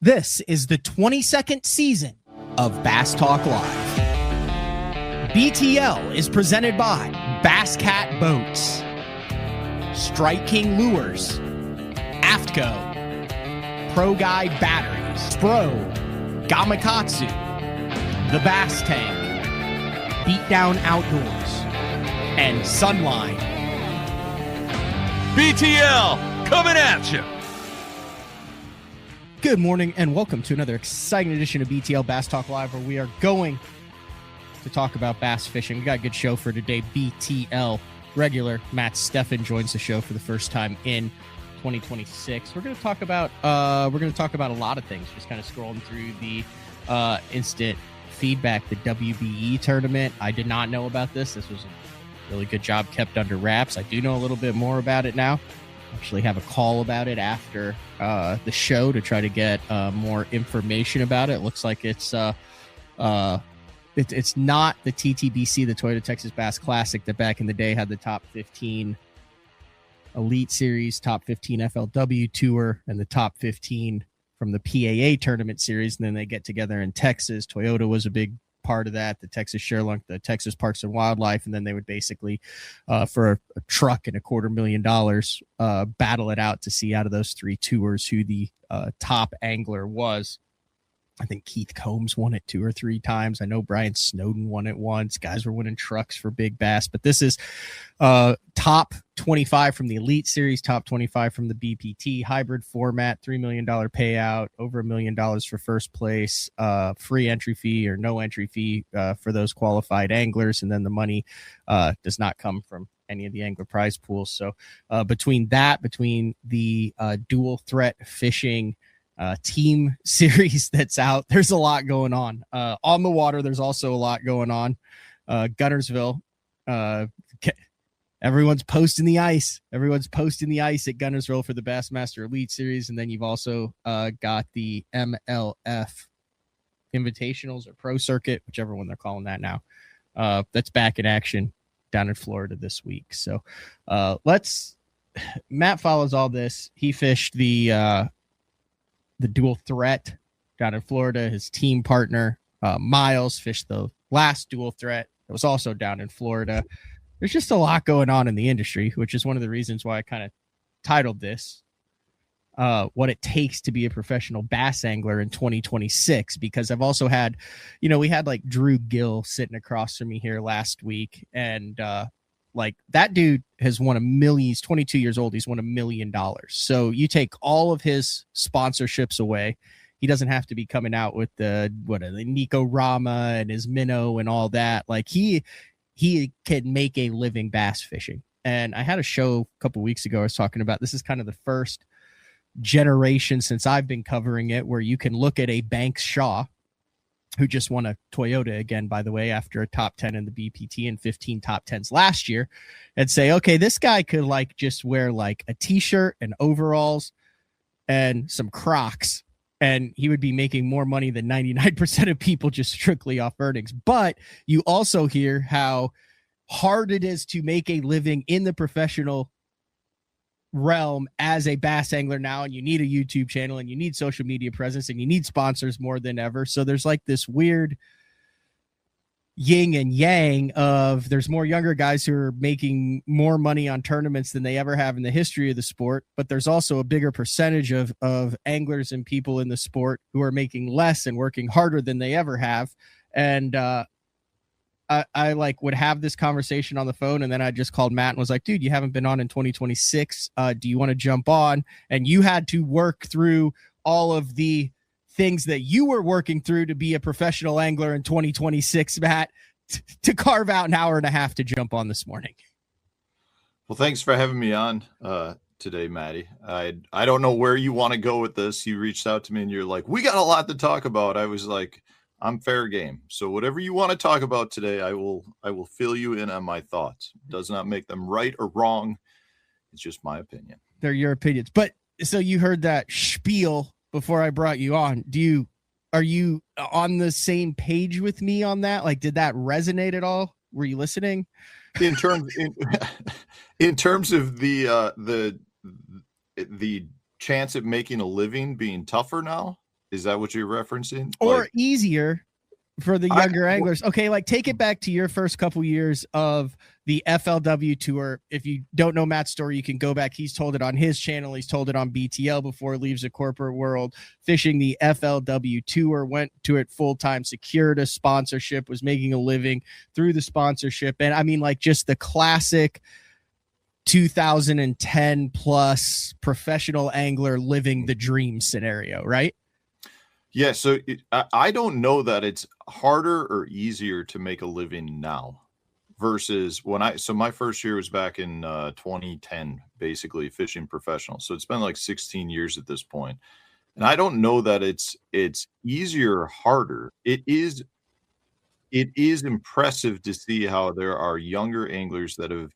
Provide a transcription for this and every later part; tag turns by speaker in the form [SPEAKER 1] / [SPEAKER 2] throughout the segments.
[SPEAKER 1] This is the 22nd season of Bass Talk Live. BTL is presented by Bass Cat Boats, Strike King Lures, AFTCO, Pro Guide Batteries, Spro, Gamakatsu, The Bass Tank, Beatdown Outdoors, and Sunline.
[SPEAKER 2] BTL coming at you.
[SPEAKER 1] Good morning and welcome to another exciting edition of BTL Bass Talk Live, where we are going to talk about bass fishing. We got a good show for today. BTL regular Matt Stefan joins the show for the first time in 2026. We're going to talk about a lot of things. Just kind of scrolling through the instant feedback, the WBE tournament. I did not know about this. This was a really good job kept under wraps. I do know a little bit more about it now. Actually have a call about it after the show to try to get more information about it. Looks like it's not the TTBC, the Toyota Texas Bass Classic, that back in the day had the top 15 Elite Series, top 15 FLW Tour, and the top 15 from the PAA Tournament Series. And then they get together in Texas. Toyota was a big part of that, the Texas Sherlock, the Texas Parks and Wildlife, and then they would basically for a truck and $250,000 battle it out to see out of those three tours who the top angler was. I think Keith Combs won it 2 or 3 times. I know Brian Snowden won it once. Guys were winning trucks for big bass, but this is top 25 from the Elite Series, top 25 from the BPT hybrid format, $3 million payout, over $1 million for first place, free entry fee or no entry fee for those qualified anglers. And then the money does not come from any of the angler prize pools. So between the dual threat fishing team series that's out, there's a lot going on. On the water, there's also a lot going on. Guntersville, everyone's posting the ice at Guntersville for the Bassmaster Elite Series. And then you've also got the MLF Invitationals or Pro Circuit, whichever one they're calling that now. That's back in action down in Florida this week. So Matt follows all this. He fished the dual threat down in Florida. His team partner, Miles, fished the last dual threat. It was also down in Florida. There's just a lot going on in the industry, which is one of the reasons why I kind of titled this, What It Takes to Be a Professional Bass Angler in 2026, because I've also had, we had like Drew Gill sitting across from me here last week, and like that dude has won $1 million. He's 22 years old. He's won $1 million. So you take all of his sponsorships away. He doesn't have to be coming out with the Nico Rama and his minnow and all that. Like he can make a living bass fishing. And I had a show a couple weeks ago. I was talking about, this is kind of the first generation since I've been covering it, where you can look at a Banks Shaw, who just won a Toyota again, by the way, after a top 10 in the BPT and 15 top 10s last year, and say, okay, this guy could like just wear like a t-shirt and overalls and some Crocs, and he would be making more money than 99% of people just strictly off earnings. But you also hear how hard it is to make a living in the professional realm as a bass angler now, and you need a YouTube channel and you need social media presence and you need sponsors more than ever. So there's like this weird yin and yang of, there's more younger guys who are making more money on tournaments than they ever have in the history of the sport, but there's also a bigger percentage of anglers and people in the sport who are making less and working harder than they ever have. And I like would have this conversation on the phone, and then I just called Matt and was like, dude, you haven't been on in 2026. Do you want to jump on? And you had to work through all of the things that you were working through to be a professional angler in 2026, Matt, to carve out an hour and a half to jump on this morning.
[SPEAKER 2] Well, thanks for having me on today, Maddie. I don't know where you want to go with this. You reached out to me and you're like, we got a lot to talk about. I was like, I'm fair game. So whatever you want to talk about today, I will fill you in on my thoughts. It does not make them right or wrong. It's just my opinion.
[SPEAKER 1] They're your opinions. But so you heard that spiel before I brought you on. Are you on the same page with me on that? Like, did that resonate at all? Were you listening?
[SPEAKER 2] In terms of the chance at making a living being tougher now, Is that what you're referencing?
[SPEAKER 1] Or
[SPEAKER 2] like,
[SPEAKER 1] easier for the younger anglers. Okay, like take it back to your first couple years of the FLW tour. If you don't know Matt's story, you can go back. He's told it on his channel. He's told it on BTL before he leaves the corporate world. Fishing the FLW tour, went to it full-time, secured a sponsorship, was making a living through the sponsorship. And I mean, like just the classic 2010 plus professional angler living the dream scenario, right?
[SPEAKER 2] Yeah, so I don't know that it's harder or easier to make a living now versus so my first year was back in 2010, basically fishing professional. So it's been like 16 years at this point. And I don't know that it's easier or harder. It is impressive to see how there are younger anglers that have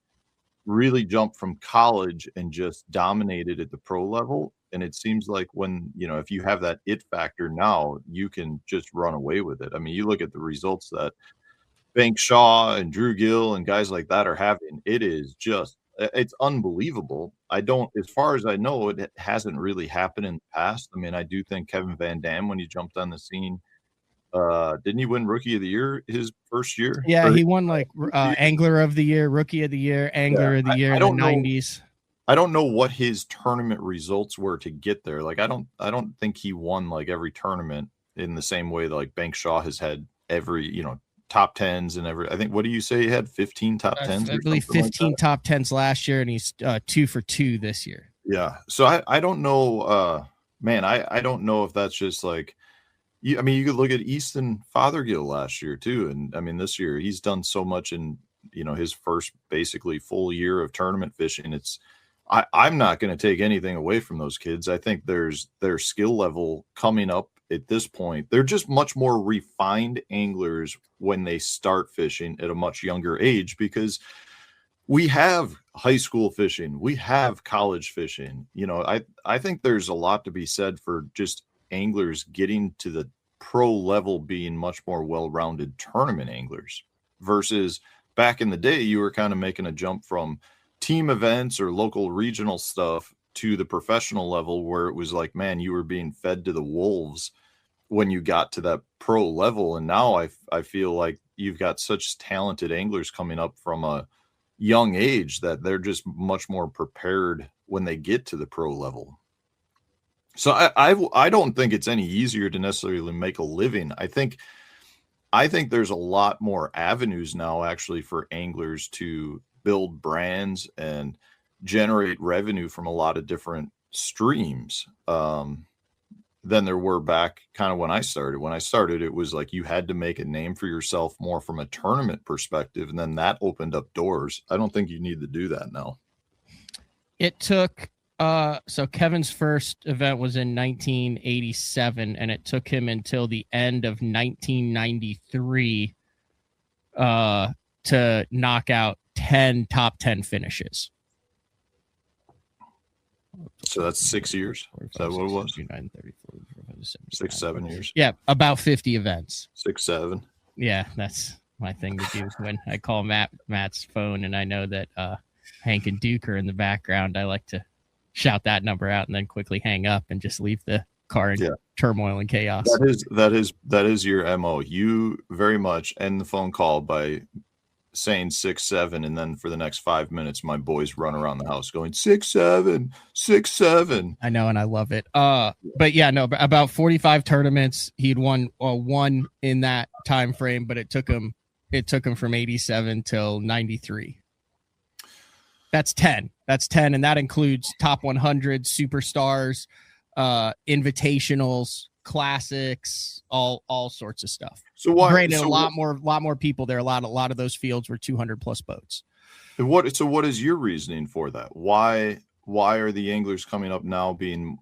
[SPEAKER 2] really jumped from college and just dominated at the pro level. And it seems like when, if you have that it factor now, you can just run away with it. I mean, you look at the results that Bank Shaw and Drew Gill and guys like that are having, it's unbelievable. As far as I know, it hasn't really happened in the past. I mean, I do think Kevin Van Dam, when he jumped on the scene, didn't he win Rookie of the Year his first year?
[SPEAKER 1] Yeah, he won like Angler of the Year, Rookie of the Year, Angler of the Year in the 90s.
[SPEAKER 2] I don't know what his tournament results were to get there. Like I don't think he won like every tournament in the same way that like Bank Shaw has had every, top tens and every. I think, what do you say, he had 15 top tens?
[SPEAKER 1] I believe 15 top tens last year, and he's 2 for 2 this year.
[SPEAKER 2] Yeah, so I don't know, man. I don't know if that's just like. I mean, you could look at Easton Fothergill last year too, and I mean this year he's done so much in his first basically full year of tournament fishing. I'm not going to take anything away from those kids. I think their skill level coming up at this point. They're just much more refined anglers when they start fishing at a much younger age, because we have high school fishing, we have college fishing. I think there's a lot to be said for just anglers getting to the pro level being much more well-rounded tournament anglers versus back in the day, you were kind of making a jump from team events or local regional stuff to the professional level, where it was like, man, you were being fed to the wolves when you got to that pro level. And now I feel like you've got such talented anglers coming up from a young age that they're just much more prepared when they get to the pro level. So I don't think it's any easier to necessarily make a living. I think there's a lot more avenues now actually for anglers to build brands and generate revenue from a lot of different streams than there were back kind of when I started. When I started, it was like you had to make a name for yourself more from a tournament perspective, and then that opened up doors. I don't think you need to do that now.
[SPEAKER 1] It took so Kevin's first event was in 1987, and it took him until the end of 1993 to knock out 10 top 10 finishes.
[SPEAKER 2] So that's 6 years. Is that what it was? 6, 7 years.
[SPEAKER 1] Yeah, about 50 events.
[SPEAKER 2] 6, 7.
[SPEAKER 1] Yeah, that's my thing to do. When I call Matt's phone and I know that Hank and Duke are in the background, I like to shout that number out and then quickly hang up and just leave the car in turmoil and chaos.
[SPEAKER 2] That is your MO. You very much end the phone call by saying 6, 7, and then for the next 5 minutes, my boys run around the house going 6, 7, 6, 7.
[SPEAKER 1] I know, and I love it. But yeah, no, about 45 tournaments. He'd won one in that time frame, but it took him from 87 till 93. That's 10. And that includes top 100, superstars, invitationals, classics, all sorts of stuff.
[SPEAKER 2] So why?
[SPEAKER 1] Granted, a lot more people there. A lot of those fields were 200 plus boats.
[SPEAKER 2] And what is your reasoning for that? Why are the anglers coming up now being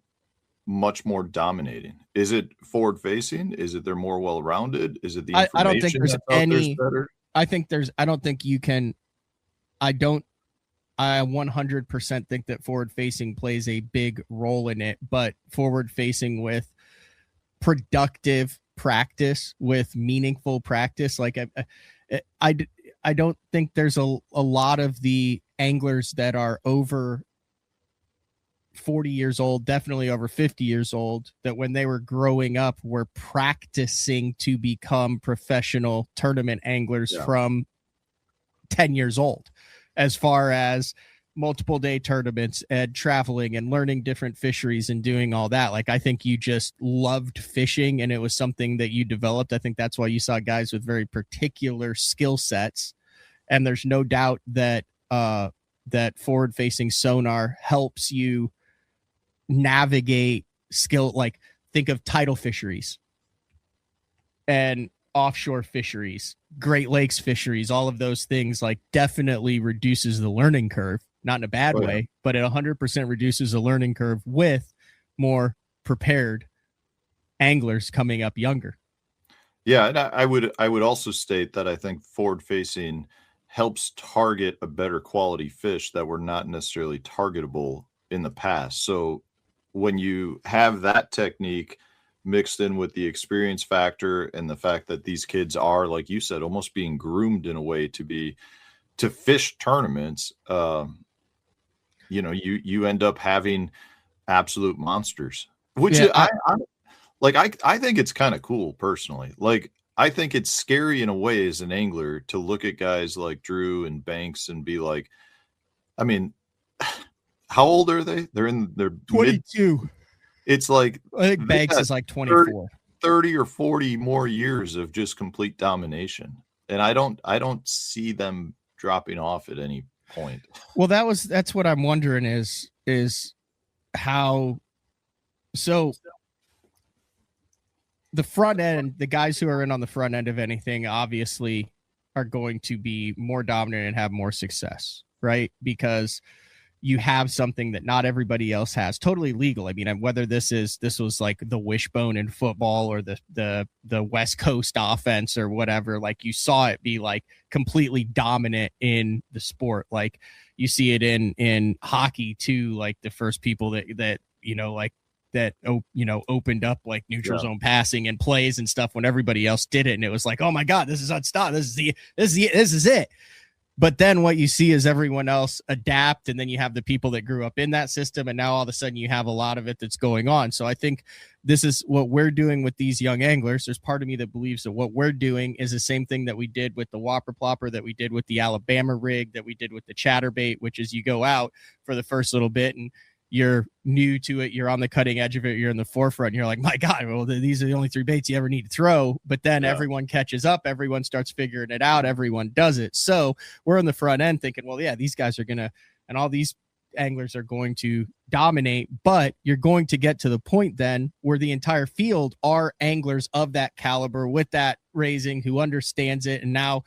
[SPEAKER 2] much more dominating? Is it forward facing? Is it they're more well rounded? Is it the information?
[SPEAKER 1] I don't think there's any.
[SPEAKER 2] Better?
[SPEAKER 1] I 100% think that forward facing plays a big role in it, but forward facing with productive practice, with meaningful practice. Like I don't think there's a lot of the anglers that are over 40 years old, definitely over 50 years old, that when they were growing up were practicing to become professional tournament anglers from 10 years old, as far as multiple day tournaments and traveling and learning different fisheries and doing all that. Like, I think you just loved fishing and it was something that you developed. I think that's why you saw guys with very particular skill sets. And there's no doubt that that forward facing sonar helps you navigate skill. Like, think of tidal fisheries and offshore fisheries, Great Lakes fisheries, all of those things, like, definitely reduces the learning curve, not in a bad way, but it 100% reduces the learning curve with more prepared anglers coming up younger.
[SPEAKER 2] Yeah, and I would also state that I think forward facing helps target a better quality fish that were not necessarily targetable in the past. So when you have that technique mixed in with the experience factor and the fact that these kids are, like you said, almost being groomed in a way to fish tournaments, you end up having absolute monsters, which I think it's kind of cool personally. Like, I think it's scary in a way as an angler to look at guys like Drew and Banks and be like, I mean, how old are they? They're in their
[SPEAKER 1] 22.
[SPEAKER 2] It's like,
[SPEAKER 1] I think Banks is like 24.
[SPEAKER 2] 30 or 40 more years of just complete domination. And I don't see them dropping off at any point.
[SPEAKER 1] Well, that's what I'm wondering is how, so the front end, the guys who are in on the front end of anything obviously are going to be more dominant and have more success, right? Because you have something that not everybody else has, totally legal. I mean, whether this was like the wishbone in football or the West Coast offense or whatever, like, you saw it be like completely dominant in the sport. Like, you see it in hockey too, like the first people that opened up like neutral zone passing and plays and stuff when everybody else did it. And it was like, oh my God, this is unstoppable. This is it. But then what you see is everyone else adapt. And then you have the people that grew up in that system. And now all of a sudden you have a lot of it that's going on. So I think this is what we're doing with these young anglers. There's part of me that believes that what we're doing is the same thing that we did with the Whopper Plopper, that we did with the Alabama rig, that we did with the chatterbait, which is you go out for the first little bit and you're new to it, you're on the cutting edge of it, you're in the forefront, and you're like, my God, well, these are the only 3 baits you ever need to throw. But then everyone catches up, everyone starts figuring it out, everyone does it. So we're on the front end thinking, well, yeah, these guys are gonna, and all these anglers are going to dominate. But you're going to get to the point then where the entire field are anglers of that caliber with that raising, who understands it, and now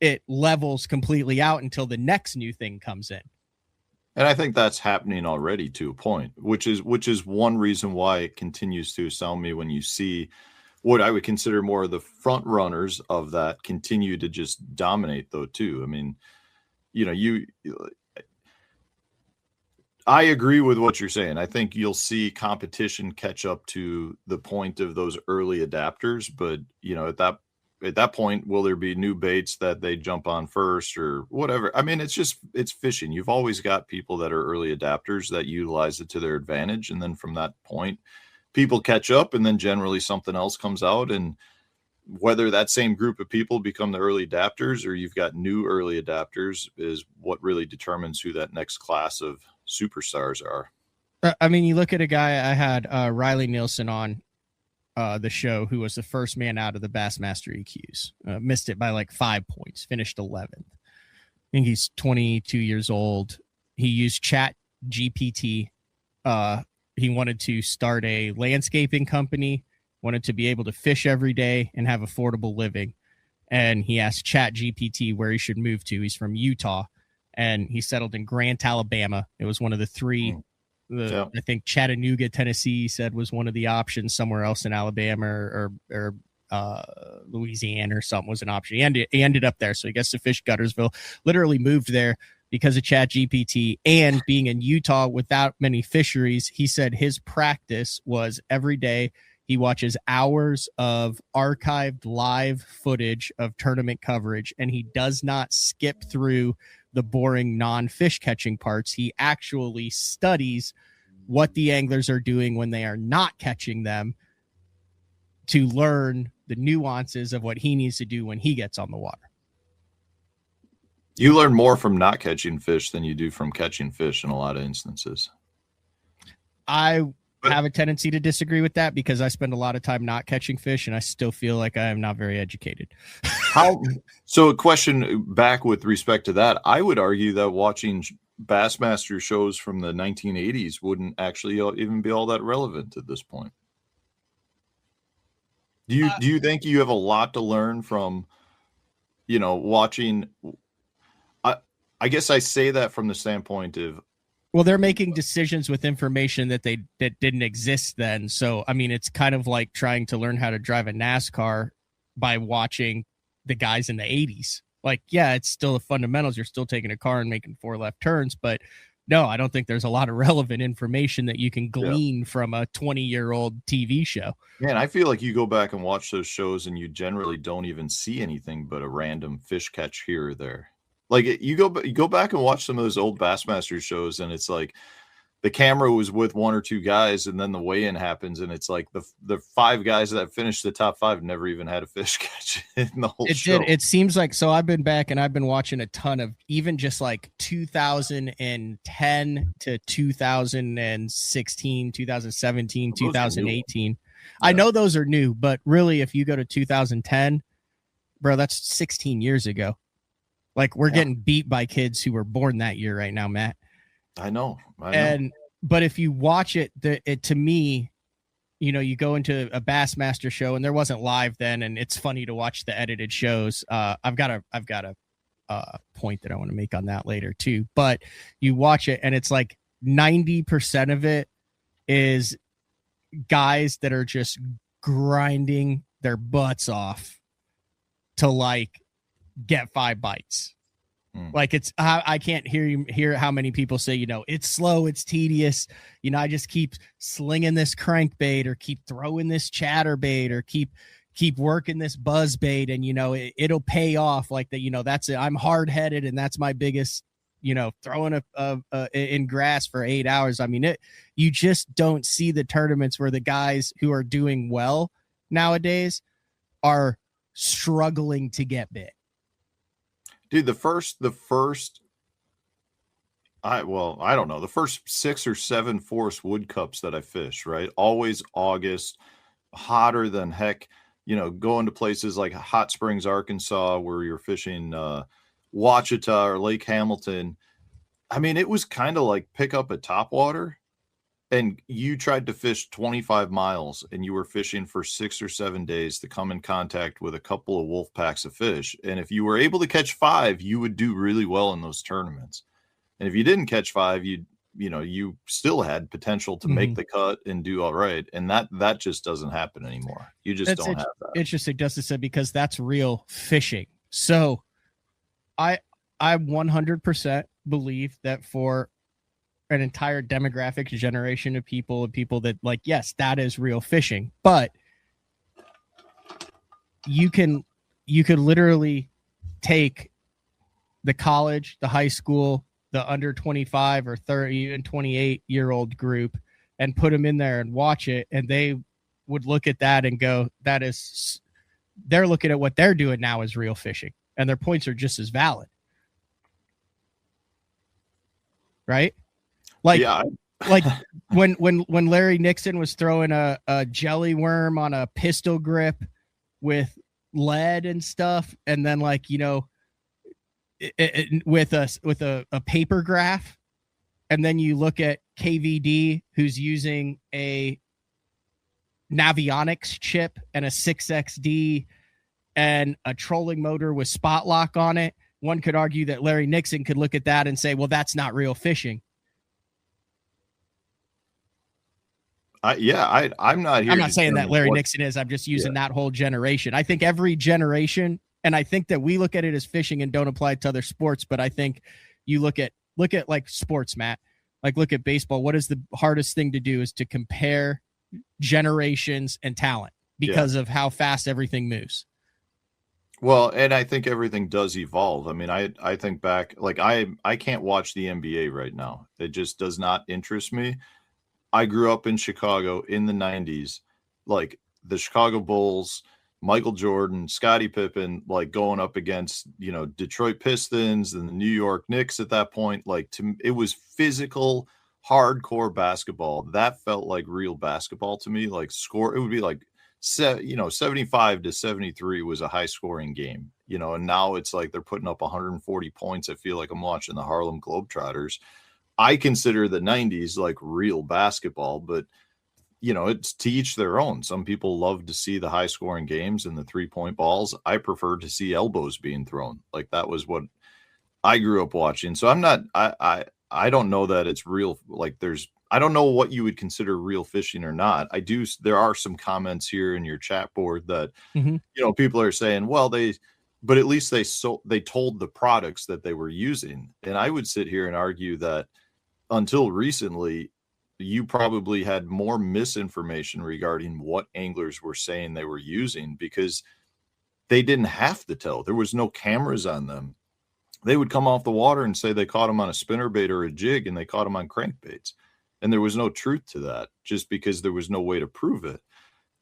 [SPEAKER 1] it levels completely out until the next new thing comes in.
[SPEAKER 2] And I think that's happening already to a point, which is one reason why it continues to astound me when you see what I would consider more of the front runners of that continue to just dominate, though, too. I mean, I agree with what you're saying. I think you'll see competition catch up to the point of those early adapters, but at that point, will there be new baits that they jump on first or whatever? I mean, it's fishing. You've always got people that are early adapters that utilize it to their advantage. And then from that point, people catch up, and then generally something else comes out. And whether that same group of people become the early adapters or you've got new early adapters is what really determines who that next class of superstars are.
[SPEAKER 1] I mean, you look at a guy, I had Riley Nielsen on the show, who was the first man out of the Bassmaster EQs, missed it by like 5 points, finished 11th. I think he's 22 years old. He used Chat GPT. He wanted to start a landscaping company, wanted to be able to fish every day and have affordable living. And he asked Chat GPT where he should move to. He's from Utah, and he settled in Grant, Alabama. It was one of the three. I think Chattanooga, Tennessee, said was one of the options. Somewhere else in Alabama or Louisiana or something was an option. He ended up there. So he gets to fish Guttersville, literally moved there because of Chat GPT, and being in Utah without many fisheries. He said his practice was every day he watches hours of archived live footage of tournament coverage, and he does not skip through the boring non-fish catching parts. He actually studies what the anglers are doing when they are not catching them to learn the nuances of what he needs to do when he gets on the water.
[SPEAKER 2] You learn more from not catching fish than you do from catching fish in a lot of instances.
[SPEAKER 1] I have a tendency to disagree with that because I spend a lot of time not catching fish and I still feel like I am not very educated.
[SPEAKER 2] So a question back with respect to that, I would argue that watching Bassmaster shows from the 1980s wouldn't actually even be all that relevant at this point. Do you think you have a lot to learn from, watching? I guess I say that from the standpoint of,
[SPEAKER 1] well, they're making decisions with information that didn't exist then. So, I mean, it's kind of like trying to learn how to drive a NASCAR by watching the guys in the 80s. Like, yeah, it's still the fundamentals. You're still taking a car and making 4 left turns. But no, I don't think there's a lot of relevant information that you can glean from a 20-year-old TV show.
[SPEAKER 2] Man, I feel like you go back and watch those shows and you generally don't even see anything but a random fish catch here or there. Like you go back and watch some of those old Bassmaster shows, and it's like the camera was with 1 or 2 guys, and then the weigh-in happens, and it's like the 5 guys that finished the top 5 never even had a fish catch in the whole show.
[SPEAKER 1] It seems like, so I've been back and I've been watching a ton of even just like 2010 to 2016, 2017, 2018. Yeah. I know those are new, but really, if you go to 2010, bro, that's 16 years ago. Like, we're getting beat by kids who were born that year right now, Matt.
[SPEAKER 2] I know.
[SPEAKER 1] But if you watch it, to me, you go into a Bassmaster show, and there wasn't live then, and it's funny to watch the edited shows. I've got a point that I want to make on that later too. But you watch it, and it's like 90% of it is guys that are just grinding their butts off to like get 5 bites. Like, it's I can't hear how many people say, it's slow, it's tedious, I just keep slinging this crankbait or keep throwing this chatterbait or keep working this buzz bait, and it'll pay off. Like that, that's it. I'm hard-headed, and that's my biggest, throwing in grass for 8 hours. I mean, you just don't see the tournaments where the guys who are doing well nowadays are struggling to get bit.
[SPEAKER 2] Dude, I don't know, the first 6 or 7 Forest Wood Cups that I fish, right? Always August, hotter than heck, going to places like Hot Springs, Arkansas, where you're fishing Ouachita or Lake Hamilton. I mean, it was kind of like pick up a topwater, and you tried to fish 25 miles, and you were fishing for 6 or 7 days to come in contact with a couple of wolf packs of fish. And if you were able to catch 5, you would do really well in those tournaments. And if you didn't catch 5, you still had potential to make the cut and do all right. And that just doesn't happen anymore. You just don't have that.
[SPEAKER 1] Interesting, Dustin said, because that's real fishing. So I 100% believe that for an entire demographic generation of people that, like, yes, that is real fishing, but you could literally take the college, the high school, the under 25 or 30 and 28-year-old group and put them in there and watch it, and they would look at that and go, they're looking at what they're doing now as real fishing, and their points are just as valid. Right? Like, yeah. Like when Larry Nixon was throwing a jelly worm on a pistol grip with lead and stuff, and then with a paper graph, and then you look at KVD, who's using a Navionics chip and a 6XD and a trolling motor with spot lock on it. One could argue that Larry Nixon could look at that and say, well, that's not real fishing.
[SPEAKER 2] I'm not
[SPEAKER 1] saying that Larry Nixon is. I'm just using that whole generation. I think every generation, and I think that we look at it as fishing and don't apply it to other sports. But I think you look at like sports, Matt. Like, look at baseball. What is the hardest thing to do is to compare generations and talent because of how fast everything moves.
[SPEAKER 2] Well, and I think everything does evolve. I mean, I think back, like I can't watch the NBA right now. It just does not interest me. I grew up in Chicago in the 90s, like the Chicago Bulls, Michael Jordan, Scottie Pippen, like going up against, Detroit Pistons and the New York Knicks at that point. Like, it was physical, hardcore basketball. That felt like real basketball to me. Like, it would be like, 75 to 73 was a high scoring game, and now it's like they're putting up 140 points. I feel like I'm watching the Harlem Globetrotters. I consider the 90s like real basketball, but it's to each their own. Some people love to see the high scoring games and the 3-point balls. I prefer to see elbows being thrown. Like, that was what I grew up watching. So I don't know that it's real. Like, I don't know what you would consider real fishing or not. There are some comments here in your chat board that, people are saying, well, but at least they told the products that they were using. And I would sit here and argue that until recently, you probably had more misinformation regarding what anglers were saying they were using, because they didn't have to tell. There was no cameras on them. They would come off the water and say they caught them on a spinnerbait or a jig, and they caught them on crankbaits. And there was no truth to that, just because there was no way to prove it.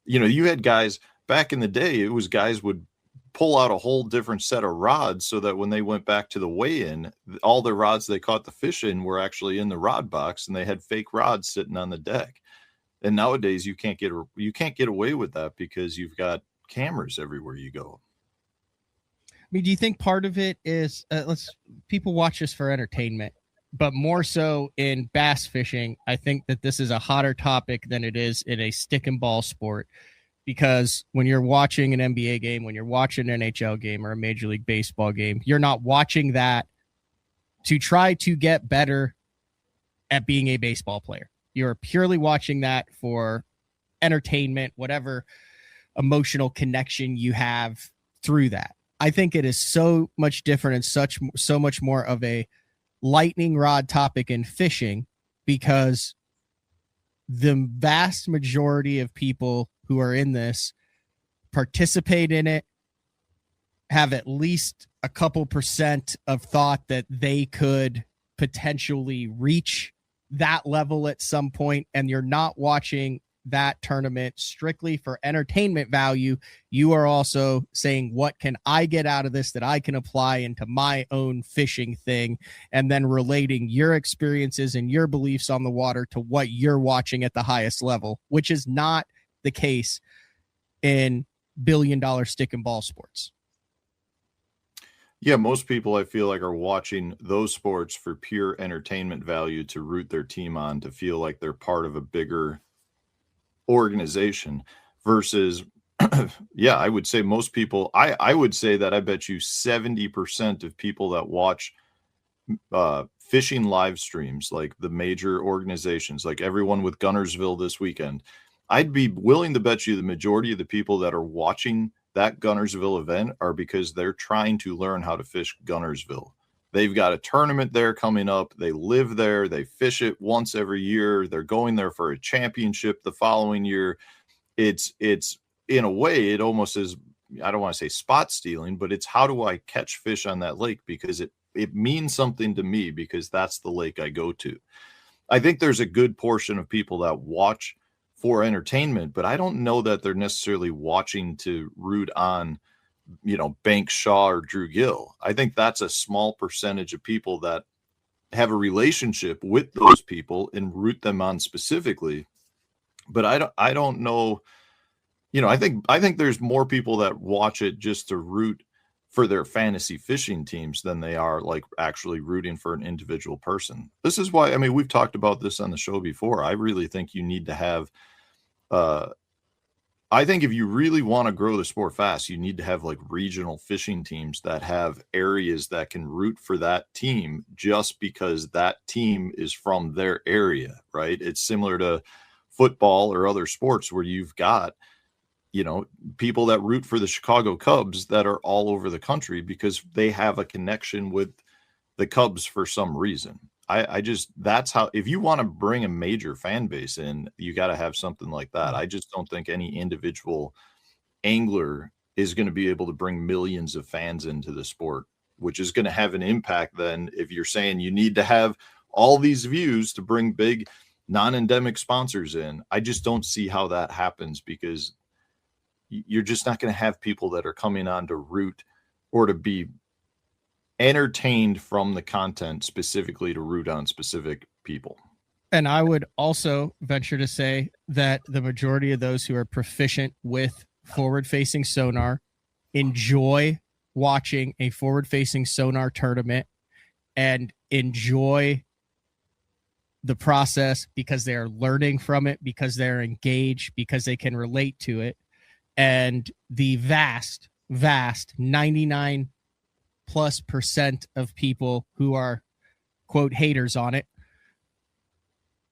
[SPEAKER 2] You had guys back in the day, it was guys would pull out a whole different set of rods so that when they went back to the weigh-in, all the rods they caught the fish in were actually in the rod box, and they had fake rods sitting on the deck. And nowadays you can't get away with that because you've got cameras everywhere you go.
[SPEAKER 1] I mean, do you think part of it is people watch this for entertainment, but more so in bass fishing? I think that this is a hotter topic than it is in a stick and ball sport. Because when you're watching an NBA game, when you're watching an NHL game or a Major League Baseball game, you're not watching that to try to get better at being a baseball player. You're purely watching that for entertainment, whatever emotional connection you have through that. I think it is so much different and so much more of a lightning rod topic in fishing, because the vast majority of people who are in this participate in it, have at least a couple % of thought that they could potentially reach that level at some point, and you're not watching that tournament strictly for entertainment value. You are also saying, what can I get out of this that I can apply into my own fishing thing, and then relating your experiences and your beliefs on the water to what you're watching at the highest level, which is not the case in billion-dollar stick and ball sports.
[SPEAKER 2] Yeah, most people, I feel like, are watching those sports for pure entertainment value, to root their team on, to feel like they're part of a bigger organization, versus yeah, I would say most people, I would say that I bet you 70% of people that watch fishing live streams, like the major organizations, like everyone with Gunnersville this weekend, I'd be willing to bet you the majority of the people that are watching that Gunnersville event are because they're trying to learn how to fish Gunnersville. They've got a tournament there coming up. They live there. They fish it once every year. They're going there for a championship the following year. It's in a way, it almost is, I don't want to say spot stealing, but it's, how do I catch fish on that lake? Because it means something to me, because that's the lake I go to. I think there's a good portion of people that watch for entertainment, but I don't know that they're necessarily watching to root on, Banks Shaw or Drew Gill. I think that's a small percentage of people that have a relationship with those people and root them on specifically. But I don't know, I think there's more people that watch it just to root for their fantasy fishing teams than they are like actually rooting for an individual person. This is why, we've talked about this on the show before. I really think you need to have, I think if you really want to grow the sport fast, you need to have like regional fishing teams that have areas that can root for that team just because that team is from their area, right? It's similar to football or other sports where you've got, people that root for the Chicago Cubs that are all over the country because they have a connection with the Cubs for some reason. That's how, if you want to bring a major fan base in, you got to have something like that. I just don't think any individual angler is going to be able to bring millions of fans into the sport, which is going to have an impact. Then if you're saying you need to have all these views to bring big non-endemic sponsors in. I just don't see how that happens, because you're just not going to have people that are coming on to root or to be entertained from the content specifically to root on specific people.
[SPEAKER 1] And I would also venture to say that the majority of those who are proficient with forward-facing sonar enjoy watching a forward-facing sonar tournament and enjoy the process because they're learning from it, because they're engaged, because they can relate to it. And the vast 99+% of people who are, quote, haters on it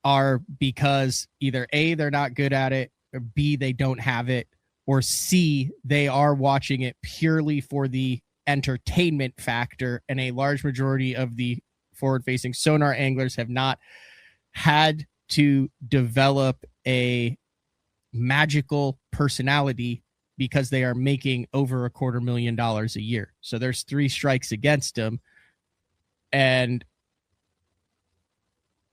[SPEAKER 1] are because either A, they're not good at it, or B, they don't have it, or C, they are watching it purely for the entertainment factor. And a large majority of the forward-facing sonar anglers have not had to develop a magical personality because they are making over $250,000 a year. So there's 3 strikes against them. And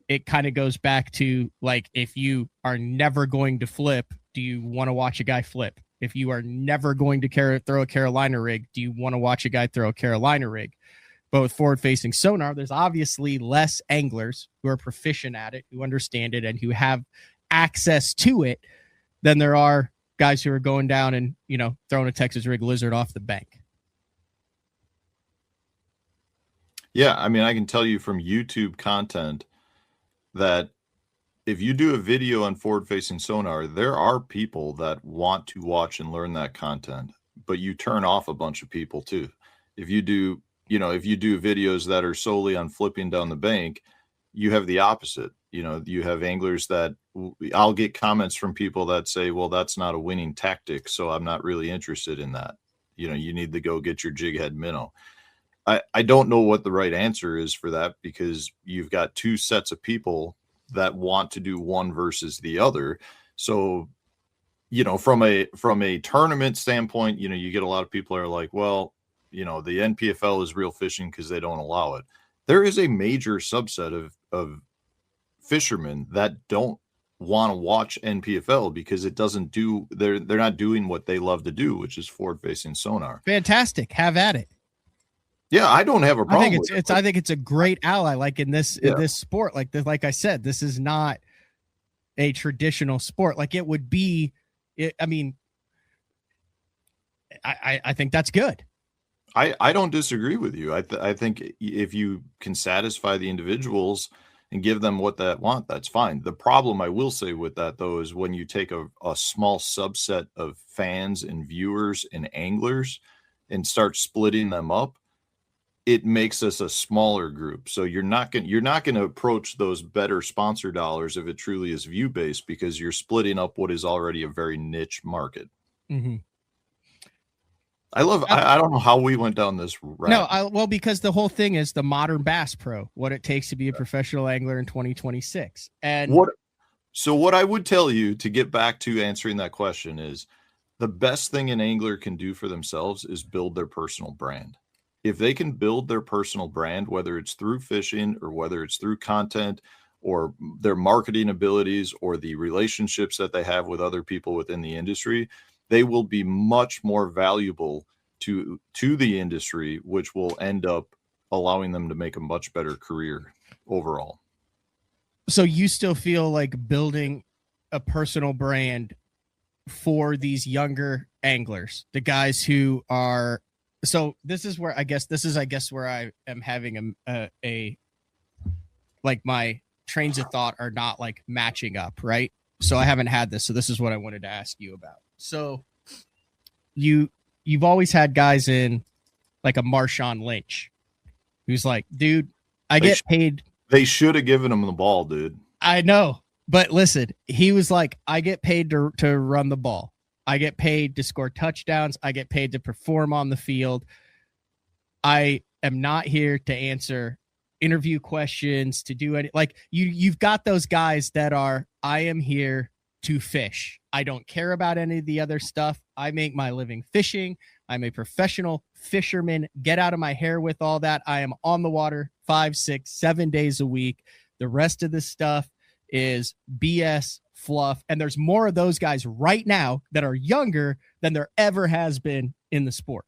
[SPEAKER 1] it kind of goes back to, like, if you are never going to flip, do you want to watch a guy flip? If you are never going to throw a Carolina rig, do you want to watch a guy throw a Carolina rig? But with forward-facing sonar, there's obviously less anglers who are proficient at it, who understand it, and who have access to it than there are guys who are going down and, you know, throwing a Texas rig lizard off the bank.
[SPEAKER 2] Yeah, I mean, I can tell you from YouTube content that if you do a video on forward-facing sonar, there are people that want to watch and learn that content, but you turn off a bunch of people too. If you do videos that are solely on flipping down the bank, you have the opposite. You know, you have anglers that I'll get comments from people that say, well, that's not a winning tactic, so I'm not really interested in that. You know, you need to go get your jig head minnow. I don't know what the right answer is for that, because you've got 2 sets of people that want to do one versus the other. So, you know, from a tournament standpoint, you know, you get a lot of people are like, well, you know, the NPFL is real fishing because they don't allow it. There is a major subset of fishermen that don't want to watch NPFL because it doesn't do, they're not doing what they love to do, which is forward facing sonar.
[SPEAKER 1] Fantastic. Have at it.
[SPEAKER 2] Yeah, I don't have a problem.
[SPEAKER 1] I think it's a great ally. Like in this sport, like I said, this is not a traditional sport. Like it would be. I mean, I think that's good.
[SPEAKER 2] I don't disagree with you. I think if you can satisfy the individuals and give them what they want, that's fine. The problem I will say with that, though, is when you take a small subset of fans and viewers and anglers and start splitting them up, it makes us a smaller group. So you're not going to approach those better sponsor dollars if it truly is view based, because you're splitting up what is already a very niche market.
[SPEAKER 1] Mm-hmm.
[SPEAKER 2] I don't know how we went down this route.
[SPEAKER 1] No, well, because the whole thing is the modern Bass Pro, what it takes to be a professional angler in 2026. And
[SPEAKER 2] what I would tell you, to get back to answering that question, is the best thing an angler can do for themselves is build their personal brand. If they can build their personal brand, whether it's through fishing or whether it's through content or their marketing abilities or the relationships that they have with other people within the industry, they will be much more valuable to the industry, which will end up allowing them to make a much better career overall.
[SPEAKER 1] So you still feel like building a personal brand for these younger anglers, the guys who are, so this is where I guess where I am having a like my trains of thought are not like matching up, right? So I haven't had this. So this is what I wanted to ask you about. So you've always had guys in like a Marshawn Lynch who's like, dude, I get paid.
[SPEAKER 2] They should have given him the ball, dude.
[SPEAKER 1] I know. But listen, he was like, I get paid to run the ball. I get paid to score touchdowns. I get paid to perform on the field. I am not here to answer interview questions, to do any, like you've got those guys that are, I am here to fish. I don't care about any of the other stuff. I make my living fishing. I'm a professional fisherman. Get out of my hair with all that. I am on the water 5, 6, 7 days a week. The rest of this stuff is BS, fluff. And there's more of those guys right now that are younger than there ever has been in the sport.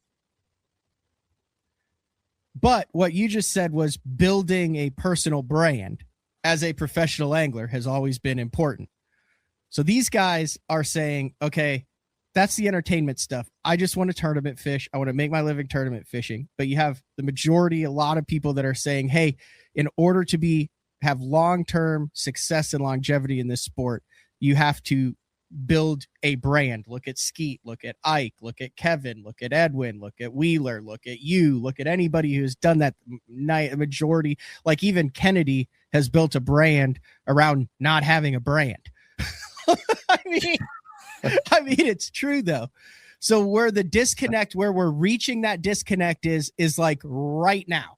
[SPEAKER 1] But what you just said was building a personal brand as a professional angler has always been important. So these guys are saying, okay, that's the entertainment stuff. I just want to tournament fish. I want to make my living tournament fishing. But you have the majority, a lot of people that are saying, hey, in order to have long-term success and longevity in this sport, you have to build a brand. Look at Skeet, look at Ike, look at Kevin, look at Edwin, look at Wheeler, look at you, look at anybody who's done that. Majority, like even Kennedy has built a brand around not having a brand. I mean, it's true though. So where the disconnect, where we're reaching that disconnect is like right now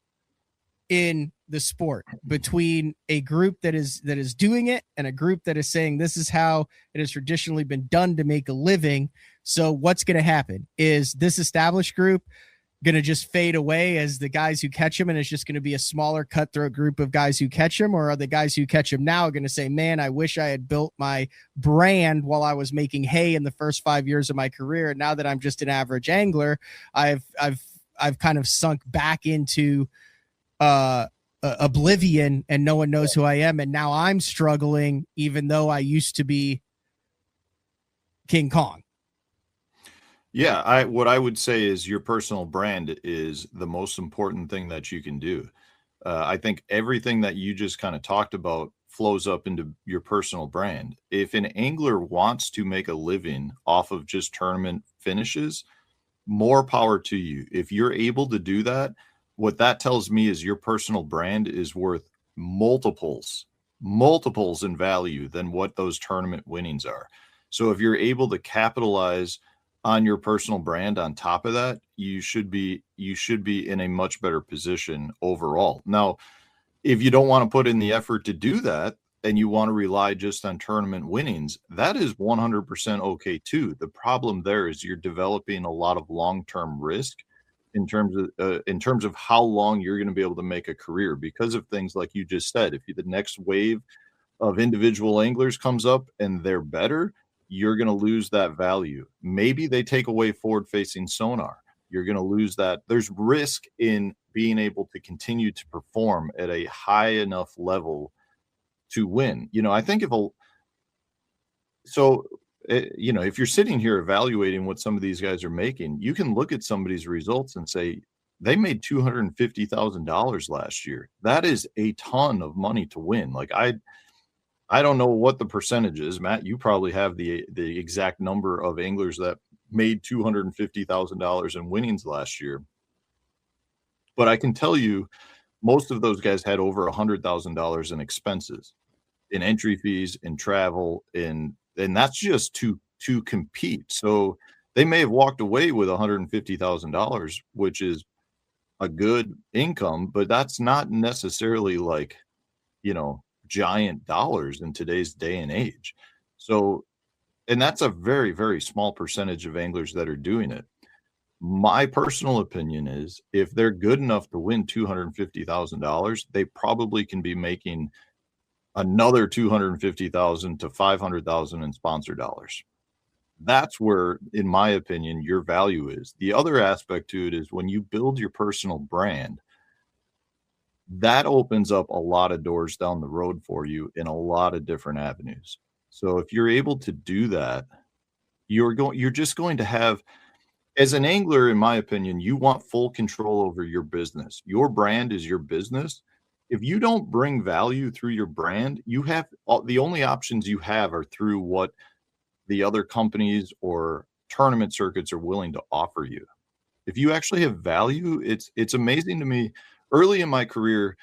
[SPEAKER 1] in the sport between a group that is doing it and a group that is saying this is how it has traditionally been done to make a living. So what's going to happen is this established group going to just fade away as the guys who catch them, and it's just going to be a smaller cutthroat group of guys who catch them? Or are the guys who catch them now going to say, man, I wish I had built my brand while I was making hay in the first 5 years of my career, and now that I'm just an average angler, I've kind of sunk back into oblivion and no one knows who I am, and now I'm struggling even though I used to be King Kong.
[SPEAKER 2] Yeah, what I would say is your personal brand is the most important thing that you can do. I think everything that you just kind of talked about flows up into your personal brand. If an angler wants to make a living off of just tournament finishes, more power to you. If you're able to do that, what that tells me is your personal brand is worth multiples in value than what those tournament winnings are. So if you're able to capitalize on your personal brand on top of that, you should be in a much better position overall. Now, if you don't want to put in the effort to do that and you want to rely just on tournament winnings, that is 100% okay too. The problem there is you're developing a lot of long-term risk in terms of how long you're going to be able to make a career because of things like you just said. If the next wave of individual anglers comes up and they're better, you're going to lose that value. Maybe they take away forward-facing sonar. You're going to lose that. There's risk in being able to continue to perform at a high enough level to win. I think if you're sitting here evaluating what some of these guys are making, you can look at somebody's results and say, they made $250,000 last year. That is a ton of money to win. Like I don't know what the percentage is. Matt, you probably have the exact number of anglers that made $250,000 in winnings last year. But I can tell you, most of those guys had over $100,000 in expenses, in entry fees, in travel, and that's just to compete. So they may have walked away with $150,000, which is a good income, but that's not necessarily like, giant dollars in today's day and age. So, and that's a very, very small percentage of anglers that are doing it. My personal opinion is if they're good enough to win $250,000, they probably can be making another $250,000 to $500,000 in sponsor dollars. That's where, in my opinion, your value is. The other aspect to it is when you build your personal brand, that opens up a lot of doors down the road for you in a lot of different avenues. So if you're able to do that, you're just going to have, as an angler, in my opinion, you want full control over your business. Your brand is your business. If you don't bring value through your brand, the only options you have are through what the other companies or tournament circuits are willing to offer you. If you actually have value, it's amazing to me. Early in my career,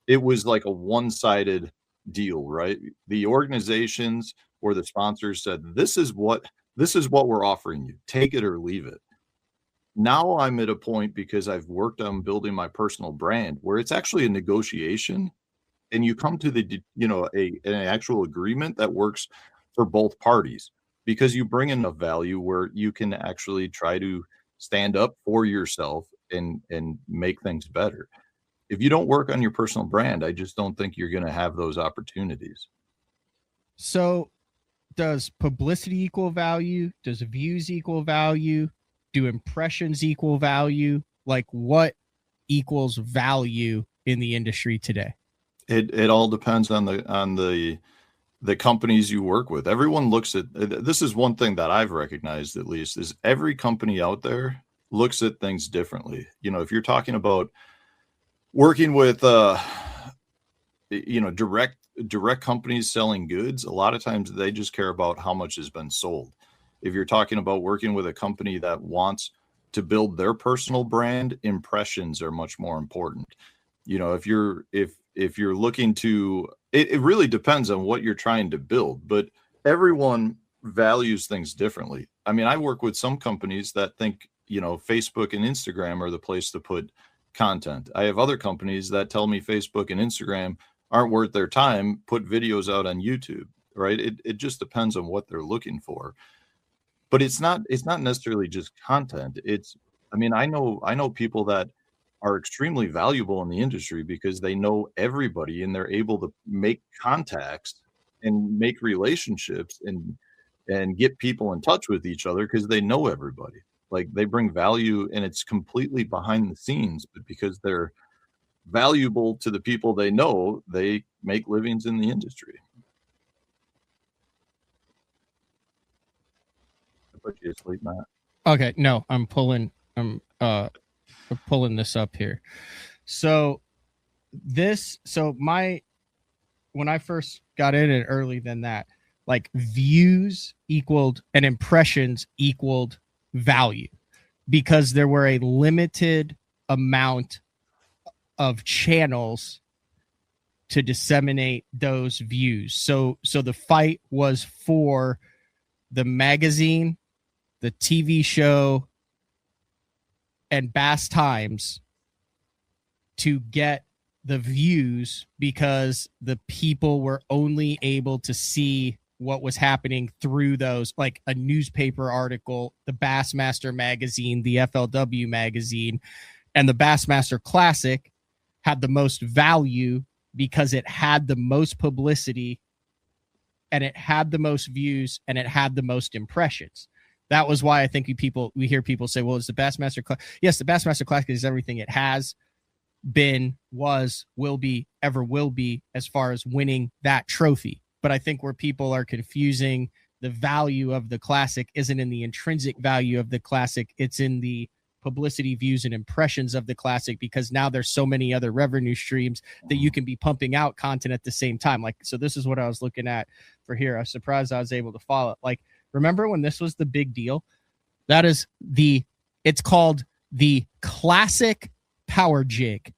[SPEAKER 2] it was like a one-sided deal, right? The organizations or the sponsors said, this is what we're offering you. Take it or leave it. Now I'm at a point, because I've worked on building my personal brand, where it's actually a negotiation and you come to an actual agreement that works for both parties, because you bring enough value where you can actually try to stand up for yourself and make things better. If you don't work on your personal brand, I just don't think you're going to have those opportunities.
[SPEAKER 1] So does publicity equal value? Does views equal value? Do impressions equal value? Like, what equals value in the industry today?
[SPEAKER 2] It all depends on the companies you work with. Everyone looks at this is one thing that I've recognized, at least, is every company out there looks at things differently. If you're talking about working with direct companies selling goods, a lot of times they just care about how much has been sold. If you're talking about working with a company that wants to build their personal brand, impressions are much more important. If you're looking to, it really depends on what you're trying to build, but everyone values things differently. I mean, I work with some companies that think, Facebook and Instagram are the place to put content. I have other companies that tell me Facebook and Instagram aren't worth their time. Put videos out on YouTube, right? It just depends on what they're looking for. But it's not necessarily just content. I know people that are extremely valuable in the industry because they know everybody and they're able to make contacts and make relationships and get people in touch with each other because they know everybody. Like, they bring value, and it's completely behind the scenes, but because they're valuable to the people they know, they make livings in the industry. I put you to sleep, Matt.
[SPEAKER 1] Okay, no, I'm pulling this up here. So when I first got in it early than that, like, views equaled and impressions equaled value because there were a limited amount of channels to disseminate those views. So the fight was for the magazine, the TV show, and Bass Times to get the views because the people were only able to see what was happening through those, like a newspaper article, the Bassmaster magazine, the FLW magazine, and the Bassmaster Classic had the most value because it had the most publicity and it had the most views and it had the most impressions. That was why I think we hear people say, well, it's the Bassmaster Classic. Yes, the Bassmaster Classic is everything it has been, was, will be, ever will be, as far as winning that trophy. But I think where people are confusing the value of the Classic isn't in the intrinsic value of the Classic. It's in the publicity, views, and impressions of the Classic, because now there's so many other revenue streams that you can be pumping out content at the same time. Like, so this is what I was looking at for here. I was surprised I was able to follow it. Like, remember when this was the big deal? That is it's called the Classic Power Jig.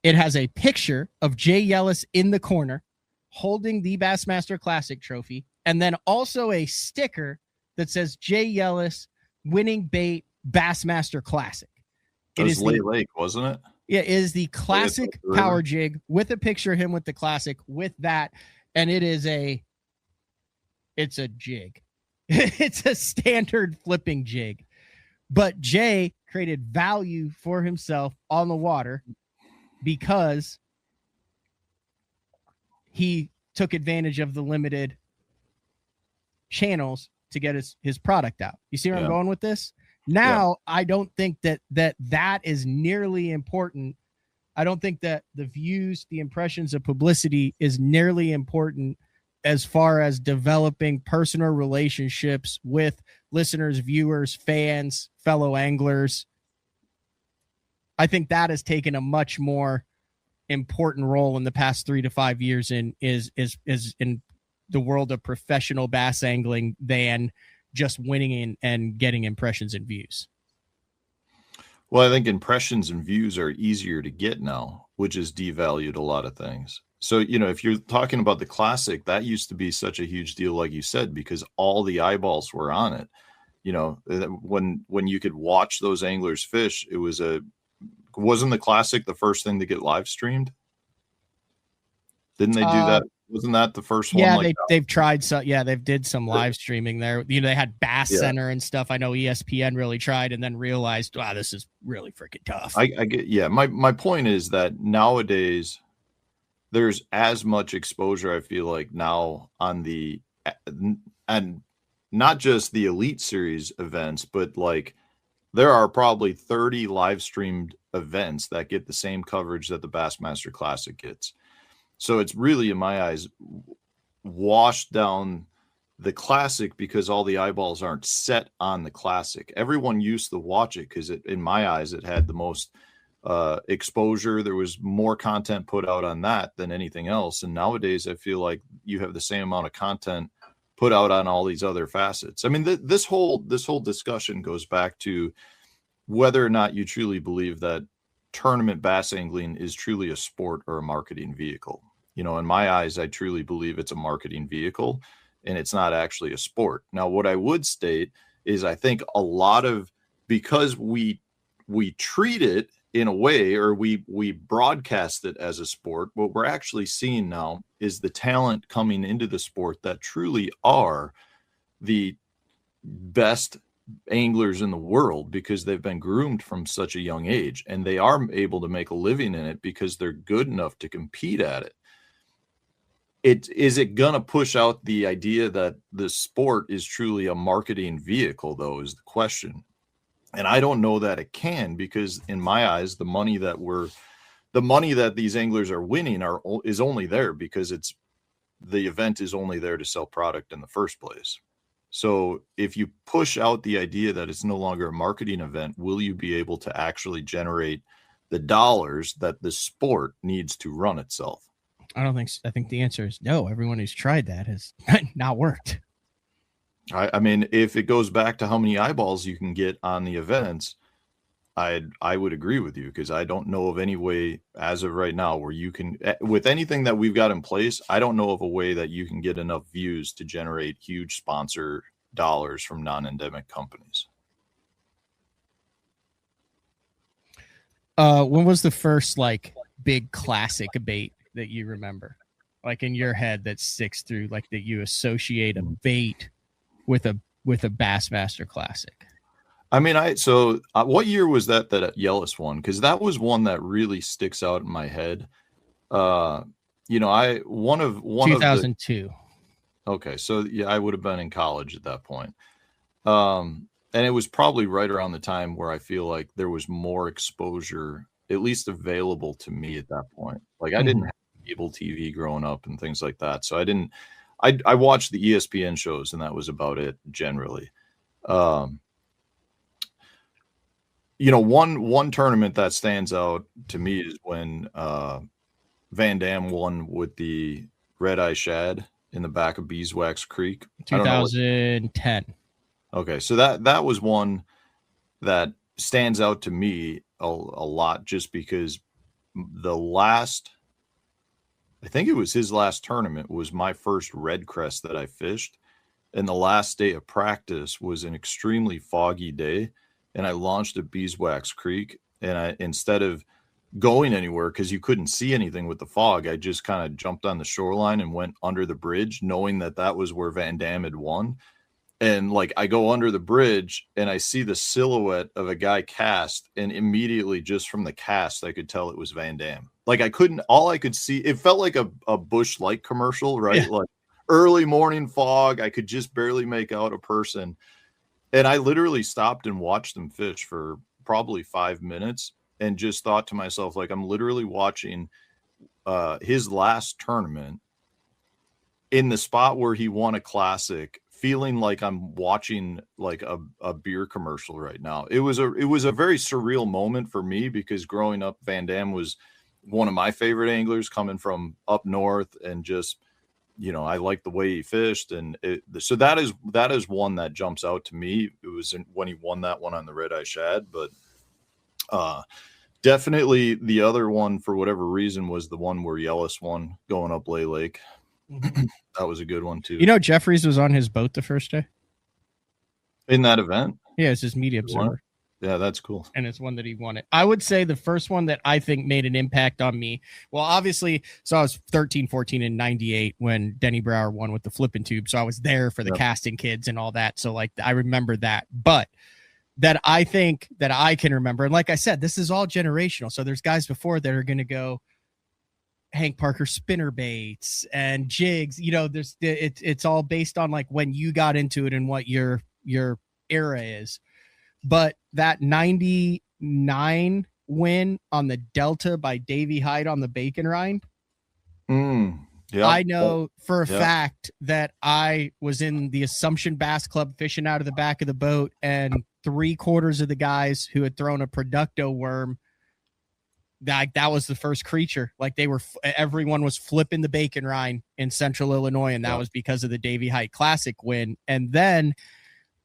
[SPEAKER 1] It has a picture of Jay Yellis in the corner holding the Bassmaster Classic trophy, and then also a sticker that says Jay Yellis winning bait Bassmaster Classic.
[SPEAKER 2] It was Lay Lake, wasn't it?
[SPEAKER 1] Yeah, it is the Classic Power Jig with a picture of him with the Classic with that, and it's a jig. It's a standard flipping jig. But Jay created value for himself on the water because he took advantage of the limited channels to get his product out. You see where I'm going with this? Now, I don't think that is nearly important. I don't think that the views, the impressions of publicity is nearly important as far as developing personal relationships with listeners, viewers, fans, fellow anglers. I think that has taken a much more important role in the past 3 to 5 years is in the world of professional bass angling than just winning and getting impressions and views.
[SPEAKER 2] Well, I think impressions and views are easier to get now, which has devalued a lot of things. So, if you're talking about the Classic, that used to be such a huge deal, like you said, because all the eyeballs were on it. When you could watch those anglers fish, wasn't the Classic the first thing to get live streamed? Didn't they do that? Wasn't that the first one?
[SPEAKER 1] Yeah, they've tried some. Yeah, they've did some live streaming there. They had Bass Center and stuff. I know ESPN really tried and then realized, wow, this is really freaking tough.
[SPEAKER 2] I get. Yeah, my point is that nowadays, there's as much exposure, I feel like, now on the, and not just the Elite Series events, but like there are probably 30 live streamed events that get the same coverage that the Bassmaster Classic gets. So it's really, in my eyes, washed down the Classic because all the eyeballs aren't set on the Classic. Everyone used to watch it because, in my eyes, it had the most exposure. There was more content put out on that than anything else. And nowadays, I feel like you have the same amount of content put out on all these other facets. I mean, this whole discussion goes back to whether or not you truly believe that tournament bass angling is truly a sport or a marketing vehicle. You know, in my eyes, I truly believe it's a marketing vehicle and it's not actually a sport. Now, what I would state is I think a lot of, because we treat it in a way, or we broadcast it as a sport, what we're actually seeing now is the talent coming into the sport that truly are the best anglers in the world because they've been groomed from such a young age, and they are able to make a living in it because they're good enough to compete at it. Is it gonna push out the idea that the sport is truly a marketing vehicle, though, is the question. And I don't know that it can, because in my eyes, the money that these anglers are winning is only there because the event is only there to sell product in the first place. So if you push out the idea that it's no longer a marketing event, will you be able to actually generate the dollars that the sport needs to run itself?
[SPEAKER 1] I don't think so. I think the answer is no. Everyone who's tried that has not worked.
[SPEAKER 2] I mean, if it goes back to how many eyeballs you can get on the events, I would agree with you, because I don't know of any way as of right now where you can, with anything that we've got in place, I don't know of a way that you can get enough views to generate huge sponsor dollars from non-endemic companies.
[SPEAKER 1] When was the first like big classic bait that you remember, like in your head, that sticks through, like that you associate a bait with a Bassmaster Classic?
[SPEAKER 2] I mean, what year was that Yellis won? Because that was one that really sticks out in my head. You know, one of
[SPEAKER 1] 2002.
[SPEAKER 2] Okay, so yeah, I would have been in college at that point. And it was probably right around the time where I feel like there was more exposure, at least available to me at that point. Like I didn't have cable TV growing up and things like that. So I watched the ESPN shows, and that was about it generally. You know, one tournament that stands out to me is when Van Dam won with the red eye shad in the back of Beeswax Creek.
[SPEAKER 1] 2010.
[SPEAKER 2] Okay, so that was one that stands out to me a lot, just because I think it was his last tournament was my first red crest that I fished, and the last day of practice was an extremely foggy day, and I launched at Beeswax Creek, and instead of going anywhere because you couldn't see anything with the fog, I just kind of jumped on the shoreline and went under the bridge, knowing that was where Van Dam had won. And like I go under the bridge and I see the silhouette of a guy cast, and immediately just from the cast I could tell it was Van Dam. Like all I could see, it felt like a Busch Light commercial, right? Yeah. Like early morning fog, I could just barely make out a person. And I literally stopped and watched them fish for probably 5 minutes and just thought to myself, like, I'm literally watching his last tournament in the spot where he won a classic, feeling like I'm watching like a beer commercial right now. It was a very surreal moment for me, because growing up, Van Dam was one of my favorite anglers coming from up north, and just, you know, I like the way he fished. And so that is one that jumps out to me. It was when he won that one on the red eye shad, but definitely the other one, for whatever reason, was the one where Yellis won going up Lay Lake. That was a good one too.
[SPEAKER 1] You know, Jeffries was on his boat the first day
[SPEAKER 2] in that event.
[SPEAKER 1] Yeah, it's his media observer.
[SPEAKER 2] Yeah, that's cool.
[SPEAKER 1] And it's one that he won it. I would say the first one that I think made an impact on me, well, obviously, so I was 13, 14 in 98 when Denny Brower won with the flipping tube. So I was there for the casting kids and all that. So like, I remember that. But that I think that I can remember, and like I said, this is all generational. So there's guys before that are going to go, Hank Parker spinner baits and jigs. It's all based on like when you got into it and what your era is. But that 99 win on the Delta by Davey Hyde on the bacon rind.
[SPEAKER 2] Yeah,
[SPEAKER 1] I know for a fact that I was in the Assumption Bass Club fishing out of the back of the boat, and 3/4 of the guys who had thrown a Producto worm, that was the first creature. Like everyone was flipping the bacon rind in Central Illinois, and that was because of the Davey Hyde Classic win. And then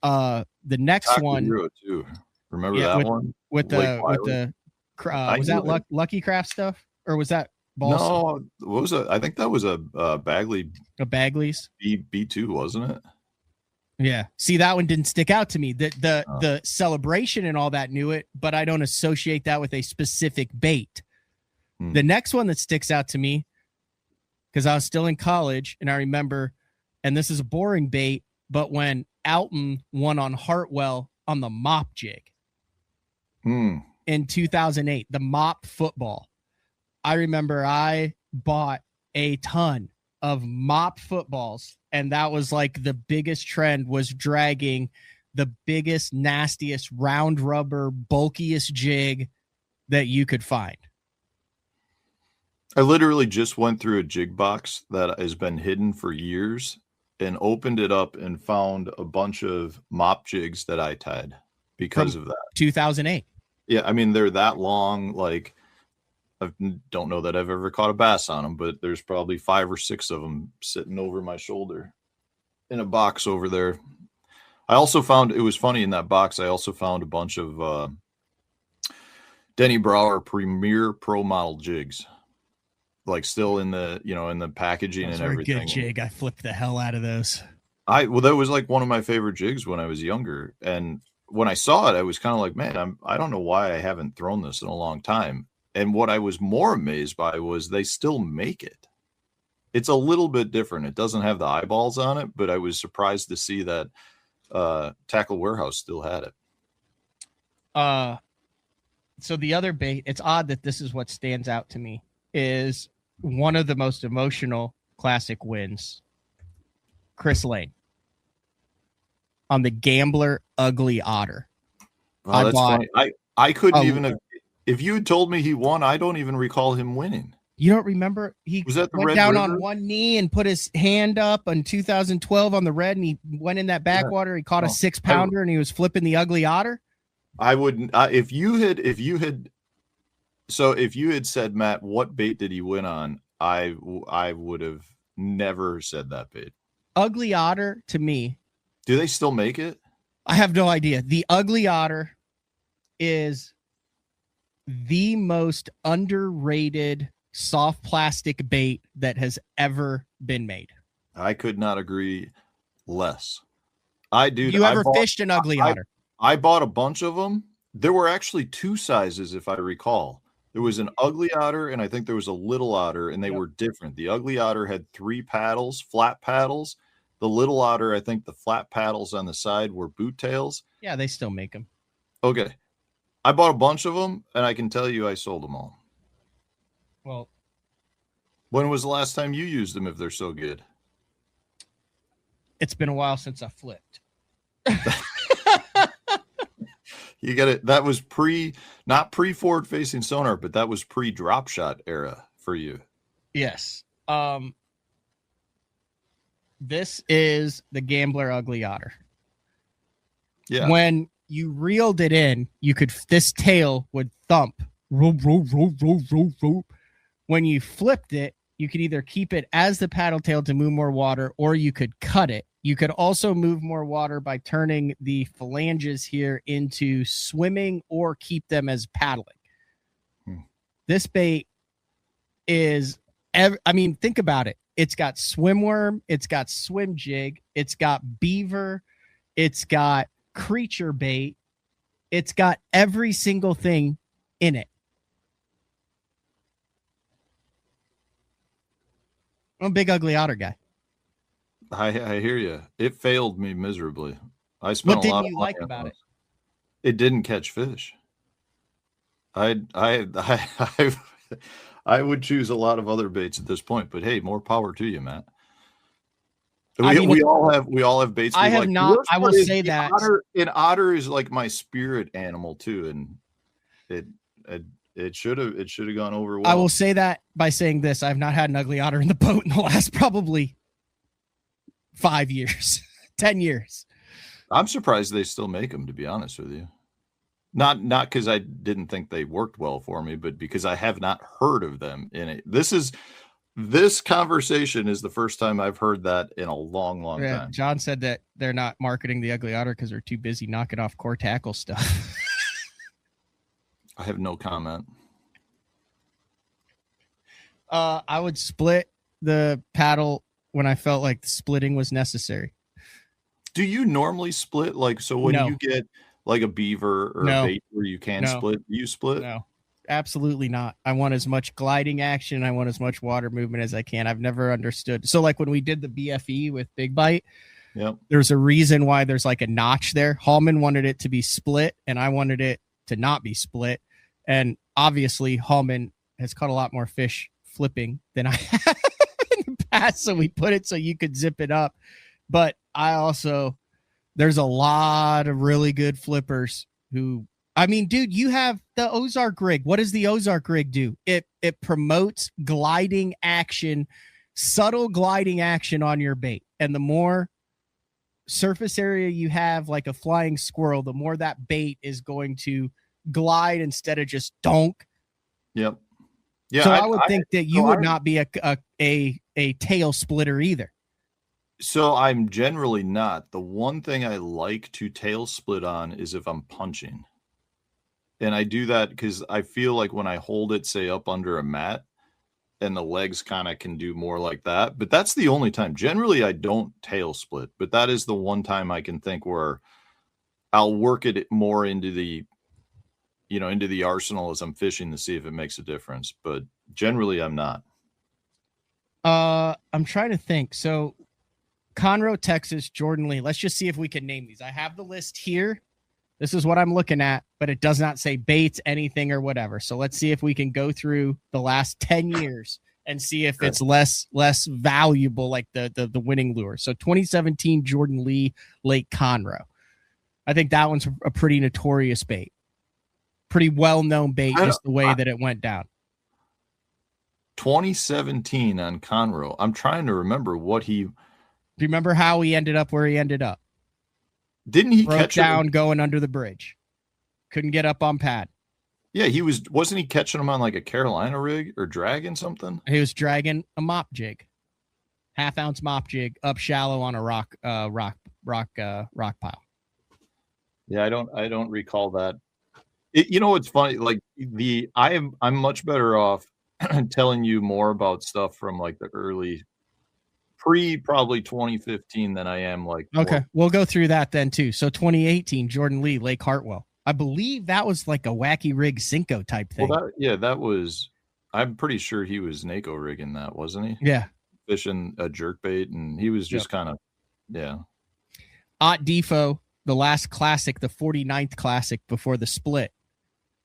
[SPEAKER 1] the next one
[SPEAKER 2] too. Remember that one
[SPEAKER 1] with the was that Lucky Craft stuff, or was that balsa?
[SPEAKER 2] No, what was it? I think that was a Bagley.
[SPEAKER 1] A Bagley's
[SPEAKER 2] B2, wasn't it?
[SPEAKER 1] Yeah. See, that one didn't stick out to me. The celebration and all that knew it, but I don't associate that with a specific bait. The next one that sticks out to me, because I was still in college, and I remember, and this is a boring bait, but when Alton won on Hartwell on the mop jig in 2008, the mop football. I remember I bought a ton of mop footballs, and that was like the biggest trend, was dragging the biggest, nastiest, round rubber, bulkiest jig that you could find.
[SPEAKER 2] I literally just went through a jig box that has been hidden for years and opened it up and found a bunch of mop jigs that I tied because of that.
[SPEAKER 1] 2008.
[SPEAKER 2] Yeah, I mean, they're that long. Like, I don't know that I've ever caught a bass on them, but there's probably 5 or 6 of them sitting over my shoulder in a box over there. I also found, it was funny, in that box, I also found a bunch of Denny Brauer Premier Pro Model jigs, like still in the, in the packaging and everything.
[SPEAKER 1] Good jig. I flipped the hell out of those.
[SPEAKER 2] Well, that was like one of my favorite jigs when I was younger. And when I saw it, I was kind of like, man, I don't know why I haven't thrown this in a long time. And what I was more amazed by was they still make it. It's a little bit different. It doesn't have the eyeballs on it, but I was surprised to see that Tackle Warehouse still had it.
[SPEAKER 1] So the other bait, it's odd that this is what stands out to me, is one of the most emotional classic wins, Chris Lane on the Gambler Ugly Otter.
[SPEAKER 2] Oh, that's funny. I couldn't even have. If you had told me he won, I don't even recall him winning.
[SPEAKER 1] You don't remember? He went down on one knee and put his hand up in 2012 on the red, and he went in that backwater. He caught a 6-pounder, and he was flipping the Ugly Otter.
[SPEAKER 2] I wouldn't. If you had said, Matt, what bait did he win on? I would have never said that bait.
[SPEAKER 1] Ugly Otter, to me.
[SPEAKER 2] Do they still make it?
[SPEAKER 1] I have no idea. The Ugly Otter is the most underrated soft plastic bait that has ever been made.
[SPEAKER 2] I could not agree less.
[SPEAKER 1] You ever fished an Ugly Otter?
[SPEAKER 2] I bought a bunch of them. There were actually 2 sizes, if I recall. There was an Ugly Otter, and I think there was a Little Otter, and they were different. The Ugly Otter had 3 paddles, flat paddles. The Little Otter, I think the flat paddles on the side were boot tails.
[SPEAKER 1] Yeah, they still make them.
[SPEAKER 2] Okay. I bought a bunch of them, and I can tell you I sold them all.
[SPEAKER 1] Well,
[SPEAKER 2] when was the last time you used them if they're so good?
[SPEAKER 1] It's been a while since I flipped.
[SPEAKER 2] You get it. That was not pre-forward facing sonar, but that was pre-drop shot era for you.
[SPEAKER 1] Yes. This is the Gambler Ugly Otter.
[SPEAKER 2] Yeah.
[SPEAKER 1] When you reeled it in, this tail would thump. Roll, roll, roll, roll, roll, roll. When you flipped it, you could either keep it as the paddle tail to move more water, or you could cut it. You could also move more water by turning the phalanges here into swimming or keep them as paddling. This bait is, think about it. It's got swim worm. It's got swim jig. It's got beaver. It's got creature bait. It's got every single thing in it. I'm a big Ugly Otter guy.
[SPEAKER 2] I hear you. It failed me miserably. I spent
[SPEAKER 1] what
[SPEAKER 2] a lot
[SPEAKER 1] didn't you like about it?
[SPEAKER 2] It didn't catch fish. I I would choose a lot of other baits at this point, but hey, more power to you, Matt.
[SPEAKER 1] I mean,
[SPEAKER 2] We all have baits.
[SPEAKER 1] I
[SPEAKER 2] we
[SPEAKER 1] have
[SPEAKER 2] like.
[SPEAKER 1] not. I will say
[SPEAKER 2] the
[SPEAKER 1] that
[SPEAKER 2] an otter is like my spirit animal too, and it should have gone over well.
[SPEAKER 1] I will say that by saying this: I've not had an ugly otter in the boat in the last probably 5 years, 10 years.
[SPEAKER 2] I'm surprised they still make them, to be honest with you. Not because I didn't think they worked well for me, but because I have not heard of them in it. This conversation is the first time I've heard that in a long time.
[SPEAKER 1] John said that they're not marketing the ugly otter because they're too busy knocking off core tackle stuff.
[SPEAKER 2] I have no comment.
[SPEAKER 1] I would split the paddle when I felt like the splitting was necessary.
[SPEAKER 2] Do you normally split? Like, so when you get like a beaver or a bait where you can split, you split?
[SPEAKER 1] No, absolutely not. I want as much gliding action. I want as much water movement as I can. I've never understood. So like when we did the BFE with Big Bite, there's a reason why there's like a notch there. Hallman wanted it to be split and I wanted it to not be split. And obviously Hallman has caught a lot more fish flipping than I have in the past. So we put it so you could zip it up. But I also, there's a lot of really good flippers who, I mean, dude, you have the Ozark rig. What does the Ozark rig do? It promotes gliding action, subtle gliding action on your bait. And the more surface area you have, like a flying squirrel, the more that bait is going to glide instead of just donk.
[SPEAKER 2] Yep. Yeah.
[SPEAKER 1] So I would think that you would not be a tail splitter either.
[SPEAKER 2] So I'm generally not. The one thing I like to tail split on is if I'm punching. And I do that because I feel like when I hold it, say, up under a mat, and the legs kind of can do more like that. But that's the only time. Generally, I don't tail split. But that is the one time I can think where I'll work it more into the arsenal as I'm fishing to see if it makes a difference. But generally, I'm not.
[SPEAKER 1] I'm trying to think. So Conroe, Texas, Jordan Lee. Let's just see if we can name these. I have the list here. This is what I'm looking at, but it does not say baits, anything, or whatever. So let's see if we can go through the last 10 years and see if it's less valuable, like the winning lure. So 2017 Jordan Lee, Lake Conroe. I think that one's a pretty notorious bait. Pretty well-known bait, just the way that it went down.
[SPEAKER 2] 2017 on Conroe. I'm trying to remember what he...
[SPEAKER 1] Do you remember how he ended up where he ended up?
[SPEAKER 2] Didn't he catch
[SPEAKER 1] down going under the bridge? Couldn't get up on pad.
[SPEAKER 2] Yeah, wasn't he catching them on like a Carolina rig or dragging something?
[SPEAKER 1] He was dragging a mop jig, 1/2 ounce mop jig up shallow on a rock pile.
[SPEAKER 2] Yeah, I don't recall that. You know what's funny? Like I'm much better off telling you more about stuff from like the early probably 2015 than I am like.
[SPEAKER 1] Okay, we'll go through that then too. So 2018 Jordan Lee, Lake Hartwell. I believe that was like a wacky rig Cinco type thing.
[SPEAKER 2] Well, that was. I'm pretty sure he was NACO rigging that, wasn't he?
[SPEAKER 1] Yeah,
[SPEAKER 2] fishing a jerkbait, and he was just kind of,
[SPEAKER 1] Ott Defo, the last classic, the 49th classic before the split.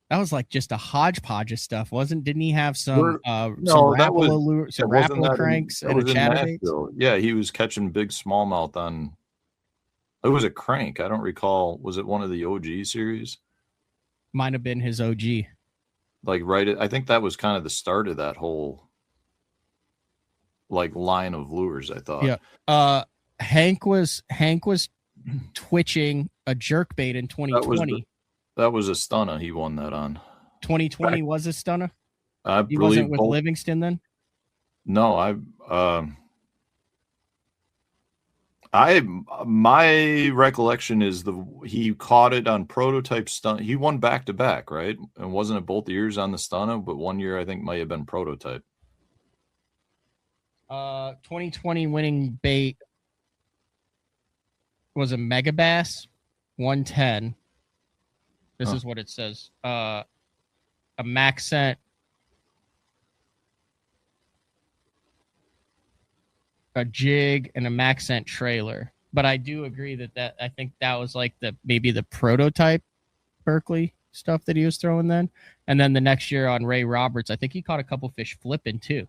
[SPEAKER 1] That was like just a hodgepodge of stuff, didn't he have some Rapala cranks and a chatterbait?
[SPEAKER 2] Yeah, he was catching big smallmouth on. It was a crank. I don't recall. Was it one of the OG series?
[SPEAKER 1] Might have been his OG.
[SPEAKER 2] Like I think that was kind of the start of that whole like line of lures, I thought.
[SPEAKER 1] Yeah. Hank was twitching a jerkbait in 2020.
[SPEAKER 2] That was a stunner he won that on.
[SPEAKER 1] 2020 was a stunner?
[SPEAKER 2] He
[SPEAKER 1] wasn't with Livingston then?
[SPEAKER 2] No, my recollection is he caught it on prototype stun. He won back to back, right? And wasn't it both years on the stunner, but one year I think might have been prototype.
[SPEAKER 1] 2020 winning bait was a Megabass 110. This is what it says. A Maxent, a jig, and a Maxent trailer. But I do agree that I think that was like maybe the prototype Berkeley stuff that he was throwing then. And then the next year on Ray Roberts, I think he caught a couple fish flipping too.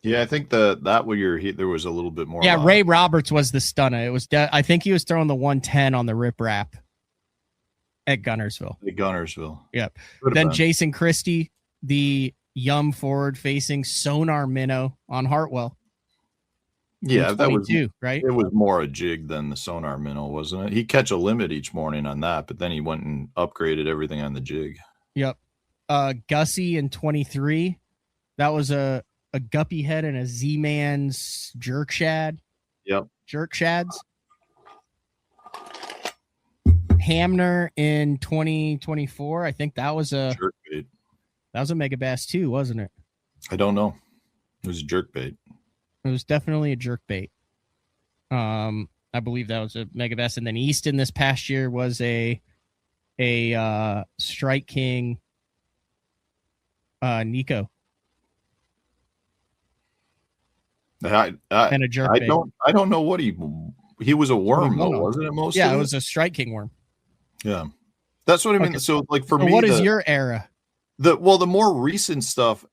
[SPEAKER 2] Yeah, I think that year there was a little bit more.
[SPEAKER 1] Yeah, Ray Roberts was the stunner. It was I think he was throwing the 110 on the rip wrap at Gunnersville.
[SPEAKER 2] At Gunnersville.
[SPEAKER 1] Yep. Then Jason Christie, the Yum forward facing sonar minnow on Hartwell.
[SPEAKER 2] Yeah, that was
[SPEAKER 1] right.
[SPEAKER 2] It was more a jig than the sonar minnow, wasn't it? He'd catch a limit each morning on that, but then he went and upgraded everything on the jig.
[SPEAKER 1] Yep. Gussie in 23. That was a guppy head and a Z-Man's jerk shad.
[SPEAKER 2] Yep.
[SPEAKER 1] Jerk shads. Hamner in 2024. I think that was a
[SPEAKER 2] jerk bait.
[SPEAKER 1] That was a mega bass too, wasn't it?
[SPEAKER 2] I don't know. It was a jerk bait.
[SPEAKER 1] It was definitely a jerk bait. I believe that was a mega bass. And then Easton this past year was a Strike King Nico.
[SPEAKER 2] And
[SPEAKER 1] a jerk bait.
[SPEAKER 2] I don't know what he was a worm though, wasn't it mostly?
[SPEAKER 1] Yeah, it was a Strike King worm.
[SPEAKER 2] Yeah. That's what I mean. Okay. So like for me,
[SPEAKER 1] what is your era?
[SPEAKER 2] The more recent stuff,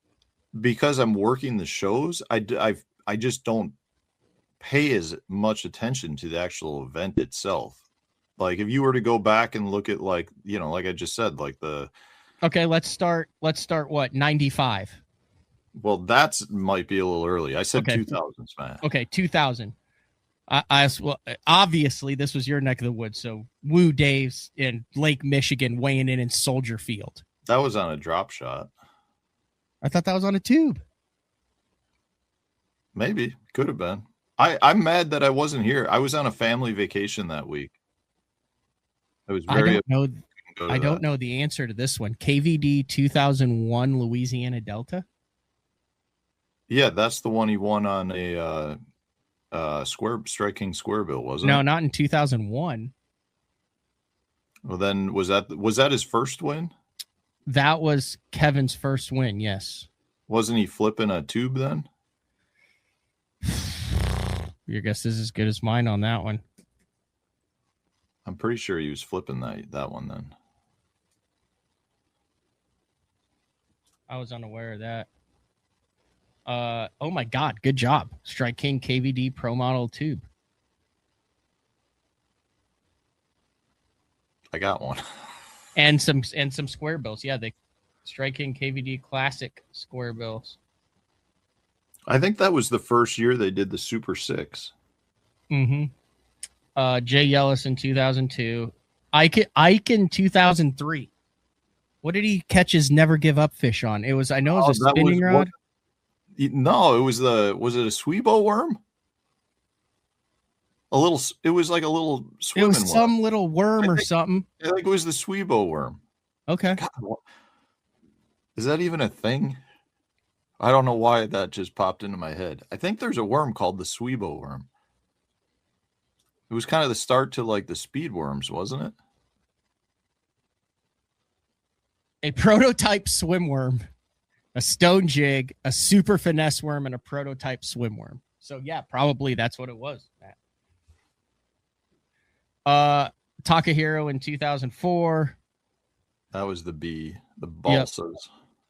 [SPEAKER 2] because I'm working the shows, I just don't pay as much attention to the actual event itself. Like if you were to go back and look at like I just said, like
[SPEAKER 1] okay, let's start what 95.
[SPEAKER 2] Well, that's might be a little early. I said 2000s, man.
[SPEAKER 1] Okay, 2000. Well, obviously this was your neck of the woods. So Woo Dave's in Lake Michigan weighing in Soldier Field.
[SPEAKER 2] That was on a drop shot.
[SPEAKER 1] I thought that was on a tube.
[SPEAKER 2] Maybe could have been. I'm mad that I wasn't here. I was on a family vacation that week. I was very.
[SPEAKER 1] I don't know the answer to this one. KVD 2001 Louisiana Delta.
[SPEAKER 2] Yeah, that's the one he won on a Strike King square bill, wasn't it?
[SPEAKER 1] No, not in 2001.
[SPEAKER 2] Well, then was that his first win?
[SPEAKER 1] That was Kevin's first win. Yes.
[SPEAKER 2] Wasn't he flipping a tube then?
[SPEAKER 1] Your guess is as good as mine on that one.
[SPEAKER 2] I'm pretty sure he was flipping that one then.
[SPEAKER 1] I was unaware of that. Oh my God, good job. Strike King KVD Pro Model Tube.
[SPEAKER 2] I got one.
[SPEAKER 1] And some square bills. Yeah, the Strike King KVD Classic square bills.
[SPEAKER 2] I think that was the first year they did the Super 6.
[SPEAKER 1] Mm-hmm. Jay Yellis in 2002. Ike in 2003. What did he catch his never give up fish on? It was a spinning rod.
[SPEAKER 2] No, it was was it a Sweebo worm? It was like a little swimming worm.
[SPEAKER 1] It was some little worm or something.
[SPEAKER 2] I think it was the Sweebo worm.
[SPEAKER 1] Okay.
[SPEAKER 2] God, is that even a thing? I don't know why that just popped into my head. I think there's a worm called the Sweebo worm. It was kind of the start to like the speed worms, wasn't it?
[SPEAKER 1] A prototype swim worm, a stone jig, a super finesse worm, and a prototype swim worm. So yeah, probably that's what it was. Takahiro in 2004.
[SPEAKER 2] That was the balsas.
[SPEAKER 1] Yep.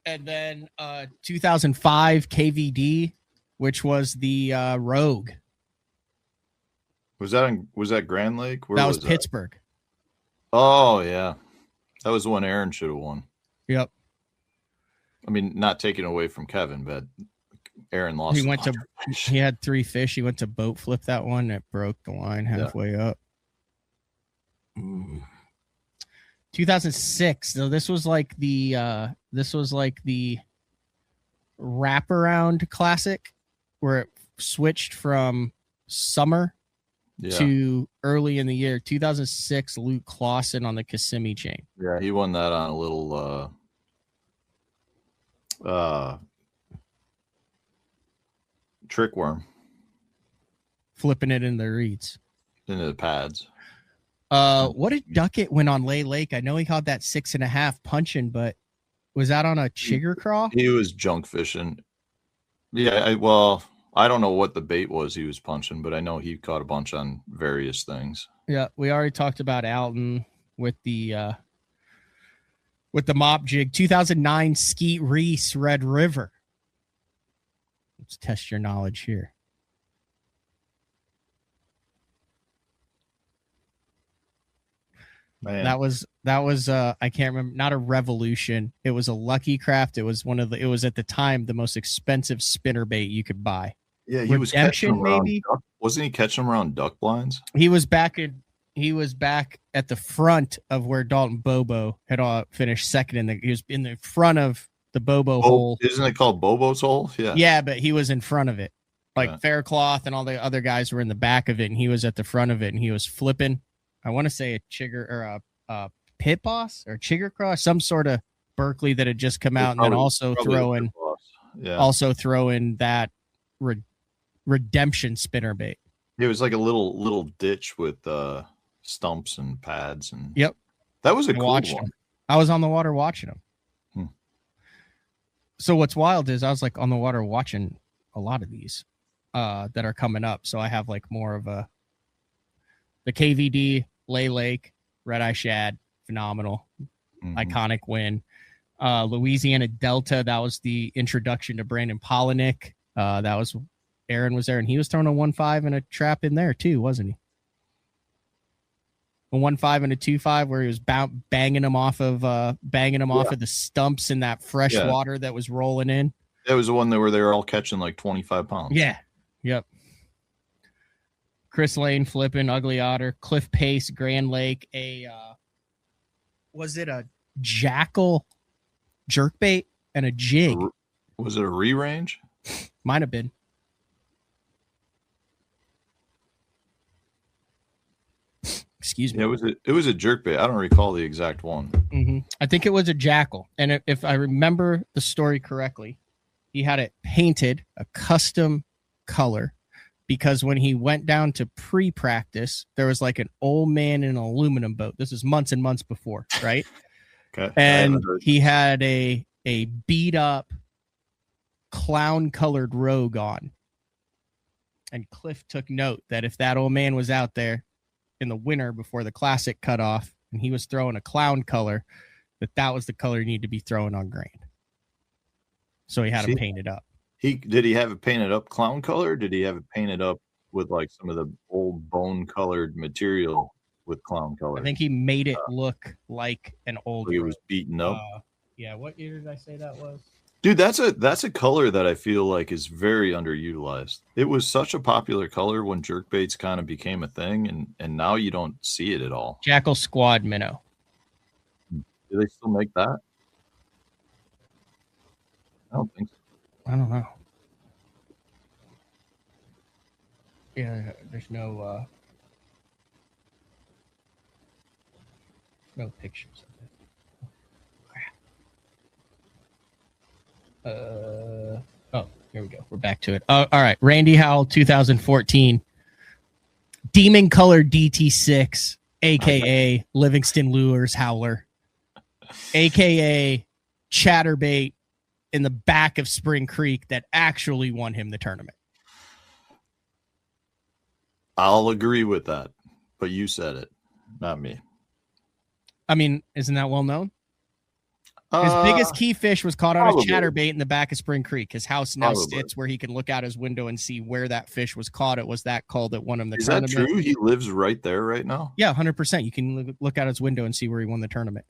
[SPEAKER 1] And then 2005 KVD, which was the Rogue.
[SPEAKER 2] Was that Grand Lake?
[SPEAKER 1] That was Pittsburgh.
[SPEAKER 2] Oh yeah, that was the one Aaron should have won.
[SPEAKER 1] Yep.
[SPEAKER 2] I mean, not taking away from Kevin, but Aaron lost.
[SPEAKER 1] He had 3 fish. He went to boat flip that one. It broke the line halfway up. 2006. So this was like the wraparound classic where it switched from summer to early in the year. 2006 Luke Clausen on the Kissimmee chain.
[SPEAKER 2] Yeah, he won that on a little trick worm.
[SPEAKER 1] Flipping it in the reeds.
[SPEAKER 2] Into the pads.
[SPEAKER 1] What did Duckett win on Lay Lake? I know he caught that 6.5 punching, but was that on a chigger craw?
[SPEAKER 2] He was junk fishing. Yeah, I don't know what the bait was he was punching, but I know he caught a bunch on various things.
[SPEAKER 1] Yeah, we already talked about Alton with the mop jig. 2009 Skeet Reese Red River. Let's test your knowledge here.
[SPEAKER 2] Man.
[SPEAKER 1] That was I can't remember, not a Revolution. It was a Lucky Craft. It was it was at the time the most expensive spinnerbait you could buy.
[SPEAKER 2] Yeah, he was catching them around
[SPEAKER 1] maybe.
[SPEAKER 2] Wasn't he catching them around duck blinds?
[SPEAKER 1] He was back at the front of where Dalton Bobo had finished second he was in the front of the Bobo hole.
[SPEAKER 2] Isn't it called Bobo's hole? Yeah.
[SPEAKER 1] Yeah, but he was in front of it. Like Faircloth and all the other guys were in the back of it, and he was at the front of it, and he was flipping. I want to say a chigger or a pit boss or chigger cross, some sort of Berkeley that had just come out, and then also throw in that redemption spinnerbait.
[SPEAKER 2] It was like a little ditch with stumps and pads, and
[SPEAKER 1] yep,
[SPEAKER 2] that was a cool one.
[SPEAKER 1] I was on the water watching them. So what's wild is I was like on the water watching a lot of these that are coming up. So I have like more of the KVD, Lay Lake, Red Eye Shad, phenomenal, iconic win. Louisiana Delta, that was the introduction to Brandon Polinick. That was Aaron was there, and he was throwing a 1.5 and a trap in there too, wasn't he? A 1.5 and a 2.5 where he was banging them off of the stumps in that fresh water that was rolling in.
[SPEAKER 2] That was the one where they were all catching like 25 pounds.
[SPEAKER 1] Yeah. Yep. Chris Lane flipping, Ugly Otter, Cliff Pace, Grand Lake, was it a jackal jerkbait and a jig?
[SPEAKER 2] Was it a re-range?
[SPEAKER 1] Might have been. Excuse me.
[SPEAKER 2] Yeah, it was a jerkbait. I don't recall the exact one.
[SPEAKER 1] Mm-hmm. I think it was a jackal. And if I remember the story correctly, he had it painted a custom color because when he went down to pre-practice, there was like an old man in an aluminum boat. This is months and months before, right?
[SPEAKER 2] Okay.
[SPEAKER 1] And he had a beat up clown colored rogue on. And Cliff took note that if that old man was out there in the winter before the classic cut off and he was throwing a clown color, that was the color you need to be throwing on grain. So he had him painted up.
[SPEAKER 2] Did he have it painted up clown color? Or did he have it painted up with like some of the old bone colored material with clown color?
[SPEAKER 1] I think he made it look like an old.
[SPEAKER 2] Like it was beaten up.
[SPEAKER 1] Yeah. What year did I say that was?
[SPEAKER 2] Dude, that's a color that I feel like is very underutilized. It was such a popular color when jerkbaits kind of became a thing, and now you don't see it at all.
[SPEAKER 1] Jackal Squad Minnow.
[SPEAKER 2] Do they still make that? I don't think so.
[SPEAKER 1] I don't know. Yeah, there's no pictures of it. Oh, here we go. We're back to it. All right. Randy Howell, 2014. Demon Color DT6, a.k.a. Livingston Lures Howler, a.k.a. Chatterbait in the back of Spring Creek that actually won him the tournament.
[SPEAKER 2] I'll agree with that, but you said it, not me.
[SPEAKER 1] I mean, isn't that well known? His biggest key fish was caught on a chatterbait in the back of Spring Creek. His house now sits where he can look out his window and see where that fish was caught. It was that call that won him the tournament.
[SPEAKER 2] Is that true? He lives right there right now?
[SPEAKER 1] Yeah, 100%. You can look out his window and see where he won the tournament.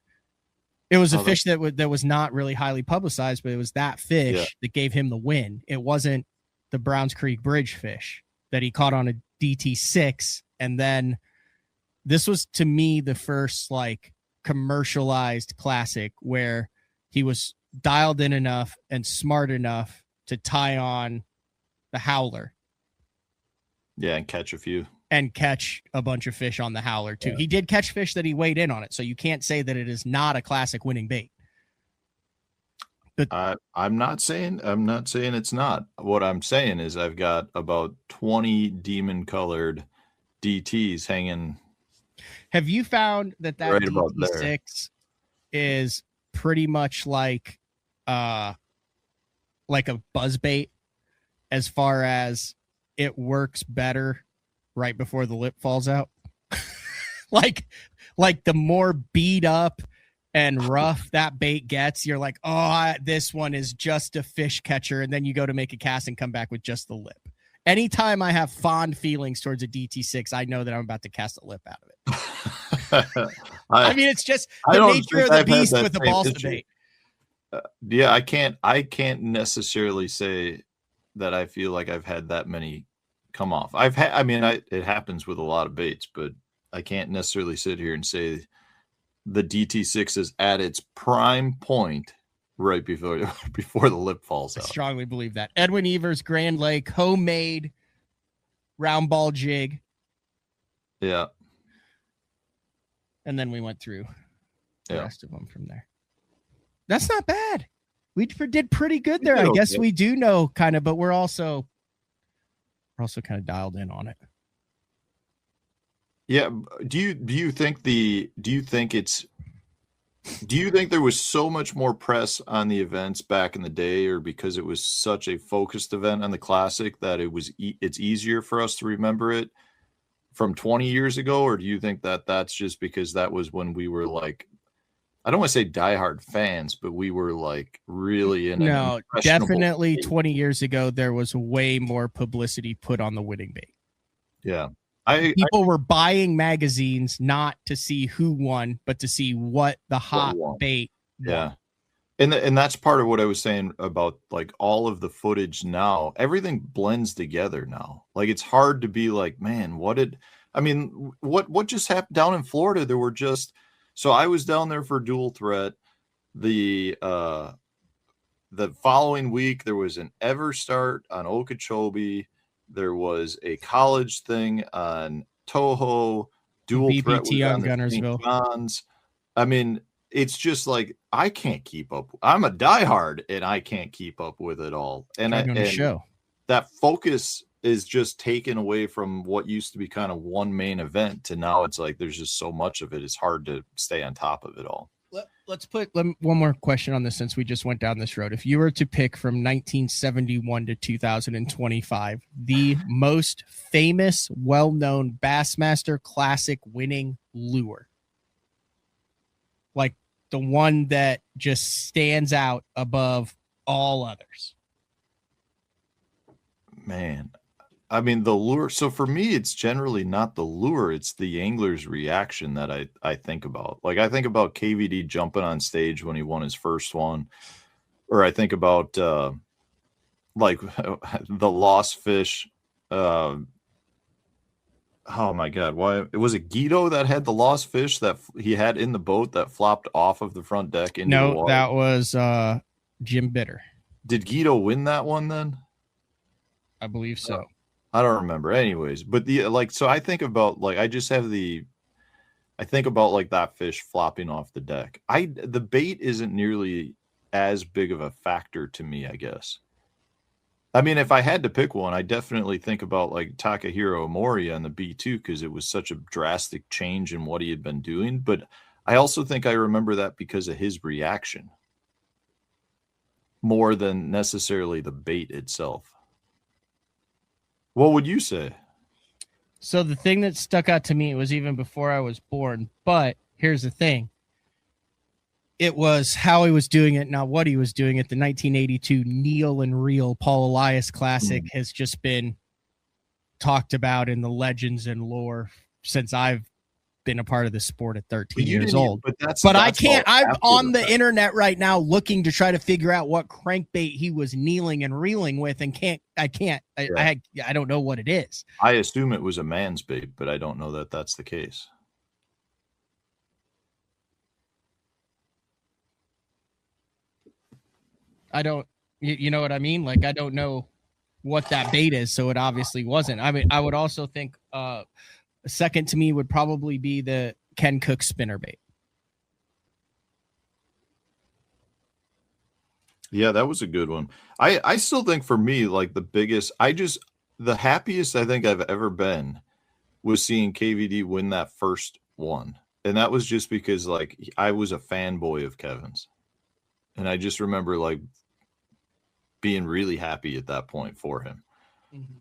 [SPEAKER 1] It was a fish that was not really highly publicized, but it was that fish that gave him the win. It wasn't the Browns Creek Bridge fish that he caught on a DT6. And then this was, to me, the first like commercialized classic where he was dialed in enough and smart enough to tie on the howler.
[SPEAKER 2] Yeah, and catch a few.
[SPEAKER 1] And catch a bunch of fish on the howler too. Yeah. He did catch fish that he weighed in on it, so you can't say that it is not a classic winning bait.
[SPEAKER 2] But I'm not saying it's not. What I'm saying is I've got about 20 demon colored DTs hanging.
[SPEAKER 1] Have you found that right DT6 is pretty much like a buzz bait as far as it works better right before the lip falls out. like the more beat up and rough that bait gets, you're like, oh, this one is just a fish catcher. And then you go to make a cast and come back with just the lip. Anytime I have fond feelings towards a DT6, I know that I'm about to cast a lip out of it. I mean, it's just the nature of the beast with the balsa bait.
[SPEAKER 2] Yeah, I can't necessarily say that I feel like I've had that many come off. It happens with a lot of baits, but I can't necessarily sit here and say the DT6 is at its prime point right before the lip falls out.
[SPEAKER 1] I strongly believe that. Edwin Evers, Grand Lake, homemade round ball jig.
[SPEAKER 2] Yeah.
[SPEAKER 1] And then we went through the rest of them from there. That's not bad. We did pretty good there. I guess we do know kind of, but we're also kind of dialed in on it.
[SPEAKER 2] Yeah. Do you think there was so much more press on the events back in the day, or because it was such a focused event on the Classic that it's easier for us to remember it from 20 years ago? Or do you think that that's just because that was when we were like, I don't want to say diehard fans, but we were like really in.
[SPEAKER 1] No, definitely 20 years ago, there was way more publicity put on the winning bait.
[SPEAKER 2] Yeah.
[SPEAKER 1] People were buying magazines not to see who won, but to see what the hot bait won.
[SPEAKER 2] Yeah. And that's part of what I was saying about like all of the footage now. Everything blends together now. Like it's hard to be like, man, what just happened down in Florida? So I was down there for Dual Threat. The following week there was an Everstart on Okeechobee. There was a college thing on Toho. Dual
[SPEAKER 1] BBT
[SPEAKER 2] Threat was
[SPEAKER 1] on Gunnersville.
[SPEAKER 2] John's. I mean, it's just like I can't keep up. I'm a diehard and I can't keep up with it all. And that focus is just taken away from what used to be kind of one main event to now it's like there's just so much of it. It's hard to stay on top of it all.
[SPEAKER 1] Let's put one more question on this since we just went down this road. If you were to pick from 1971 to 2025, the most famous, well-known Bassmaster Classic winning lure, like the one that just stands out above all others.
[SPEAKER 2] Man, I mean, the lure. So for me, it's generally not the lure. It's the angler's reaction that I think about. Like I think about KVD jumping on stage when he won his first one. Or I think about like the lost fish. Oh my God. Why was it Guido that had the lost fish that he had in the boat that flopped off of the front deck into the water?
[SPEAKER 1] That was Jim Bitter.
[SPEAKER 2] Did Guido win that one then?
[SPEAKER 1] I believe so.
[SPEAKER 2] I don't remember. Anyways, but so I think about like I think about like that fish flopping off the deck. The bait isn't nearly as big of a factor to me, I guess. I mean, if I had to pick one, I definitely think about like Takahiro Omori on the B2 because it was such a drastic change in what he had been doing. But I also think I remember that because of his reaction more than necessarily the bait itself. What would you say?
[SPEAKER 1] So the thing that stuck out to me, it was even before I was born, but here's the thing. It was how he was doing it, not what he was doing it. The 1982 Kneel and Reel Paul Elias Classic has just been talked about in the legends and lore since I've been a part of this sport at 13 years old. But I can't. I'm on the internet right now looking to try to figure out what crankbait he was kneeling and reeling with, and I don't know what it is.
[SPEAKER 2] I assume it was a man's bait, but I don't know that that's the case.
[SPEAKER 1] I don't, you know what I mean? Like, I don't know what that bait is, so it obviously wasn't. I mean, I would also think second to me would probably be the Ken Cook spinnerbait.
[SPEAKER 2] Yeah, that was a good one. I still think for me, like the happiest I think I've ever been was seeing KVD win that first one. And that was just because like I was a fanboy of Kevin's. And I just remember like being really happy at that point for him.
[SPEAKER 1] Mm-hmm.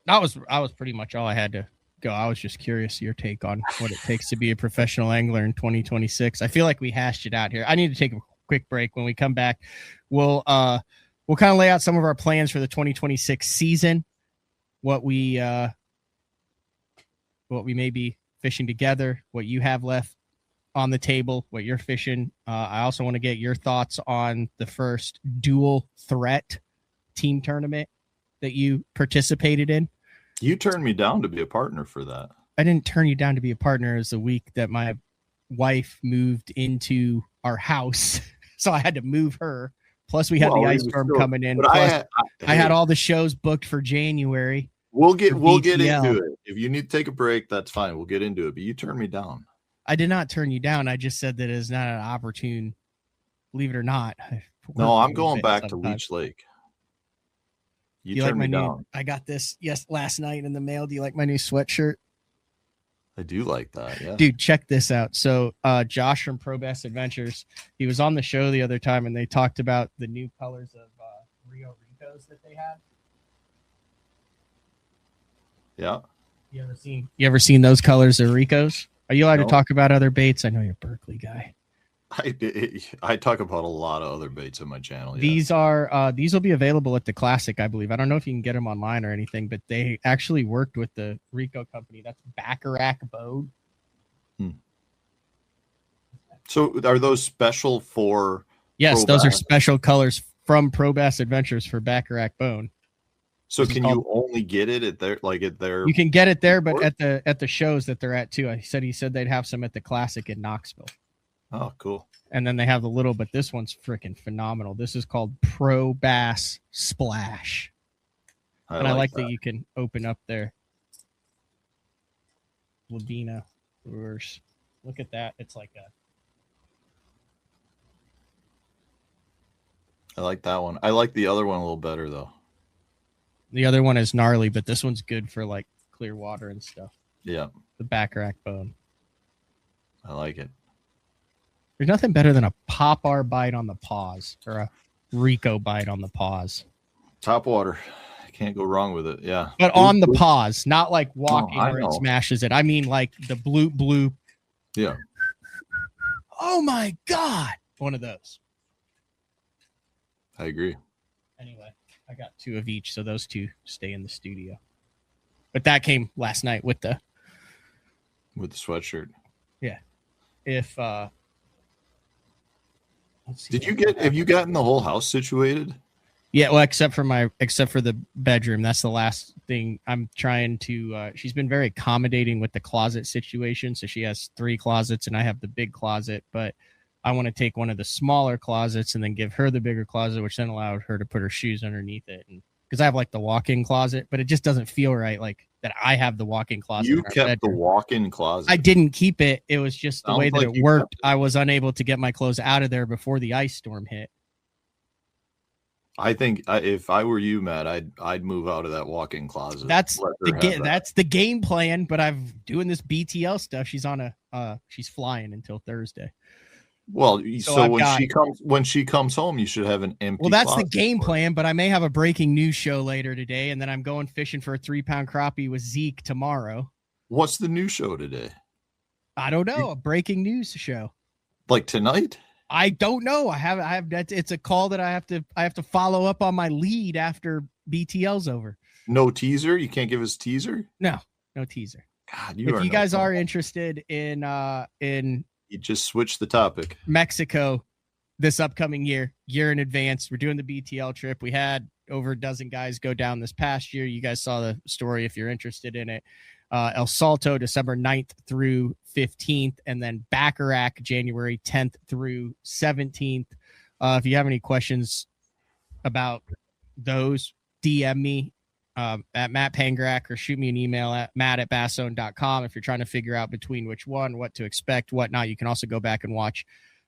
[SPEAKER 1] That was pretty much all I had to go. I was just curious your take on what it takes to be a professional angler in 2026. I feel like we hashed it out here. I need to take a quick break. When we come back, we'll kind of lay out some of our plans for the 2026 season, what we may be fishing together, what you have left on the table, what you're fishing. I also want to get your thoughts on the first dual threat team tournament that you participated in.
[SPEAKER 2] You turned me down to be a partner for that.
[SPEAKER 1] I didn't turn you down to be a partner. It was the week that my wife moved into our house, so I had to move her. Plus, we had the ice storm coming in. Plus, I had all the shows booked for January.
[SPEAKER 2] We'll get into it. If you need to take a break, that's fine. We'll get into it. But you turned me down.
[SPEAKER 1] I did not turn you down. I just said that it's not an opportune. Believe it or not.
[SPEAKER 2] No, I'm going back to Leech Lake. You turned me down.
[SPEAKER 1] I got this last night in the mail. Do you like my new sweatshirt?
[SPEAKER 2] I do like that. Yeah,
[SPEAKER 1] dude, check this out. So Josh from Pro Bass Adventures, he was on the show the other time, and they talked about the new colors of Rio Ricos that they have.
[SPEAKER 2] Yeah.
[SPEAKER 1] You ever seen those colors of Ricos? Are you allowed to talk about other baits? I know you're a Berkeley guy.
[SPEAKER 2] I talk about a lot of other baits on my channel. Yeah.
[SPEAKER 1] These will be available at the Classic, I believe. I don't know if you can get them online or anything, but they actually worked with the Rico company. That's Bacharach Bone.
[SPEAKER 2] So are those special for?
[SPEAKER 1] Yes, those are special colors from Pro Bass Adventures for Bacharach Bone.
[SPEAKER 2] So can you only get it at their?
[SPEAKER 1] You can get it there, but at the shows that they're at too. He said they'd have some at the Classic in Knoxville.
[SPEAKER 2] Oh, cool.
[SPEAKER 1] And then they have the little, but this one's freaking phenomenal. This is called Pro Bass Splash. I like that you can open up their Ladina lures. Look at that. It's like
[SPEAKER 2] I like that one. I like the other one a little better though.
[SPEAKER 1] The other one is gnarly, but this one's good for like clear water and stuff.
[SPEAKER 2] Yeah.
[SPEAKER 1] The Bacharach Bone.
[SPEAKER 2] I like it.
[SPEAKER 1] There's nothing better than a Popar bite on the paws or a Rico bite on the paws.
[SPEAKER 2] Top water. Can't go wrong with it. Yeah.
[SPEAKER 1] But on the paws, not like walking where it smashes it. I mean like the bloop bloop.
[SPEAKER 2] Yeah.
[SPEAKER 1] Oh my God. One of those.
[SPEAKER 2] I agree.
[SPEAKER 1] Anyway, I got two of each, so those two stay in the studio. But that came last night with the
[SPEAKER 2] sweatshirt.
[SPEAKER 1] Yeah. If
[SPEAKER 2] have you gotten the whole house situated?
[SPEAKER 1] Yeah, well, except for the bedroom. That's the last thing I'm trying to she's been very accommodating with the closet situation. So she has 3 closets and I have the big closet, but I want to take one of the smaller closets and then give her the bigger closet, which then allowed her to put her shoes underneath it. And because I have like the walk-in closet, but it just doesn't feel right like that I have the walk-in closet.
[SPEAKER 2] You kept the walk-in closet.
[SPEAKER 1] I didn't keep it. It was just the way that it worked. I was unable to get my clothes out of there before the ice storm hit.
[SPEAKER 2] I think if I were you, Matt, I'd move out of that walk-in closet.
[SPEAKER 1] That's the game plan. But I'm doing this BTL stuff. She's flying until Thursday.
[SPEAKER 2] Well, so when she comes home, you should have an empty.
[SPEAKER 1] Well, that's the game plan, but I may have a breaking news show later today, and then I'm going fishing for a 3-pound crappie with Zeke tomorrow.
[SPEAKER 2] What's the news show today?
[SPEAKER 1] I don't know. A breaking news show.
[SPEAKER 2] Like tonight? I
[SPEAKER 1] don't know. I have that. It's a call that I have to follow up on my lead after BTL's over.
[SPEAKER 2] No teaser. You can't give us teaser.
[SPEAKER 1] No teaser.
[SPEAKER 2] God,
[SPEAKER 1] if you guys are interested in
[SPEAKER 2] you just switch the topic.
[SPEAKER 1] Mexico this upcoming year in advance. We're doing the BTL trip. We had over a dozen guys go down this past year. You guys saw the story if you're interested in it. El Salto, December 9th through 15th, and then Bacharach, January 10th through 17th. If you have any questions about those, DM me at Matt Pangrak or shoot me an email at matt@bassone.com if you're trying to figure out between which one, what to expect, whatnot. You can also go back and watch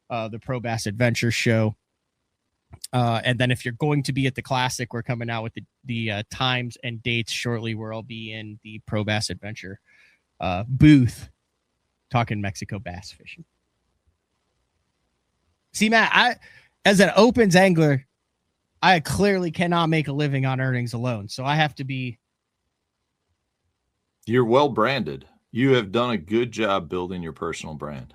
[SPEAKER 1] the Pro Bass Adventure show. And then if you're going to be at the Classic, we're coming out with the times and dates shortly where I'll be in the Pro Bass Adventure booth talking Mexico bass fishing. See, Matt, as an opens angler, I clearly cannot make a living on earnings alone. So I have to be.
[SPEAKER 2] You're well branded. You have done a good job building your personal brand.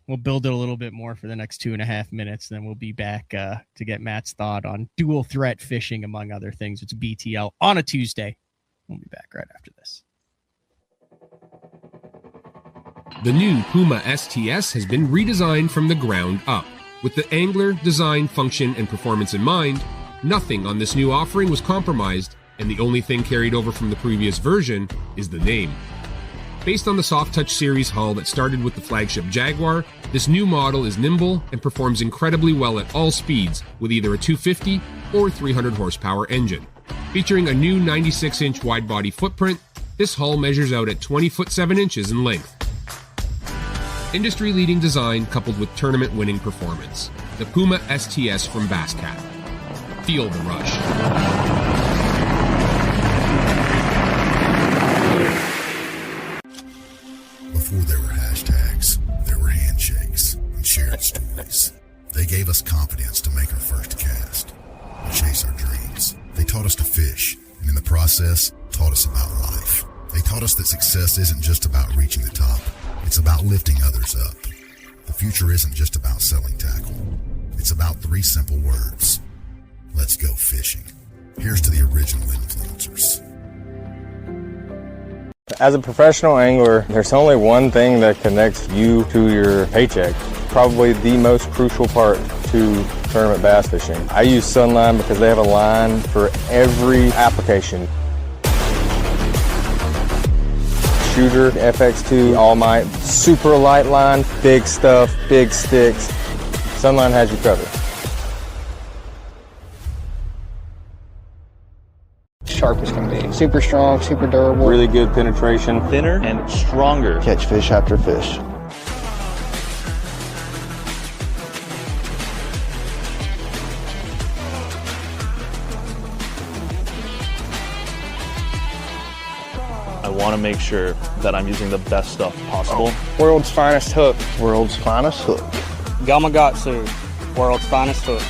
[SPEAKER 1] We'll build it a little bit more for the next 2.5 minutes. Then we'll be back to get Matt's thought on dual threat fishing, among other things. It's BTL on a Tuesday. We'll be back right after this.
[SPEAKER 3] The new Puma STS has been redesigned from the ground up. With the Angler design, function, and performance in mind, nothing on this new offering was compromised, and the only thing carried over from the previous version is the name. Based on the Soft Touch series hull that started with the flagship Jaguar, this new model is nimble and performs incredibly well at all speeds with either a 250 or 300 horsepower engine. Featuring a new 96-inch wide-body footprint, this hull measures out at 20 foot 7 inches in length. Industry-leading design coupled with tournament-winning performance. The Puma STS from Basscat. Feel the rush.
[SPEAKER 4] Before there were hashtags, there were handshakes and shared stories. They gave us confidence to make our first cast, to chase our dreams. They taught us to fish, and in the process, taught us about life. They taught us that success isn't just about reaching the top. It's about lifting others up. The future isn't just about selling tackle. It's about 3 simple words. Let's go fishing. Here's to the original influencers.
[SPEAKER 5] As a professional angler, there's only one thing that connects you to your paycheck. Probably the most crucial part to tournament bass fishing. I use Sunline because they have a line for every application. Shooter, FX2, All Might, super light line, big stuff, big sticks. Sunline has you covered.
[SPEAKER 6] Sharp as can be. Super strong, super durable.
[SPEAKER 5] Really good penetration.
[SPEAKER 7] Thinner and stronger.
[SPEAKER 6] Catch fish after fish.
[SPEAKER 7] I want to make sure that I'm using the best stuff possible.
[SPEAKER 6] World's finest hook. World's finest hook.
[SPEAKER 8] Gamakatsu, world's finest hook.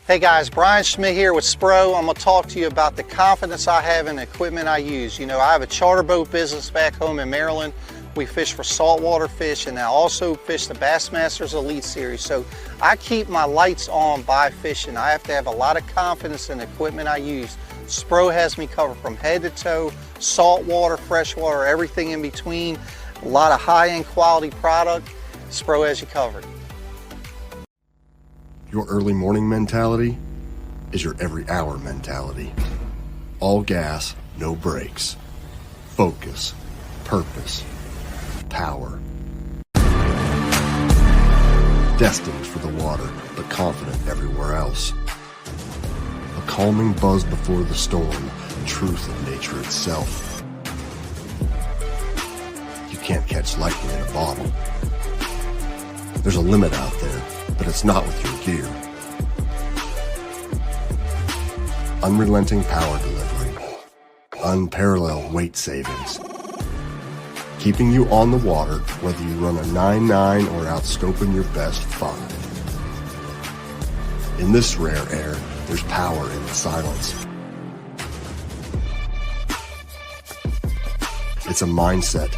[SPEAKER 9] Hey guys, Brian Schmidt here with Spro. I'm going to talk to you about the confidence I have in the equipment I use. You know, I have a charter boat business back home in Maryland. We fish for saltwater fish, and I also fish the Bassmasters Elite Series. So I keep my lights on by fishing. I have to have a lot of confidence in the equipment I use. Spro has me covered from head to toe, saltwater, freshwater, everything in between. A lot of high-end quality product. Spro has you covered.
[SPEAKER 10] Your early morning mentality is your every hour mentality. All gas, no brakes. Focus, purpose, power. Destined for the water, but confident everywhere else. A calming buzz before the storm, truth of nature itself. You can't catch lightning in a bottle. There's a limit out there, but it's not with your gear. Unrelenting power delivery. Unparalleled weight savings. Keeping you on the water, whether you run a 9.9 or outscoping your best 5. In this rare air, there's power in the silence. It's a mindset,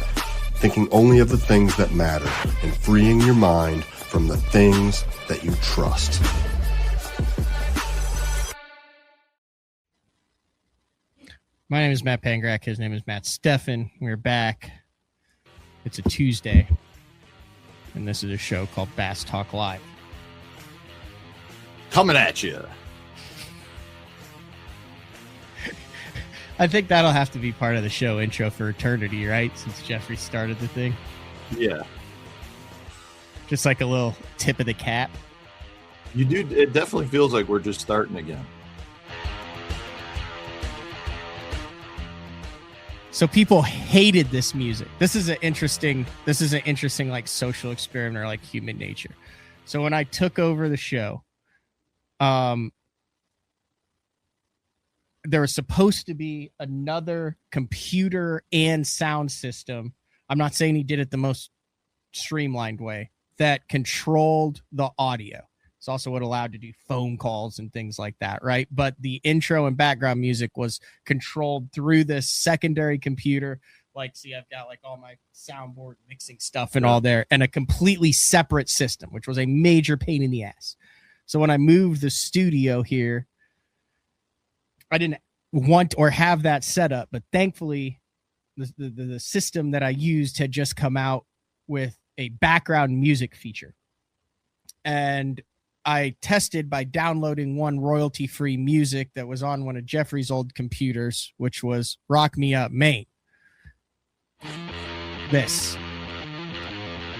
[SPEAKER 10] thinking only of the things that matter and freeing your mind from the things that you trust.
[SPEAKER 1] My name is Matt Pangrak. His name is Matt Stefan. We're back. It's a Tuesday, and this is a show called Bass Talk Live.
[SPEAKER 2] Coming at you.
[SPEAKER 1] I think that'll have to be part of the show intro for eternity, right? Since Jeffrey started the thing.
[SPEAKER 2] Yeah.
[SPEAKER 1] Just like a little tip of the cap.
[SPEAKER 2] You do. It definitely feels like we're just starting again.
[SPEAKER 1] So people hated this music. This is an interesting like social experiment or like human nature. So when I took over the show, there was supposed to be another computer and sound system. I'm not saying he did it the most streamlined way that controlled the audio. It's also what allowed to do phone calls and things like that, right? But the intro and background music was controlled through this secondary computer. Like, see, I've got like all my soundboard mixing stuff and all there, and a completely separate system, which was a major pain in the ass. So when I moved the studio here, I didn't want or have that set up, but thankfully the system that I used had just come out with a background music feature. And I tested by downloading one royalty-free music that was on one of Jeffrey's old computers, which was Rock Me Up Maine. This.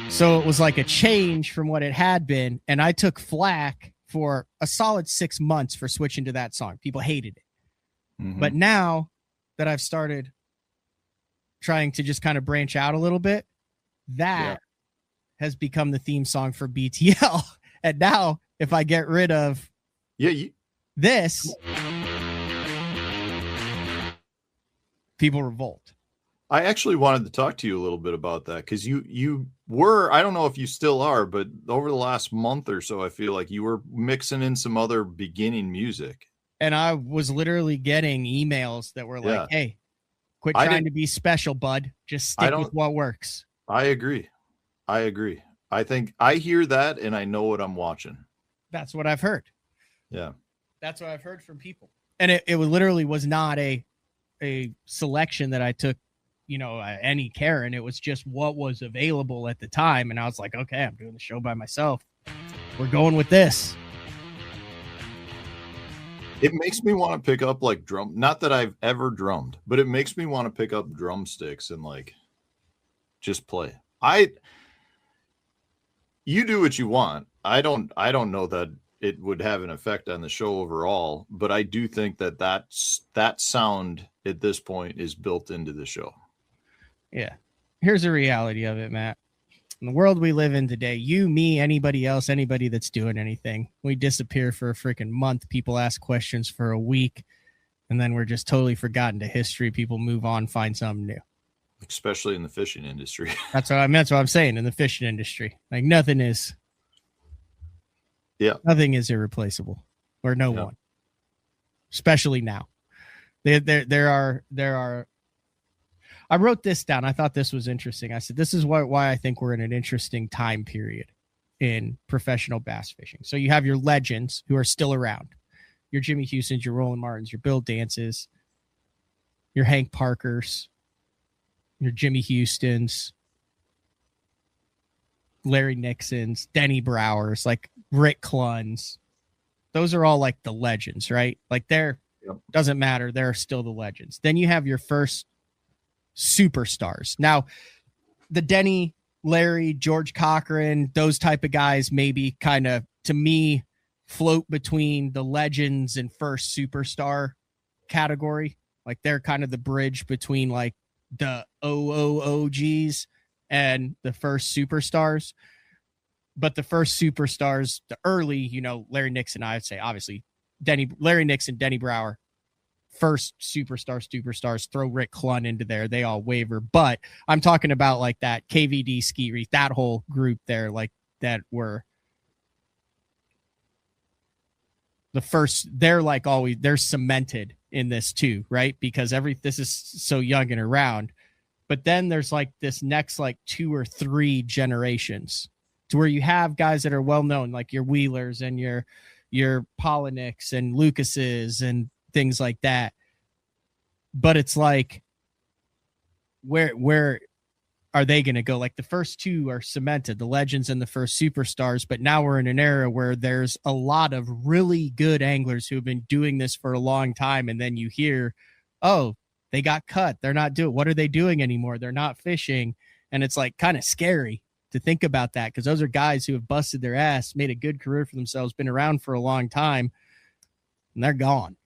[SPEAKER 1] So it was like a change from what it had been, and I took flack for a solid 6 months for switching to that song. People hated it.
[SPEAKER 2] Mm-hmm.
[SPEAKER 1] But now that I've started trying to just kind of branch out a little bit, that has become the theme song for BTL. And now if I get rid of this, people revolt.
[SPEAKER 2] I actually wanted to talk to you a little bit about that, because you were, I don't know if you still are, but over the last month or so, I feel like you were mixing in some other beginning music.
[SPEAKER 1] And I was literally getting emails that were like, hey, quit trying to be special, bud. Just stick with what works.
[SPEAKER 2] I agree. I think I hear that and I know what I'm watching.
[SPEAKER 1] That's what I've heard.
[SPEAKER 2] Yeah.
[SPEAKER 1] That's what I've heard from people. And it literally was not a selection that I took, any care in. It was just what was available at the time. And I was like, okay, I'm doing the show by myself. We're going with this.
[SPEAKER 2] It makes me want to pick up like drum. Not that I've ever drummed, but it makes me want to pick up drumsticks and like just play. You do what you want. I don't know that it would have an effect on the show overall, but I do think that sound at this point is built into the show.
[SPEAKER 1] Yeah. Here's the reality of it, Matt. In the world we live in today, you, me, anybody else, anybody that's doing anything, we disappear for a freaking month. People ask questions for a week, and then we're just totally forgotten to history. People move on, find something new.
[SPEAKER 2] Especially in the fishing industry.
[SPEAKER 1] That's what I'm saying. In the fishing industry, like nothing is irreplaceable, or no one, especially now. There are. I wrote this down. I thought this was interesting. I said, this is why I think we're in an interesting time period in professional bass fishing. So you have your legends who are still around, your Jimmy Houstons, your Roland Martins, your Bill Dances, your Hank Parkers, your Jimmy Houstons, Larry Nixons, Denny Browers, like Rick Cluns. Those are all like the legends, right? Like doesn't matter. They're still the legends. Then you have your first superstars. Now, the Denny, Larry, George Cochran, those type of guys maybe kind of, to me, float between the legends and first superstar category. Like they're kind of the bridge between like the OOOGs and the first superstars. But the first superstars, the early, Larry Nixon, I would say, obviously, Larry Nixon, Denny Brower, first superstars, throw Rick Clunn into there. They all waver. But I'm talking about like that KVD, Skeet Reef, that whole group there, like that were the first. They're like always, they're cemented in this too, right? Because this is so young and around. But then there's like this next like 2 or 3 generations to where you have guys that are well known, like your Wheelers and your Poliniks and Lucases and things like that. But it's like, where are they going to go? Like the first 2 are cemented, the legends and the first superstars. But now we're in an era where there's a lot of really good anglers who have been doing this for a long time. And then you hear, oh, they got cut. They're not doing, what are they doing anymore? They're not fishing. And it's like kind of scary to think about that, because those are guys who have busted their ass, made a good career for themselves, been around for a long time, and they're gone.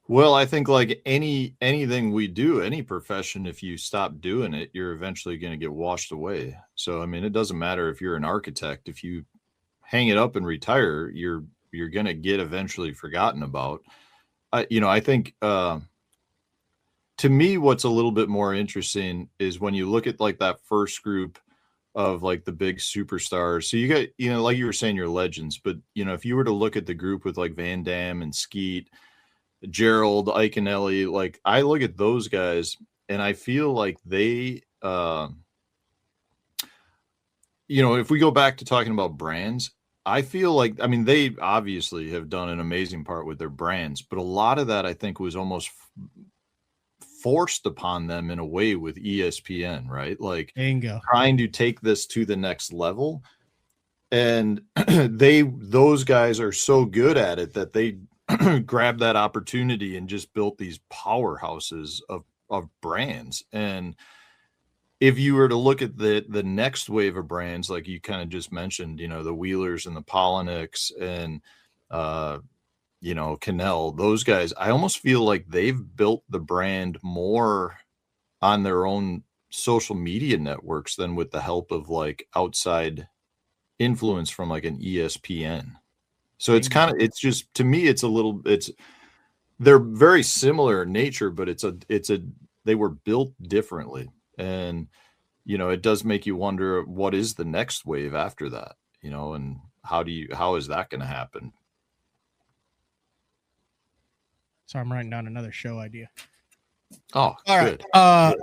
[SPEAKER 2] Well, I think like anything we do, any profession, if you stop doing it, you're eventually going to get washed away. So, I mean, it doesn't matter if you're an architect, if you hang it up and retire, you're going to get eventually forgotten about. I think, to me, what's a little bit more interesting is when you look at like that first group of like the big superstars. So you got, like you were saying, your legends, but if you were to look at the group with like Van Dam and Skeet, Gerald, Iconelli, like I look at those guys and I feel like they, if we go back to talking about brands, I feel like, they obviously have done an amazing part with their brands, but a lot of that I think was almost forced upon them in a way with ESPN, right? Like
[SPEAKER 1] Bingo.
[SPEAKER 2] Trying to take this to the next level. And those guys are so good at it that they grabbed that opportunity and just built these powerhouses of brands. And if you were to look at the next wave of brands, like you kind of just mentioned, the Wheelers and the Poliniks and, Cannell, those guys, I almost feel like they've built the brand more on their own social media networks than with the help of like outside influence from like an ESPN. So it's to me, they're very similar in nature, but they were built differently. And, it does make you wonder what is the next wave after that, and how is that going to happen?
[SPEAKER 1] So I'm writing down another show idea.
[SPEAKER 2] Oh,
[SPEAKER 1] all
[SPEAKER 2] good.
[SPEAKER 1] Right.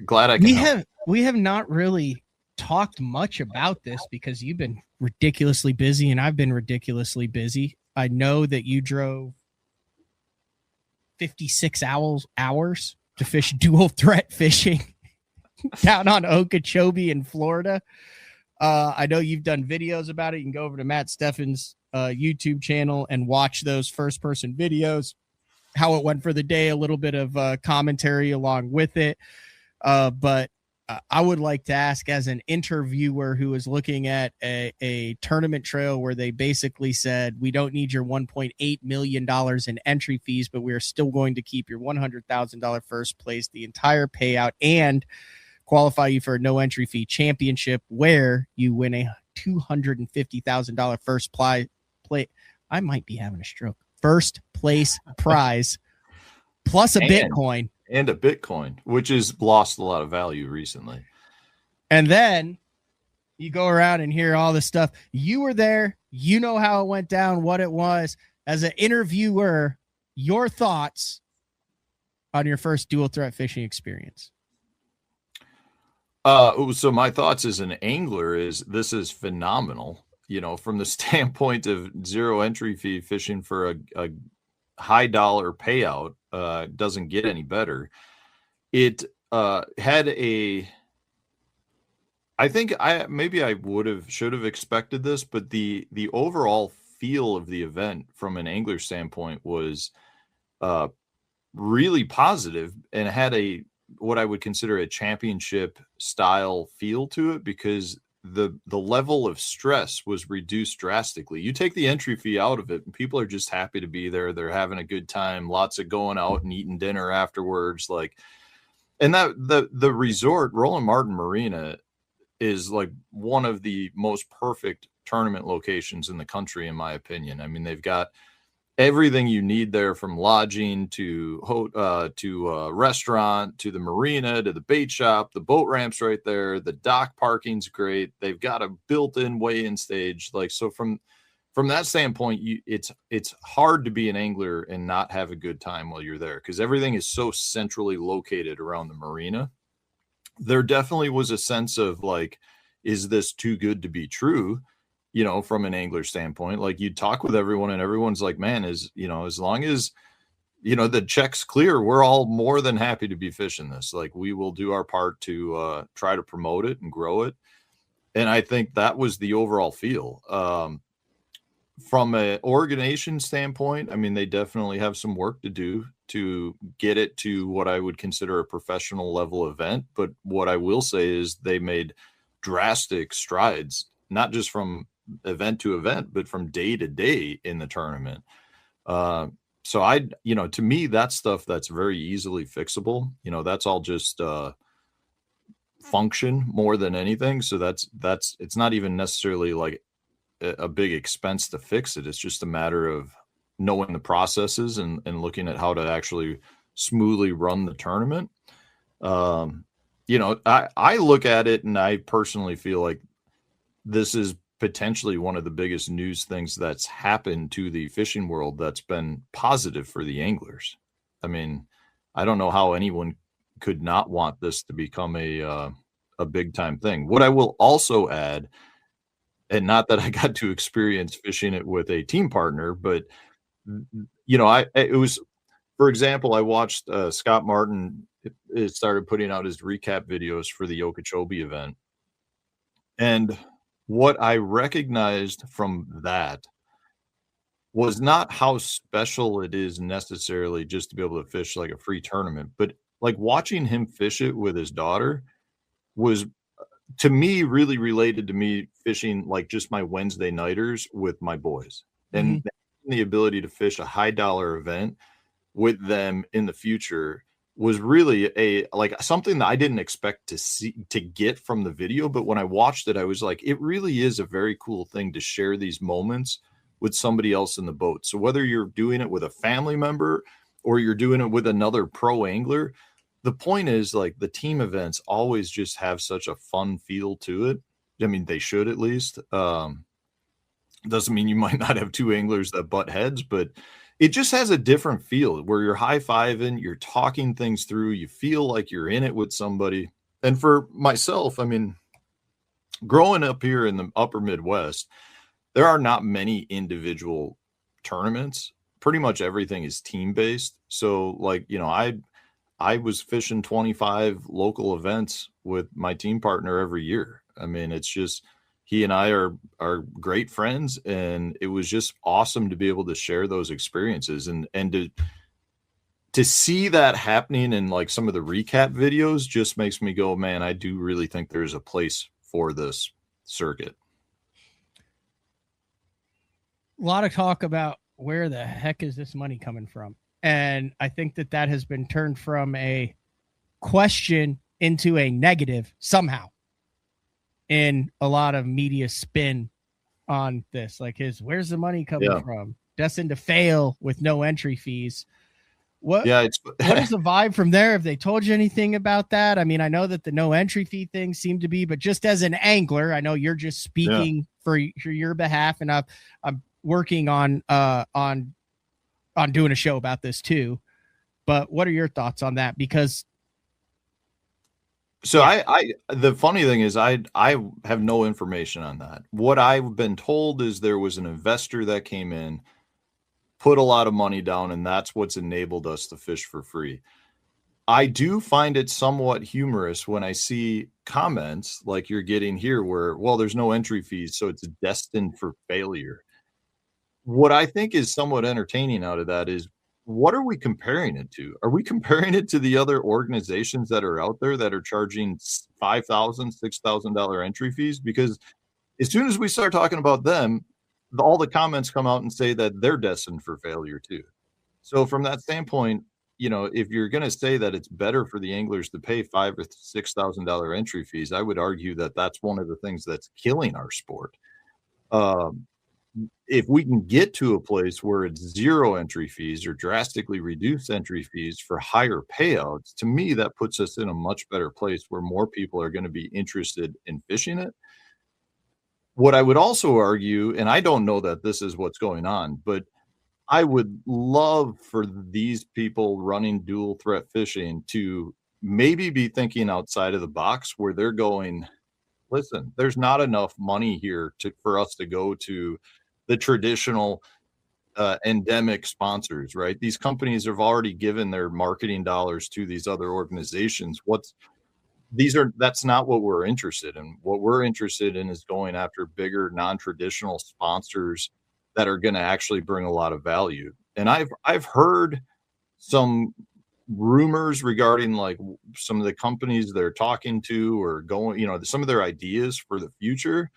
[SPEAKER 2] Glad I can.
[SPEAKER 1] We have not really talked much about this because you've been ridiculously busy and I've been ridiculously busy. I know that you drove 56 hours to fish dual threat fishing down on Okeechobee in Florida. I know you've done videos about it. You can go over to Matt Stefan's YouTube channel and watch those first person videos, how it went for the day, a little bit of commentary along with it. But I would like to ask, as an interviewer who is looking at a tournament trail where they basically said, we don't need your $1.8 million in entry fees, but we're still going to keep your $100,000 first place, the entire payout, and qualify you for a no entry fee championship where you win a $250,000 first play. I might be having a stroke. First place prize plus a Bitcoin.
[SPEAKER 2] And a Bitcoin, which has lost a lot of value recently.
[SPEAKER 1] And then you go around and hear all this stuff. You were there. You know how it went down, what it was. As an interviewer, your thoughts on your first dual threat fishing experience.
[SPEAKER 2] So my thoughts as an angler is this is phenomenal. From the standpoint of zero entry fee fishing for a high dollar payout, doesn't get any better. It had I think I should have expected this, but the overall feel of the event from an angler standpoint was really positive and had what I would consider a championship style feel to it, because the level of stress was reduced drastically. You take the entry fee out of it and people are just happy to be there. They're having a good time, lots of going out and eating dinner afterwards. And that the resort, Roland Martin Marina, is like one of the most perfect tournament locations in the country, in my opinion. They've got everything you need there, from lodging to restaurant, to the marina, to the bait shop. The boat ramp's right there. The dock parking's great. They've got a built-in weigh-in stage. So from that standpoint, it's hard to be an angler and not have a good time while you're there, because everything is so centrally located around the marina. There definitely was a sense of like, is this too good to be true? From an angler standpoint, like you talk with everyone and everyone's like, man, as long as, the check's clear, we're all more than happy to be fishing this. Like, we will do our part to try to promote it and grow it. And I think that was the overall feel. From an organization standpoint, they definitely have some work to do to get it to what I would consider a professional level event. But what I will say is they made drastic strides, not just from event to event, but from day to day in the tournament. So to me, that's stuff that's very easily fixable. That's all just function more than anything. So it's not even necessarily like a big expense to fix it. It's just a matter of knowing the processes and looking at how to actually smoothly run the tournament. I look at it and I personally feel like this is potentially one of the biggest news things that's happened to the fishing world that's been positive for the anglers. I mean, I don't know how anyone could not want this to become a big time thing. What I will also add, and not that I got to experience fishing it with a team partner, but it was, for example, I watched Scott Martin it started putting out his recap videos for the Okeechobee event. And what I recognized from that was not how special it is necessarily just to be able to fish like a free tournament, but like watching him fish it with his daughter was, to me, really related to me fishing like just my Wednesday nighters with my boys. And the ability to fish a high dollar event with them in the future was really like something that I didn't expect to get from the video. But when I watched it, I was like, it really is a very cool thing to share these moments with somebody else in the boat. So whether you're doing it with a family member or you're doing it with another pro angler, the point is, like, the team events always just have such a fun feel to it. I mean, they should at least. Doesn't mean you might not have two anglers that butt heads, but it just has a different feel where you're high-fiving, you're talking things through, you feel like you're in it with somebody. And for myself, I mean, growing up here in the upper Midwest, there are not many individual tournaments. Pretty much everything is team-based. So, like, I was fishing 25 local events with my team partner every year. I mean, it's just, he and I are great friends, and it was just awesome to be able to share those experiences and to see that happening in like some of the recap videos just makes me go, man, I do really think there's a place for this circuit.
[SPEAKER 1] A lot of talk about where the heck is this money coming from? And I think that has been turned from a question into a negative somehow in a lot of media spin on this. Like, where's the money coming from? Destined to fail with no entry fees. What is the vibe from there? Have they told you anything about that? I mean, I know that the no entry fee thing seemed to be, but just as an angler, I know you're just speaking for your behalf, and I'm working on doing a show about this too. But what are your thoughts on that? Because
[SPEAKER 2] the funny thing is I have no information on that. What I've been told is there was an investor that came in, put a lot of money down, and that's what's enabled us to fish for free. I do find it somewhat humorous when I see comments like you're getting here where, well, there's no entry fees, so it's destined for failure. What I think is somewhat entertaining out of that is, what are we comparing it to? Are we comparing it to the other organizations that are out there that are charging $5,000, $6,000 entry fees? Because as soon as we start talking about them, all the comments come out and say that they're destined for failure too. So from that standpoint, if you're going to say that it's better for the anglers to pay $5,000 or $6,000 entry fees, I would argue that that's one of the things that's killing our sport. If we can get to a place where it's zero entry fees or drastically reduced entry fees for higher payouts, to me, that puts us in a much better place where more people are going to be interested in fishing it. What I would also argue, and I don't know that this is what's going on, but I would love for these people running dual threat fishing to maybe be thinking outside of the box, where they're going, listen, there's not enough money here for us to go to the traditional endemic sponsors, right? These companies have already given their marketing dollars to these other organizations. That's not what we're interested in. What we're interested in is going after bigger, non-traditional sponsors that are going to actually bring a lot of value. And I've heard some rumors regarding like some of the companies they're talking to or going, some of their ideas for the future.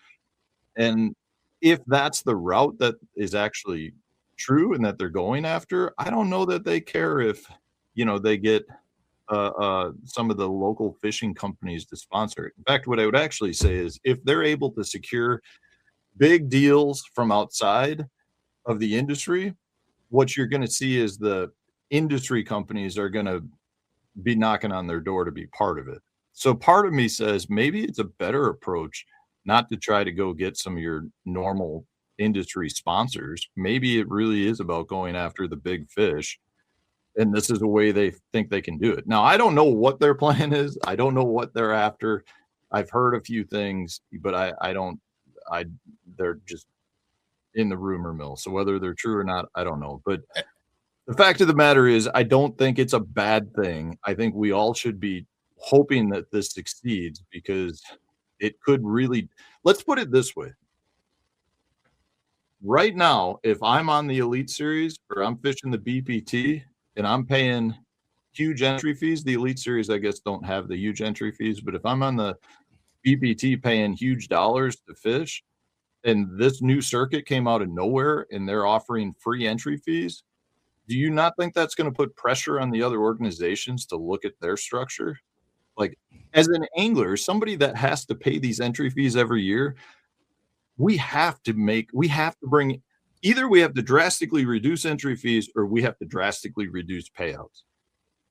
[SPEAKER 2] And if that's the route that is actually true and that they're going after, I don't know that they care if, they get some of the local fishing companies to sponsor it. In fact, what I would actually say is, if they're able to secure big deals from outside of the industry, what you're going to see is the industry companies are going to be knocking on their door to be part of it. So part of me says maybe it's a better approach not to try to go get some of your normal industry sponsors. Maybe it really is about going after the big fish. And this is a way they think they can do it. Now, I don't know what their plan is. I don't know what they're after. I've heard a few things, but they're just in the rumor mill. So whether they're true or not, I don't know. But the fact of the matter is, I don't think it's a bad thing. I think we all should be hoping that this succeeds because it could really, let's put it this way. Right now, if I'm on the Elite Series or I'm fishing the BPT and I'm paying huge entry fees, the Elite Series, I guess, don't have the huge entry fees, but if I'm on the BPT paying huge dollars to fish and this new circuit came out of nowhere and they're offering free entry fees, do you not think that's going to put pressure on the other organizations to look at their structure? Like, as an angler, somebody that has to pay these entry fees every year, we have to bring, either we have to drastically reduce entry fees or we have to drastically reduce payouts.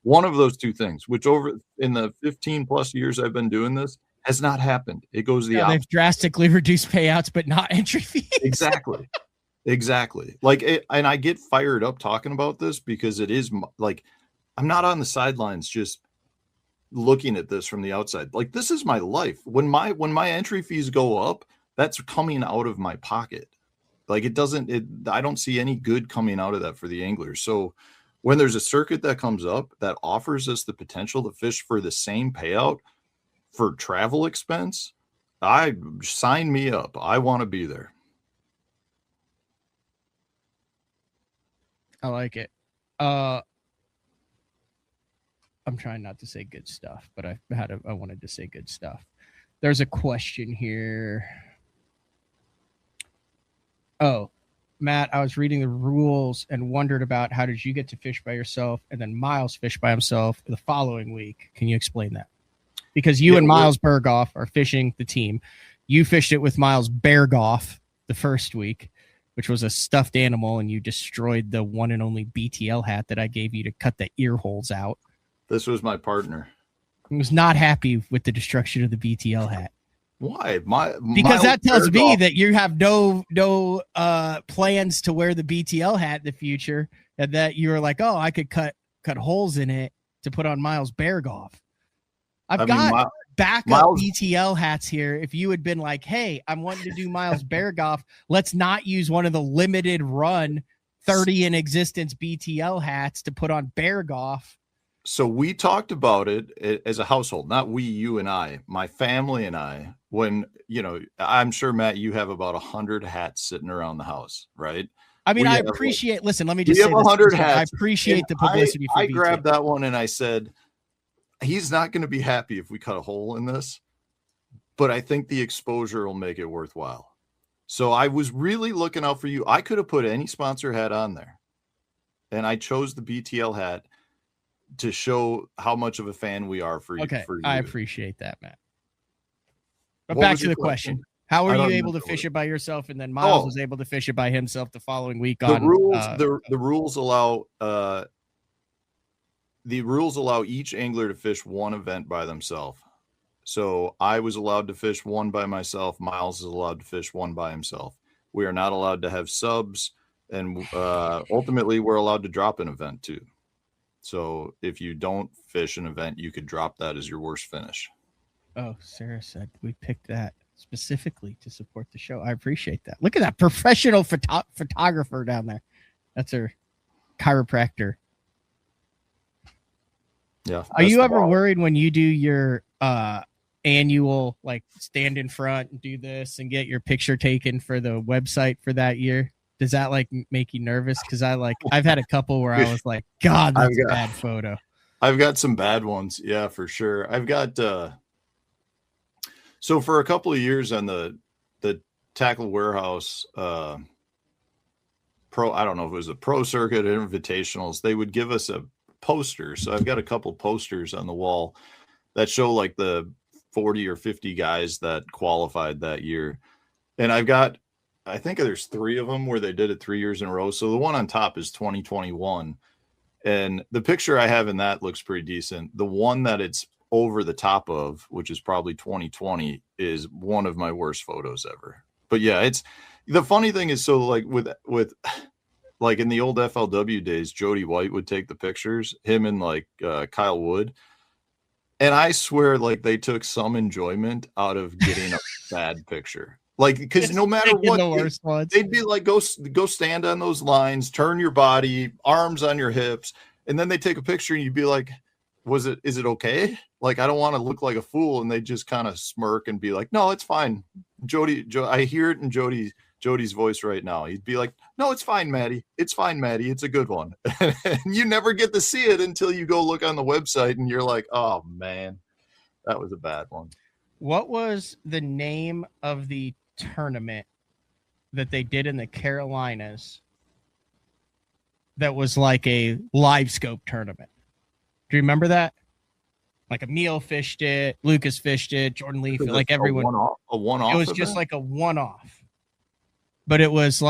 [SPEAKER 2] One of those two things, which over in the 15 plus years I've been doing this, has not happened. It goes the opposite.
[SPEAKER 1] They've drastically reduced payouts, but not entry fees.
[SPEAKER 2] Exactly. Like, and I get fired up talking about this because it is like, I'm not on the sidelines just looking at this from the outside. Like, this is my life. When my entry fees go up, that's coming out of my pocket. Like, I don't see any good coming out of that for the anglers. So when there's a circuit that comes up that offers us the potential to fish for the same payout for travel expense, sign me up. I want to be there.
[SPEAKER 1] I like it. I'm trying not to say good stuff, but I wanted to say good stuff. There's a question here. Oh, Matt, I was reading the rules and wondered about how did you get to fish by yourself and then Miles fished by himself the following week. Can you explain that? Because you and Miles Berghoff are fishing the team. You fished it with Miles Berghoff the first week, which was a stuffed animal, and you destroyed the one and only BTL hat that I gave you to cut the ear holes out.
[SPEAKER 2] This was my partner.
[SPEAKER 1] I was not happy with the destruction of the BTL hat.
[SPEAKER 2] Why?
[SPEAKER 1] Because that tells me that you have no plans to wear the BTL hat in the future, and that you were like, oh, I could cut holes in it to put on Miles Berghoff. I've got backup BTL hats here. If you had been like, hey, I'm wanting to do Miles Berghoff, let's not use one of the limited run 30 in existence BTL hats to put on Berghoff.
[SPEAKER 2] So we talked about it as a household, not we, you and I, my family and I, when, I'm sure, Matt, you have about 100 hats sitting around the house, right?
[SPEAKER 1] I mean, I appreciate, listen, let me just say
[SPEAKER 2] this. 100 hats.
[SPEAKER 1] I appreciate the publicity for
[SPEAKER 2] I grabbed that one and I said, he's not going to be happy if we cut a hole in this, but I think the exposure will make it worthwhile. So I was really looking out for you. I could have put any sponsor hat on there, and I chose the BTL hat to show how much of a fan we are for you.
[SPEAKER 1] Okay,
[SPEAKER 2] for you.
[SPEAKER 1] I appreciate that, Matt. But back to the question. How were you able to fish it by yourself, and then Miles was able to fish it by himself the following week?
[SPEAKER 2] The rules allow each angler to fish one event by themselves. So I was allowed to fish one by myself. Miles is allowed to fish one by himself. We are not allowed to have subs, and ultimately we're allowed to drop an event too. So if you don't fish an event, you could drop that as your worst finish.
[SPEAKER 1] Oh, Sarah said we picked that specifically to support the show. I appreciate that. Look at that professional photographer down there. That's her chiropractor.
[SPEAKER 2] Yeah.
[SPEAKER 1] Are you ever worried when you do your annual, like, stand in front and do this and get your picture taken for the website for that year? Does that like make you nervous? Because I've had a couple where I was like, God, that's a bad photo.
[SPEAKER 2] I've got some bad ones. Yeah, for sure. I've got, so for a couple of years on the Tackle Warehouse pro, I don't know if it was a pro circuit or invitationals, they would give us a poster. So I've got a couple posters on the wall that show like the 40 or 50 guys that qualified that year. And I think there's 3 of them where they did it 3 years in a row. So the one on top is 2021. And the picture I have in that looks pretty decent. The one that it's over the top of, which is probably 2020, is one of my worst photos ever. But yeah, it's the funny thing is, so like with like in the old FLW days, Jody White would take the pictures, him and like Kyle Wood. And I swear, like, they took some enjoyment out of getting a bad picture. Like, because no matter what, they'd be like, go stand on those lines, turn your body, arms on your hips, and then they take a picture, and you'd be like, is it okay? Like, I don't want to look like a fool, and they just kind of smirk and be like, no, it's fine. Jody, I hear it in Jody's voice right now. He'd be like, no, it's fine, Maddie. It's fine, Maddie. It's a good one. And you never get to see it until you go look on the website and you're like, oh man, that was a bad one.
[SPEAKER 1] What was the name of the tournament that they did in the Carolinas that was like a live scope tournament? Do you remember that? Like Emil fished it, Lucas fished it, Jordan Lee, like everyone.
[SPEAKER 2] A one-off.
[SPEAKER 1] It was just like a one-off. But it was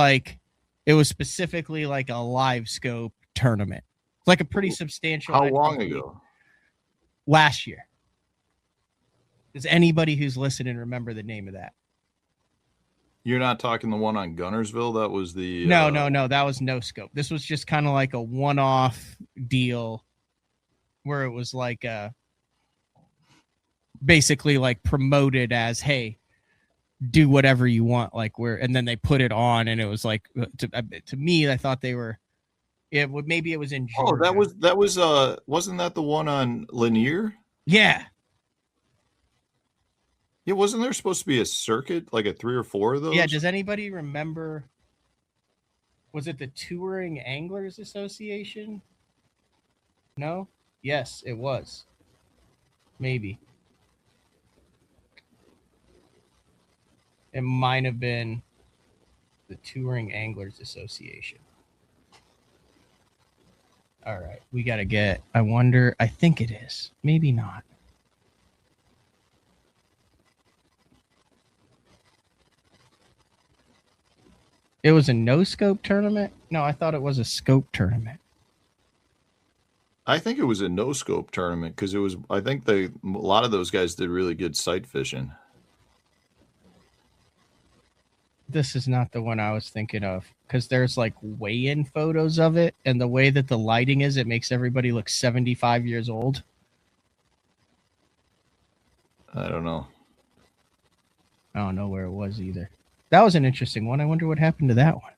[SPEAKER 1] specifically like a live scope tournament. It's like a pretty substantial.
[SPEAKER 2] How long ago?
[SPEAKER 1] Last year. Does anybody who's listening remember the name of that?
[SPEAKER 2] You're not talking the one on Gunnersville? That was the
[SPEAKER 1] No. That was no scope. This was just kind of like a one-off deal where it was like basically like promoted as, hey, do whatever you want, like and then they put it on, and it was like to me, I thought they were maybe it was in Georgia.
[SPEAKER 2] Oh, that was wasn't that the one on Lanier?
[SPEAKER 1] Yeah,
[SPEAKER 2] wasn't there supposed to be a circuit, like a 3 or 4 of those?
[SPEAKER 1] Yeah, does anybody remember, was it the Touring Anglers Association? No? Yes, it was. Maybe. It might have been the Touring Anglers Association. All right. We got to get, I think it is. Maybe not. It was a no scope tournament? No, I thought it was a scope tournament.
[SPEAKER 2] I think it was a no scope tournament because I think a lot of those guys did really good sight fishing.
[SPEAKER 1] This is not the one I was thinking of because there's like weigh-in photos of it, and the way that the lighting is, it makes everybody look 75 years old.
[SPEAKER 2] I don't know.
[SPEAKER 1] I don't know where it was either. That was an interesting one. I wonder what happened to that one.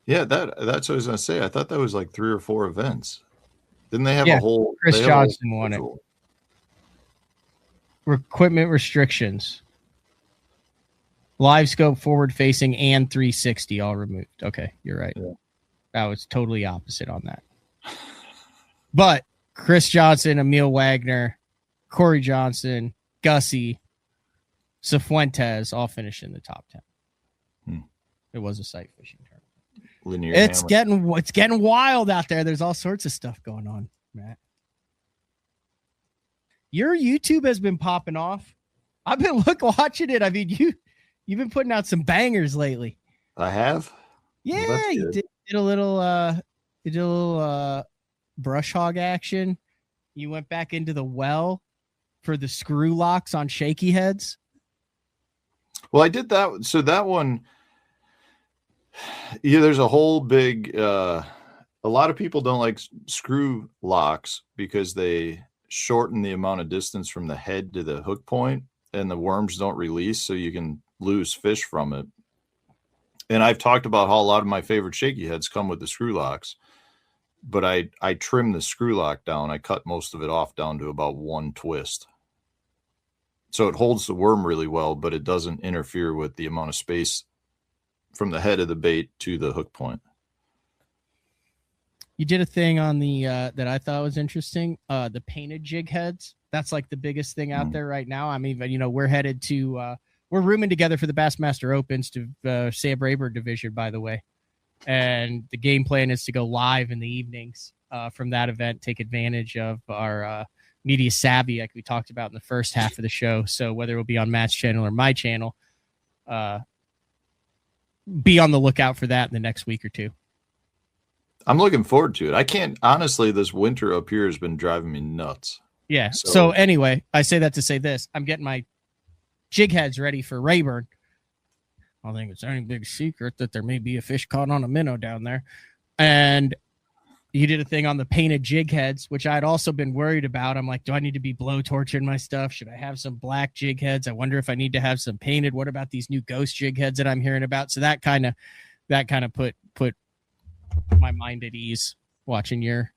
[SPEAKER 2] Yeah, that's what I was going to say. I thought that was like 3 or 4 events. Didn't they have a whole...
[SPEAKER 1] Chris Johnson won it. Equipment restrictions. Live scope, forward facing, and 360 all removed. Okay, you're right. Yeah. I was totally opposite on that. But Chris Johnson, Emil Wagner, Corey Johnson, Gussie, Cifuentes all finished in the top 10. It was a sight fishing tournament.
[SPEAKER 2] Linear
[SPEAKER 1] it's getting wild out there. There's all sorts of stuff going on, Matt. Your YouTube has been popping off. I've been watching it. I mean, you've been putting out some bangers lately.
[SPEAKER 2] I have.
[SPEAKER 1] Yeah, well, you did a little brush hog action. You went back into the well for the screw locks on shaky heads.
[SPEAKER 2] Well, I did that. So that one, yeah, there's a whole big, a lot of people don't like screw locks because they shorten the amount of distance from the head to the hook point, and the worms don't release, so you can lose fish from it. And I've talked about how a lot of my favorite shaky heads come with the screw locks, but I trim the screw lock down. I cut most of it off down to about 1 twist. So it holds the worm really well, but it doesn't interfere with the amount of space from the head of the bait to the hook point.
[SPEAKER 1] You did a thing on the that I thought was interesting. The painted jig heads. That's like the biggest thing out there right now. I mean, we're headed to we're rooming together for the Bassmaster Opens to Sam Rayburn division, by the way. And the game plan is to go live in the evenings from that event, take advantage of our media savvy, like we talked about in the first half of the show. So whether it will be on Matt's channel or my channel, be on the lookout for that in the next week or two.
[SPEAKER 2] I'm looking forward to it. I can't, honestly, this winter up here has been driving me nuts.
[SPEAKER 1] Yeah. So anyway, I say that to say this. I'm getting my jig heads ready for Rayburn. I don't think it's any big secret that there may be a fish caught on a minnow down there. And you did a thing on the painted jig heads, which I'd also been worried about. I'm like, do I need to be blow torching my stuff? Should I have some black jig heads? I wonder if I need to have some painted. What about these new ghost jig heads that I'm hearing about? So that kind of put my mind at ease watching your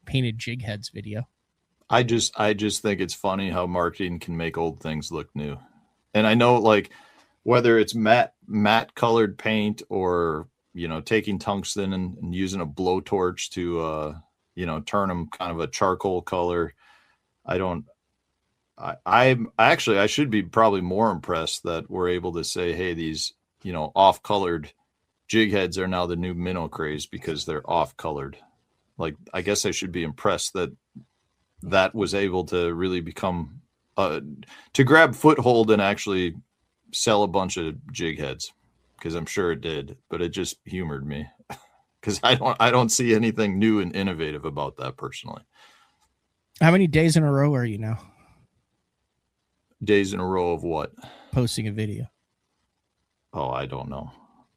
[SPEAKER 1] painted jig heads video.
[SPEAKER 2] I just think it's funny how marketing can make old things look new. And I know, like, whether it's matte colored paint or, taking tungsten and using a blowtorch to, turn them kind of a charcoal color. I should be probably more impressed that we're able to say, hey, these, off colored jig heads are now the new minnow craze because they're off colored. Like, I guess I should be impressed that was able to really become to grab foothold and actually sell a bunch of jig heads, because I'm sure it did, but it just humored me because I don't see anything new and innovative about that personally.
[SPEAKER 1] How many days in a row are you now?
[SPEAKER 2] Days in a row of what? Posting a
[SPEAKER 1] video.
[SPEAKER 2] Oh, I don't know.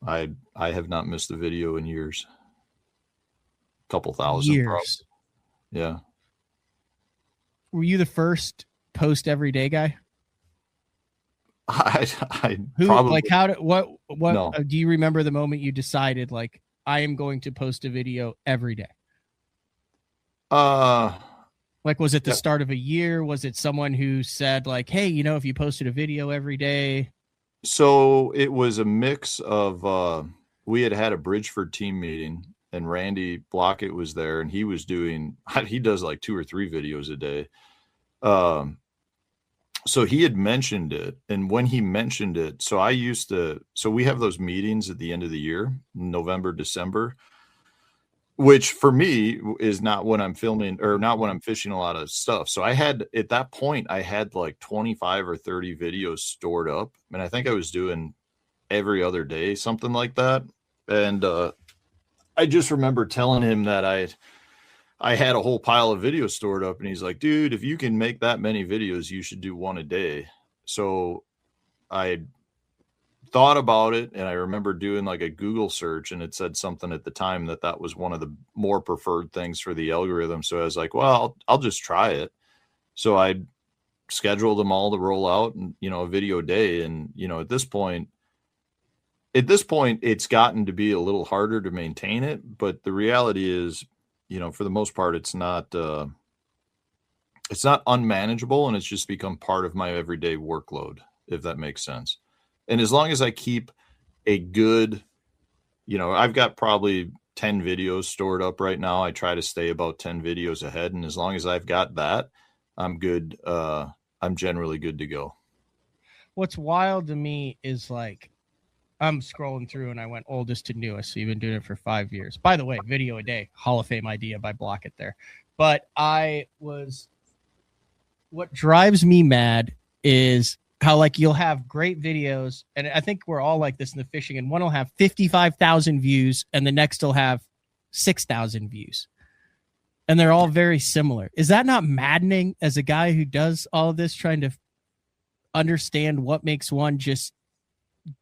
[SPEAKER 2] I have not missed a video in years. Couple thousand
[SPEAKER 1] years.
[SPEAKER 2] Probably. Yeah.
[SPEAKER 1] Were you the first post every day guy?
[SPEAKER 2] I
[SPEAKER 1] Who,
[SPEAKER 2] probably,
[SPEAKER 1] like, how did, what no. Do you remember the moment you decided, like, I am going to post a video every day? Like, was it the start of a year? Was it someone who said, like, hey, if you posted a video every day?
[SPEAKER 2] So it was a mix of, we had a Bridgeford team meeting and Randy Blockett was there and he does like 2 or 3 videos a day. So he had mentioned it. And when he mentioned it, so we have those meetings at the end of the year, November, December, which for me is not when I'm filming or not when I'm fishing a lot of stuff. So at that point, I had like 25 or 30 videos stored up. And I think I was doing every other day, something like that. And, I just remember telling him that I had a whole pile of videos stored up and he's like, dude, if you can make that many videos, you should do one a day. So I thought about it and I remember doing like a Google search and it said something at the time that was one of the more preferred things for the algorithm. So I was like, well, I'll just try it. So I scheduled them all to roll out and, a video a day. And, at this point, it's gotten to be a little harder to maintain it, but the reality is, for the most part, it's not unmanageable and it's just become part of my everyday workload, if that makes sense. And as long as I keep a good, I've got probably 10 videos stored up right now. I try to stay about 10 videos ahead. And as long as I've got that, I'm good. I'm generally good to go.
[SPEAKER 1] What's wild to me is, like, I'm scrolling through and I went oldest to newest. So you've been doing it for 5 years. By the way, video a day, Hall of Fame idea by Blockett there. But what drives me mad is how, like, you'll have great videos. And I think we're all like this in the fishing. And one will have 55,000 views and the next will have 6,000 views. And they're all very similar. Is that not maddening as a guy who does all of this, trying to understand what makes one just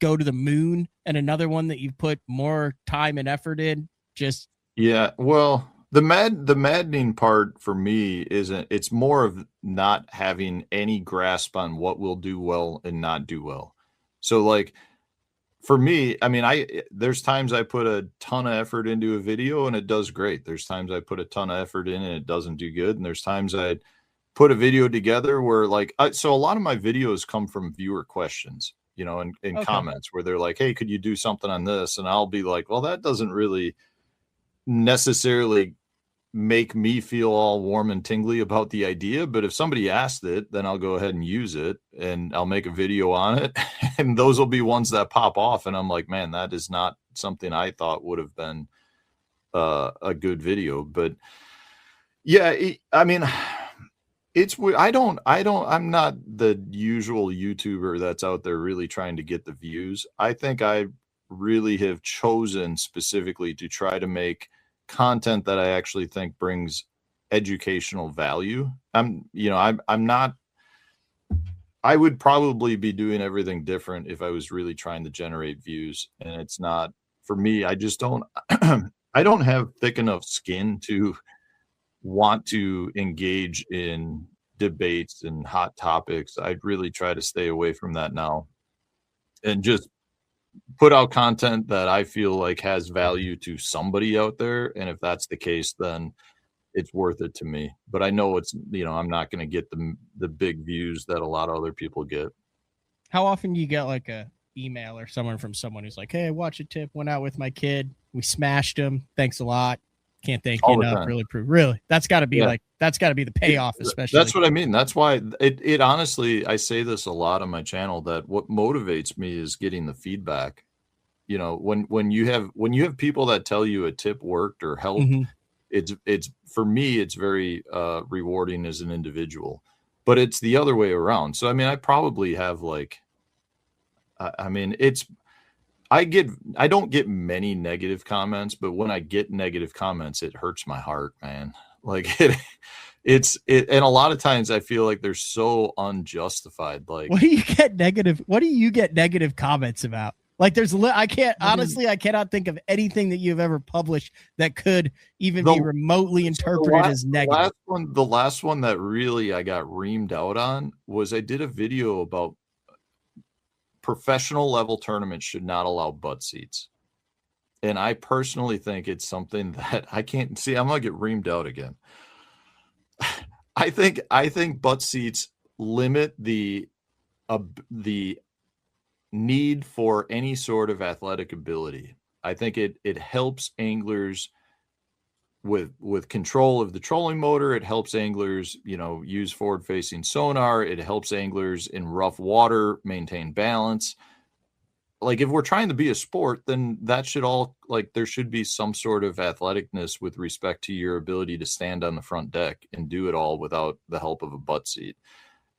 [SPEAKER 1] go to the moon and another one that you've put more time and effort in? Just,
[SPEAKER 2] yeah, well, the maddening part for me it's more of not having any grasp on what will do well and not do well. So, like, for me, I mean, there's times I put a ton of effort into a video and it does great. There's times I put a ton of effort in and it doesn't do good. And there's times I put a video together where, like, so a lot of my videos come from viewer questions, in okay. Comments where they're like, hey, could you do something on this? And I'll be like, well, that doesn't really necessarily make me feel all warm and tingly about the idea. But if somebody asked it, then I'll go ahead and use it and I'll make a video on it. And those will be ones that pop off. And I'm like, man, that is not something I thought would have been a good video. But yeah, I'm not the usual YouTuber that's out there really trying to get the views. I think I really have chosen specifically to try to make content that I actually think brings educational value. I'm not, I would probably be doing everything different if I was really trying to generate views, and it's not for me. I just don't, I don't have thick enough skin to want to engage in debates and hot topics. I'd really try to stay away from that now and just put out content that I feel like has value to somebody out there. And if that's the case, then it's worth it to me. But I know it's, I'm not going to get the big views that a lot of other people get.
[SPEAKER 1] How often do you get like a email or someone who's like, hey, watch a tip, went out with my kid, we smashed him, thanks a lot, can't thank you enough, really that's got to be that's got to be the payoff, especially.
[SPEAKER 2] That's what I mean. That's why it honestly, I say this a lot on my channel, that what motivates me is getting the feedback. When you have people that tell you a tip worked or helped, it's for me, it's very rewarding as an individual. But it's the other way around. So I mean, I probably have I don't get many negative comments, but when I get negative comments, it hurts my heart, man. Like and a lot of times I feel like they're so unjustified. Like,
[SPEAKER 1] what do you get negative comments about? Like I cannot think of anything that you've ever published that could even be remotely interpreted as negative.
[SPEAKER 2] The last one that really I got reamed out on was I did a video about professional level tournaments should not allow butt seats. And I personally think it's something that I can't see. I'm going to get reamed out again. I think butt seats limit the need for any sort of athletic ability. I think it helps anglers with control of the trolling motor. It helps anglers, use forward facing sonar. It helps anglers in rough water maintain balance. Like, if we're trying to be a sport, then that should all, there should be some sort of athleticness with respect to your ability to stand on the front deck and do it all without the help of a butt seat.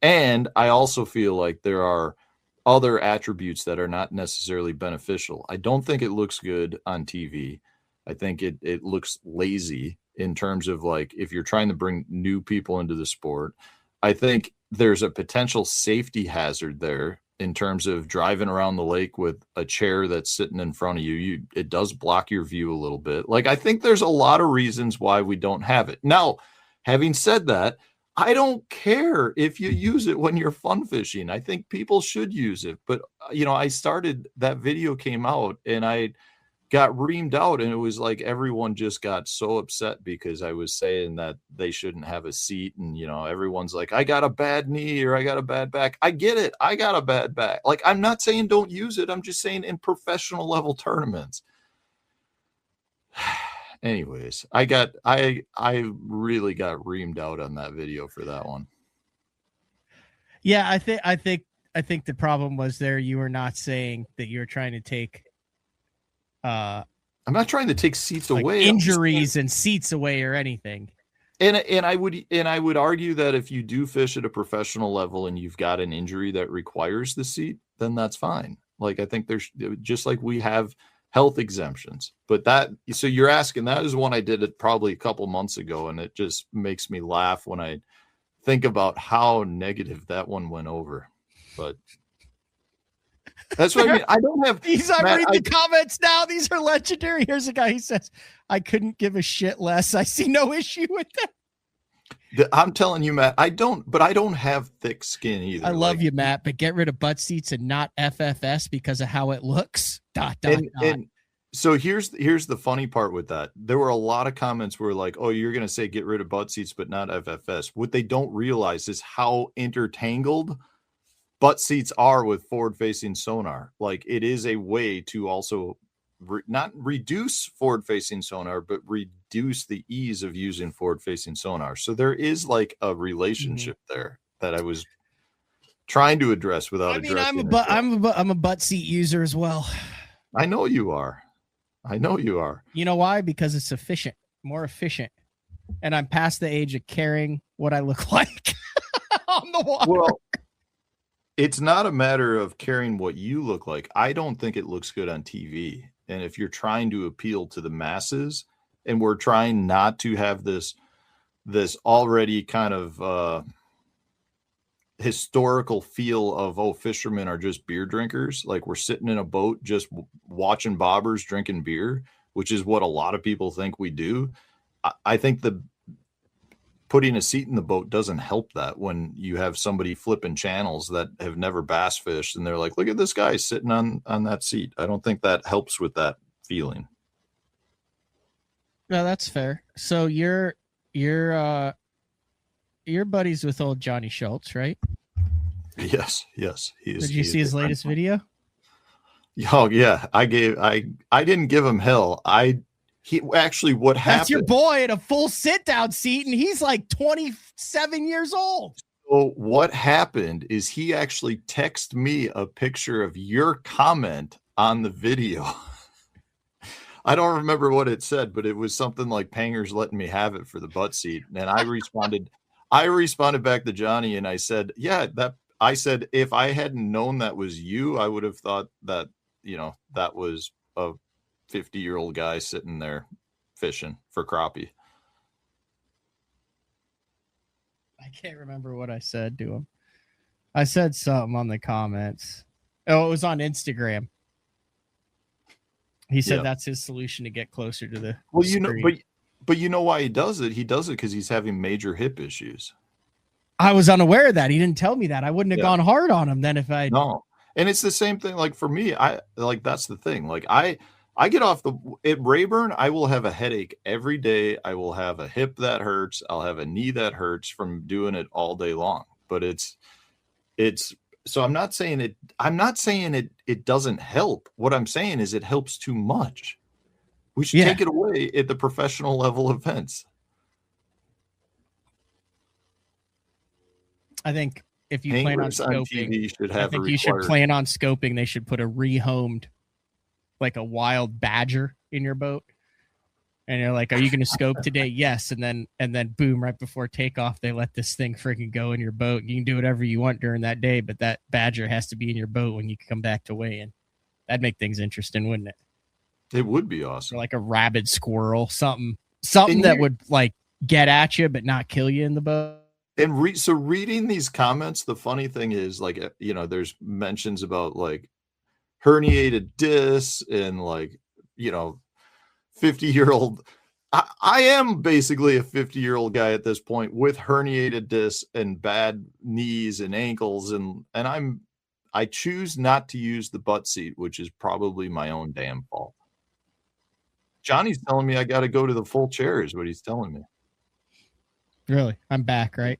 [SPEAKER 2] And I also feel like there are other attributes that are not necessarily beneficial. I don't think it looks good on TV. I think it looks lazy in terms of if you're trying to bring new people into the sport. I think there's a potential safety hazard there in terms of driving around the lake with a chair that's sitting in front of you. It does block your view a little bit. I think there's a lot of reasons why we don't have it. Now, having said that, I don't care if you use it when you're fun fishing. I think people should use it. But, that video came out and I got reamed out, and it was like everyone just got so upset because I was saying that they shouldn't have a seat. And, everyone's like, I got a bad knee or I got a bad back. I get it. I got a bad back. I'm not saying don't use it. I'm just saying in professional level tournaments. Anyways, I really got reamed out on that video for that one.
[SPEAKER 1] Yeah, I think the problem was there. You were not saying that you were trying to take
[SPEAKER 2] I'm not trying to take seats away,
[SPEAKER 1] injuries and seats away or anything.
[SPEAKER 2] And I would argue that if you do fish at a professional level and you've got an injury that requires the seat, then that's fine. I think there's just like we have health exemptions, but so you're asking, that is one I did it probably a couple months ago. And it just makes me laugh when I think about how negative that one went over. But that's what I mean. I don't have
[SPEAKER 1] these. I'm reading the comments now. These are legendary. Here's a guy. He says, I couldn't give a shit less. I see no issue with that.
[SPEAKER 2] I'm telling you, Matt, I don't have thick skin either.
[SPEAKER 1] I love you, Matt, but get rid of butt seats and not FFS because of how it looks. ...
[SPEAKER 2] And so here's the funny part with that. There were a lot of comments where oh, you're going to say get rid of butt seats, but not FFS. What they don't realize is how intertangled butt seats are with forward facing sonar. It is a way to also not reduce forward facing sonar, but reduce the ease of using forward facing sonar. So there is a relationship there that I was trying to address without addressing.
[SPEAKER 1] I'm a butt seat user as well.
[SPEAKER 2] I know you are.
[SPEAKER 1] You know why? Because it's more efficient. And I'm past the age of caring what I look like on the water.
[SPEAKER 2] Well, it's not a matter of caring what you look like. I don't think it looks good on TV. And if you're trying to appeal to the masses and we're trying not to have this this already kind of historical feel of, oh, fishermen are just beer drinkers. Like we're sitting in a boat just watching bobbers drinking beer, which is what a lot of people think we do. I think the putting a seat in the boat doesn't help that when you have somebody flipping channels that have never bass fished and they're like, look at this guy sitting on that seat. I don't think that helps with that feeling.
[SPEAKER 1] No, that's fair. So you're buddies with old Johnny Schultz, right?
[SPEAKER 2] Yes.
[SPEAKER 1] Did you see his latest video?
[SPEAKER 2] Oh yeah, I didn't give him hell. What happened?
[SPEAKER 1] That's your boy in a full sit down seat, and he's like 27 years old.
[SPEAKER 2] So what happened is he actually texted me a picture of your comment on the video. I don't remember what it said, but it was something like Panger's letting me have it for the butt seat. And I responded back to Johnny and I said, if I hadn't known that was you, I would have thought that, that was a 50-year-old guy sitting there fishing for crappie.
[SPEAKER 1] I can't remember what I said to him. I said something on the comments. Oh, it was on Instagram. He said that's his solution to get closer to the screen.
[SPEAKER 2] But you know why he does it? He does it because he's having major hip issues.
[SPEAKER 1] I was unaware of that. He didn't tell me that. I wouldn't have gone hard on him then if I...
[SPEAKER 2] No. And it's the same thing. Like for me, that's the thing. Like I get off at Rayburn, I will have a headache every day. I will have a hip that hurts. I'll have a knee that hurts from doing it all day long. But it's so I'm not saying it doesn't help. What I'm saying is it helps too much. We should take it away at the professional level events.
[SPEAKER 1] I think if you plan on scoping,
[SPEAKER 2] you
[SPEAKER 1] should plan on scoping. They should put a rehomed, like a wild badger in your boat. And you're like, are you going to scope today? Yes. And then boom, right before takeoff, they let this thing freaking go in your boat. You can do whatever you want during that day, but that badger has to be in your boat when you come back to weigh in. That'd make things interesting, wouldn't it?
[SPEAKER 2] It would be awesome.
[SPEAKER 1] Or like a rabid squirrel, something that would like get at you, but not kill you in the boat.
[SPEAKER 2] And so reading these comments, the funny thing is like, there's mentions about like herniated discs and like, 50-year-old. I am basically a 50-year-old guy at this point with herniated discs and bad knees and ankles. And I choose not to use the butt seat, which is probably my own damn fault. Johnny's telling me I got to go to the full chair is what he's telling me.
[SPEAKER 1] Really? I'm back, right?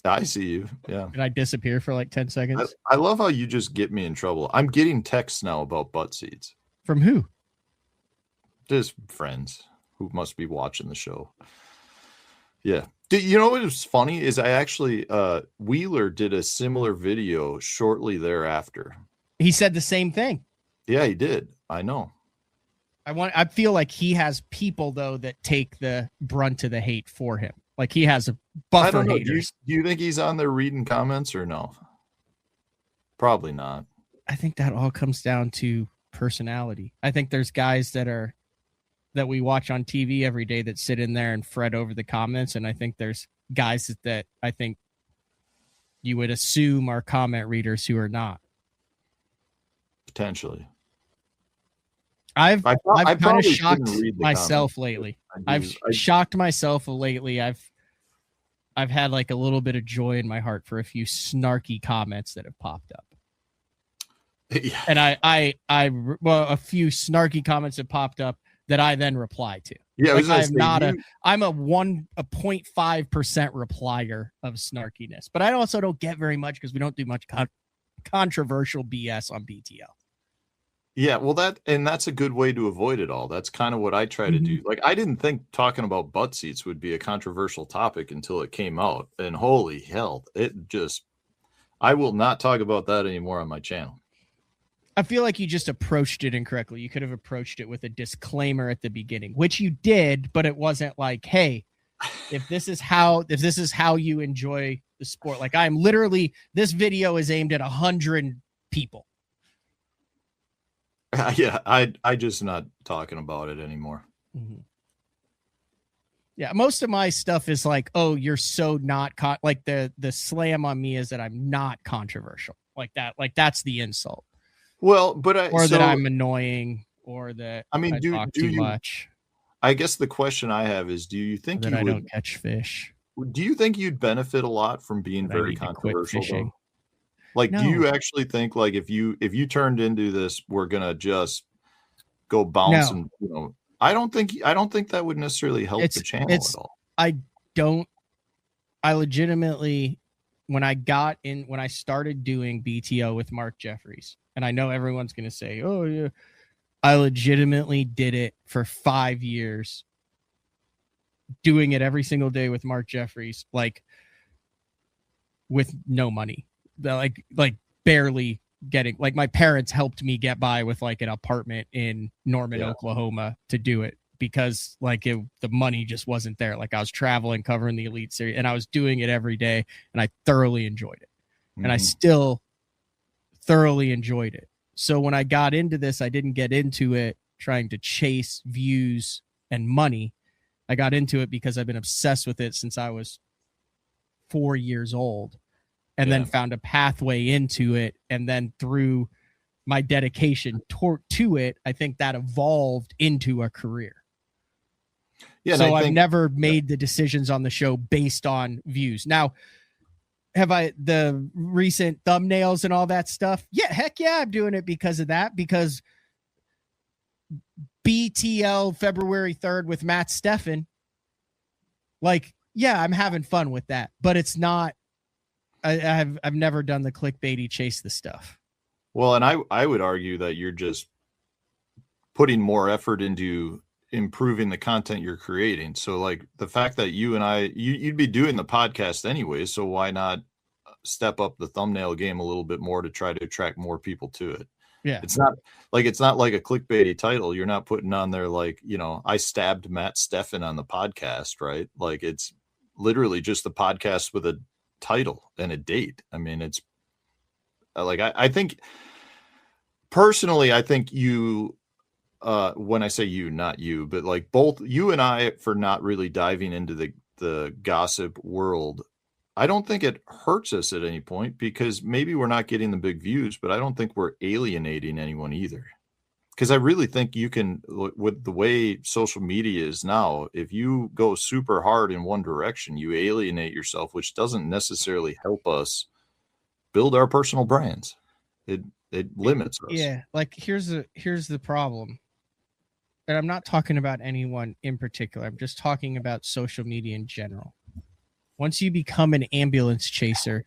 [SPEAKER 2] I see you. Yeah.
[SPEAKER 1] Did I disappear for like 10 seconds?
[SPEAKER 2] I love how you just get me in trouble. I'm getting texts now about butt seats.
[SPEAKER 1] From who?
[SPEAKER 2] Just friends who must be watching the show. Yeah. You know what was funny is I actually Wheeler did a similar video shortly thereafter.
[SPEAKER 1] He said the same thing.
[SPEAKER 2] Yeah, he did. I know.
[SPEAKER 1] I feel like he has people though that take the brunt of the hate for him. Like he has a buffer.
[SPEAKER 2] I don't know.
[SPEAKER 1] Haters.
[SPEAKER 2] Do you think he's on there reading comments or no? Probably not.
[SPEAKER 1] I think that all comes down to personality. I think there's guys that we watch on TV every day that sit in there and fret over the comments. And I think there's guys that I think you would assume are comment readers who are not.
[SPEAKER 2] Potentially.
[SPEAKER 1] I've kind of shocked myself
[SPEAKER 2] comments.
[SPEAKER 1] lately. I've shocked myself lately. I've had like a little bit of joy in my heart for a few snarky comments that have popped up.
[SPEAKER 2] Yeah.
[SPEAKER 1] And a few snarky comments have popped up that I then reply to.
[SPEAKER 2] Yeah,
[SPEAKER 1] like I'm a 0.5% replier of snarkiness, but I also don't get very much because we don't do much controversial BS on BTL.
[SPEAKER 2] Yeah, well, that's a good way to avoid it all. That's kind of what I try to do. Like, I didn't think talking about butt seats would be a controversial topic until it came out, and holy hell, I will not talk about that anymore on my channel.
[SPEAKER 1] I feel like you just approached it incorrectly. You could have approached it with a disclaimer at the beginning, which you did, but it wasn't like, hey, if this is how you enjoy the sport, like I'm literally, this video is aimed at 100 people.
[SPEAKER 2] Yeah, I just not talking about it anymore.
[SPEAKER 1] Mm-hmm. Yeah, most of my stuff is like, oh, you're so not like the slam on me is that I'm not controversial. Like that, like that's the insult.
[SPEAKER 2] Well, but
[SPEAKER 1] that I'm annoying, or that
[SPEAKER 2] I mean,
[SPEAKER 1] I talk
[SPEAKER 2] do
[SPEAKER 1] too
[SPEAKER 2] you,
[SPEAKER 1] much.
[SPEAKER 2] I guess the question I have is, do you think
[SPEAKER 1] that
[SPEAKER 2] you
[SPEAKER 1] I
[SPEAKER 2] would
[SPEAKER 1] don't catch fish?
[SPEAKER 2] Do you think you'd benefit a lot from being
[SPEAKER 1] that I
[SPEAKER 2] very
[SPEAKER 1] need to quit
[SPEAKER 2] controversial
[SPEAKER 1] fishing?
[SPEAKER 2] though? Like, do
[SPEAKER 1] No.
[SPEAKER 2] you actually think like if you turned into this, we're gonna just go bounce
[SPEAKER 1] No.
[SPEAKER 2] and I don't think that would necessarily help the channel at all.
[SPEAKER 1] I legitimately, when I started doing BTO with Mark Jeffries, and I know everyone's gonna say, oh yeah, I legitimately did it for 5 years, doing it every single day with Mark Jeffries, like with no money, like barely getting, like my parents helped me get by with like an apartment in Norman, Oklahoma to do it, because like the money just wasn't there. Like I was traveling, covering the Elite Series, and I was doing it every day, and I thoroughly enjoyed it. And I still thoroughly enjoyed it. So when I got into this, I didn't get into it trying to chase views and money. I got into it because I've been obsessed with it since I was 4 years old, and then found a pathway into it. And then through my dedication to it, I think that evolved into a career. Yeah, so I've never made the decisions on the show based on views. Now, have I the recent thumbnails and all that stuff? Yeah, heck yeah, I'm doing it because of that, because BTL February 3rd with Matt Stefan, like, yeah, I'm having fun with that, but it's not, I've never done the clickbaity chase the stuff.
[SPEAKER 2] Well, and I would argue that you're just putting more effort into improving the content you're creating. So like the fact that you and you'd be doing the podcast anyway, so why not step up the thumbnail game a little bit more to try to attract more people to it?
[SPEAKER 1] Yeah.
[SPEAKER 2] It's not like a clickbaity title. You're not putting on there like, I stabbed Matt Stefan on the podcast, right? Like it's literally just the podcast with a title and a date. I mean, it's like, I think personally, I think you, when I say you, not you, but like both you and I, for not really diving into the gossip world, I don't think it hurts us at any point, because maybe we're not getting the big views, but I don't think we're alienating anyone either. Because I really think you can, with the way social media is now, if you go super hard in one direction, you alienate yourself, which doesn't necessarily help us build our personal brands. It limits us.
[SPEAKER 1] Yeah, like here's the problem. And I'm not talking about anyone in particular. I'm just talking about social media in general. Once you become an ambulance chaser,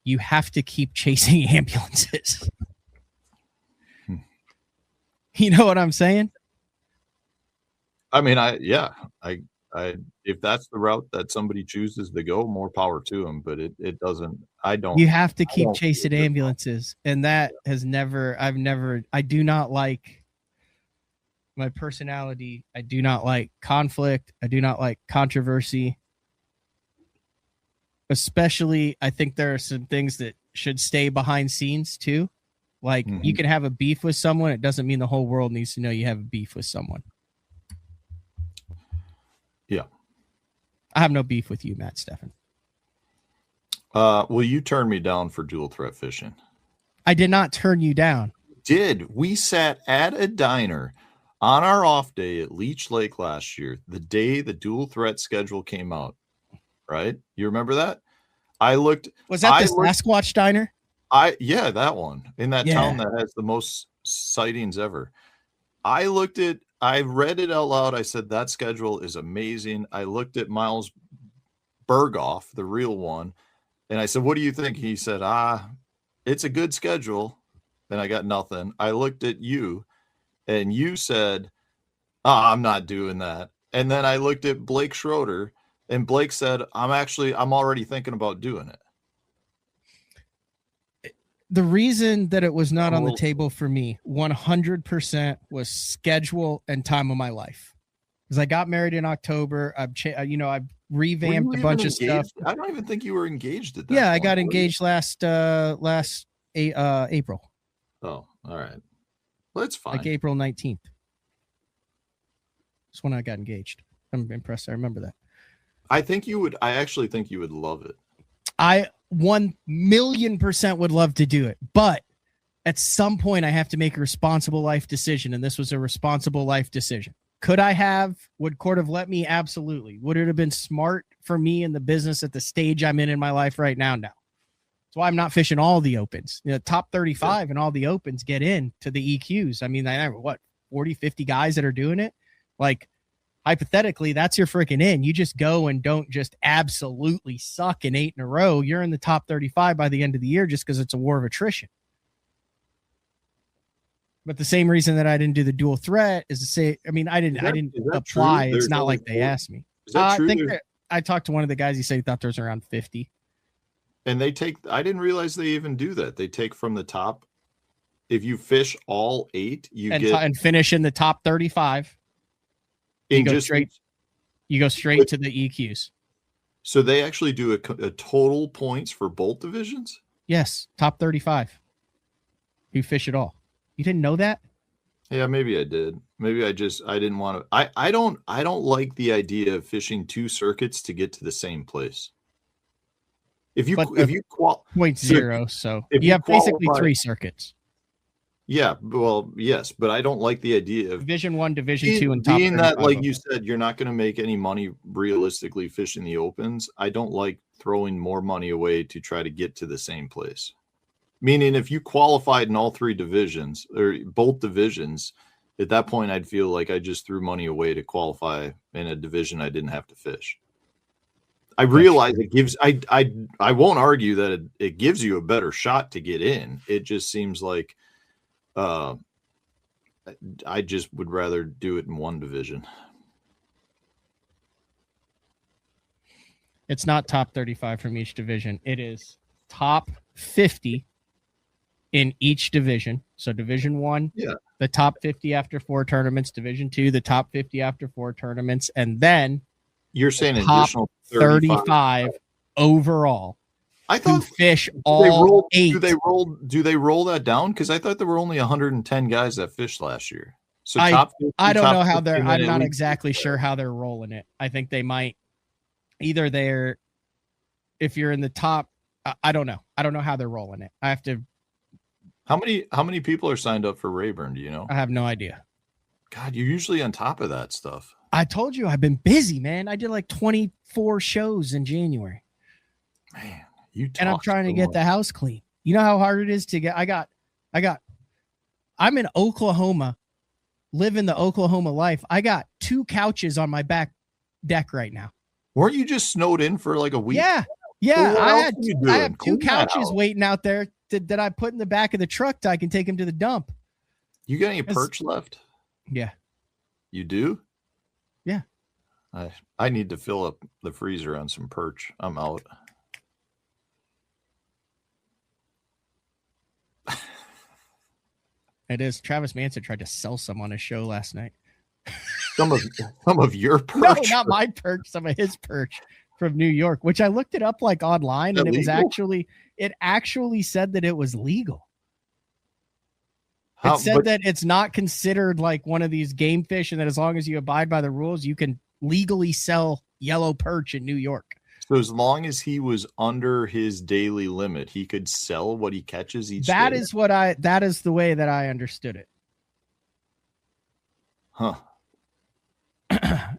[SPEAKER 1] you have to keep chasing ambulances. You know what I'm saying?
[SPEAKER 2] I mean, if that's the route that somebody chooses to go, more power to them. But it doesn't.
[SPEAKER 1] You have to keep chasing ambulances, and that has never. I do not like my personality. I do not like conflict. I do not like controversy. Especially, I think there are some things that should stay behind scenes too. Like you can have a beef with someone. It doesn't mean the whole world needs to know you have a beef with someone.
[SPEAKER 2] Yeah.
[SPEAKER 1] I have no beef with you, Matt Stefan.
[SPEAKER 2] Well, you turned me down for dual threat fishing.
[SPEAKER 1] I did not turn you down.
[SPEAKER 2] We sat at a diner on our off day at Leech Lake last year, the day the dual threat schedule came out. Right? You remember that? Was
[SPEAKER 1] that the Sasquatch diner?
[SPEAKER 2] Yeah, that one in that town that has the most sightings ever. I read it out loud. I said, that schedule is amazing. I looked at Miles Berghoff, the real one, and I said, what do you think? He said, it's a good schedule. And I got nothing. I looked at you and you said, I'm not doing that. And then I looked at Blake Schroeder, and Blake said, I'm already thinking about doing it.
[SPEAKER 1] The reason that it was not on the table for me 100% was schedule and time of my life. Because I got married in October. I've revamped a bunch of stuff.
[SPEAKER 2] I don't even think you were engaged at that
[SPEAKER 1] point.
[SPEAKER 2] I
[SPEAKER 1] got engaged last April.
[SPEAKER 2] Oh, all right. Well, it's fine.
[SPEAKER 1] Like April 19th. That's when I got engaged. I'm impressed. I remember that.
[SPEAKER 2] I actually think you would love it.
[SPEAKER 1] I 1,000,000% would love to do it, but at some point I have to make a responsible life decision, and this was a responsible life decision. Would Court have let me? Absolutely. Would it have been smart for me in the business at the stage I'm in my life right now? No. That's why I'm not fishing all the opens. Top 35 and all the opens get in to the EQs. I mean, I have 40, 50 guys that are doing it. Like, hypothetically, that's your freaking in. You just go and don't just absolutely suck in 8 in a row. You're in the top 35 by the end of the year just because it's a war of attrition. But the same reason that I didn't do the dual threat is to say, I mean, I didn't apply. It's not like they asked me.
[SPEAKER 2] Is that true?
[SPEAKER 1] I talked to one of the guys. He said he thought there was around 50.
[SPEAKER 2] And I didn't realize they even do that. They take from the top. If you fish all 8, and
[SPEAKER 1] finish in the top 35. You go straight to the EQs.
[SPEAKER 2] So they actually do a total points for both divisions?
[SPEAKER 1] Yes, top 35. You fish it all. You didn't know that?
[SPEAKER 2] Yeah, maybe I did. Maybe I didn't want to. I don't like the idea of fishing 2 circuits to get to the same place. If you
[SPEAKER 1] 0.0, so you have basically 3 circuits.
[SPEAKER 2] Yeah, well, yes, but I don't like the idea of
[SPEAKER 1] Division 1, Division 2, and top
[SPEAKER 2] being that, like you said, you're not going to make any money realistically fishing the opens. I don't like throwing more money away to try to get to the same place. Meaning, if you qualified in all 3 divisions or both divisions, at that point, I'd feel like I just threw money away to qualify in a division I didn't have to fish. I realize it gives. I won't argue that it gives you a better shot to get in. It just seems like. I just would rather do it in one division.
[SPEAKER 1] It's not top 35 from each division. It is top 50 in each division. So Division 1, the top 50 after 4 tournaments. Division 2, the top 50 after 4 tournaments. And then
[SPEAKER 2] you're saying
[SPEAKER 1] top
[SPEAKER 2] additional
[SPEAKER 1] 35 overall.
[SPEAKER 2] I thought
[SPEAKER 1] fish all 8.
[SPEAKER 2] Do they roll that down? Because I thought there were only 110 guys that fished last year. So
[SPEAKER 1] I don't know how
[SPEAKER 2] 50,
[SPEAKER 1] I'm not exactly sure how they're rolling it. I think they might either if you're in the top. I don't know. I don't know how they're rolling it. I have to.
[SPEAKER 2] How many people are signed up for Rayburn? Do you know?
[SPEAKER 1] I have no idea.
[SPEAKER 2] God, you're usually on top of that stuff.
[SPEAKER 1] I told you I've been busy, man. I did like 24 shows in January.
[SPEAKER 2] Man.
[SPEAKER 1] And I'm trying to get the house clean. You know how hard it is to get. I'm in Oklahoma, living the Oklahoma life. I got 2 couches on my back deck right now.
[SPEAKER 2] Weren't you just snowed in for like a week?
[SPEAKER 1] Yeah.
[SPEAKER 2] Well,
[SPEAKER 1] I have 2 couches waiting out there that I put in the back of the truck so I can take them to the dump.
[SPEAKER 2] You got any perch left?
[SPEAKER 1] Yeah.
[SPEAKER 2] You do?
[SPEAKER 1] Yeah.
[SPEAKER 2] I need to fill up the freezer on some perch. I'm out.
[SPEAKER 1] It is. Travis Manson tried to sell some on his show last night.
[SPEAKER 2] Some of your perch?
[SPEAKER 1] No, not my perch. Some of his perch from New York, which I looked it up like online, and it actually said that it was legal. It said that it's not considered like one of these game fish, and that as long as you abide by the rules, you can legally sell yellow perch in New York.
[SPEAKER 2] So as long as he was under his daily limit, he could sell what he catches each day.
[SPEAKER 1] That is the way that I understood it.
[SPEAKER 2] Huh.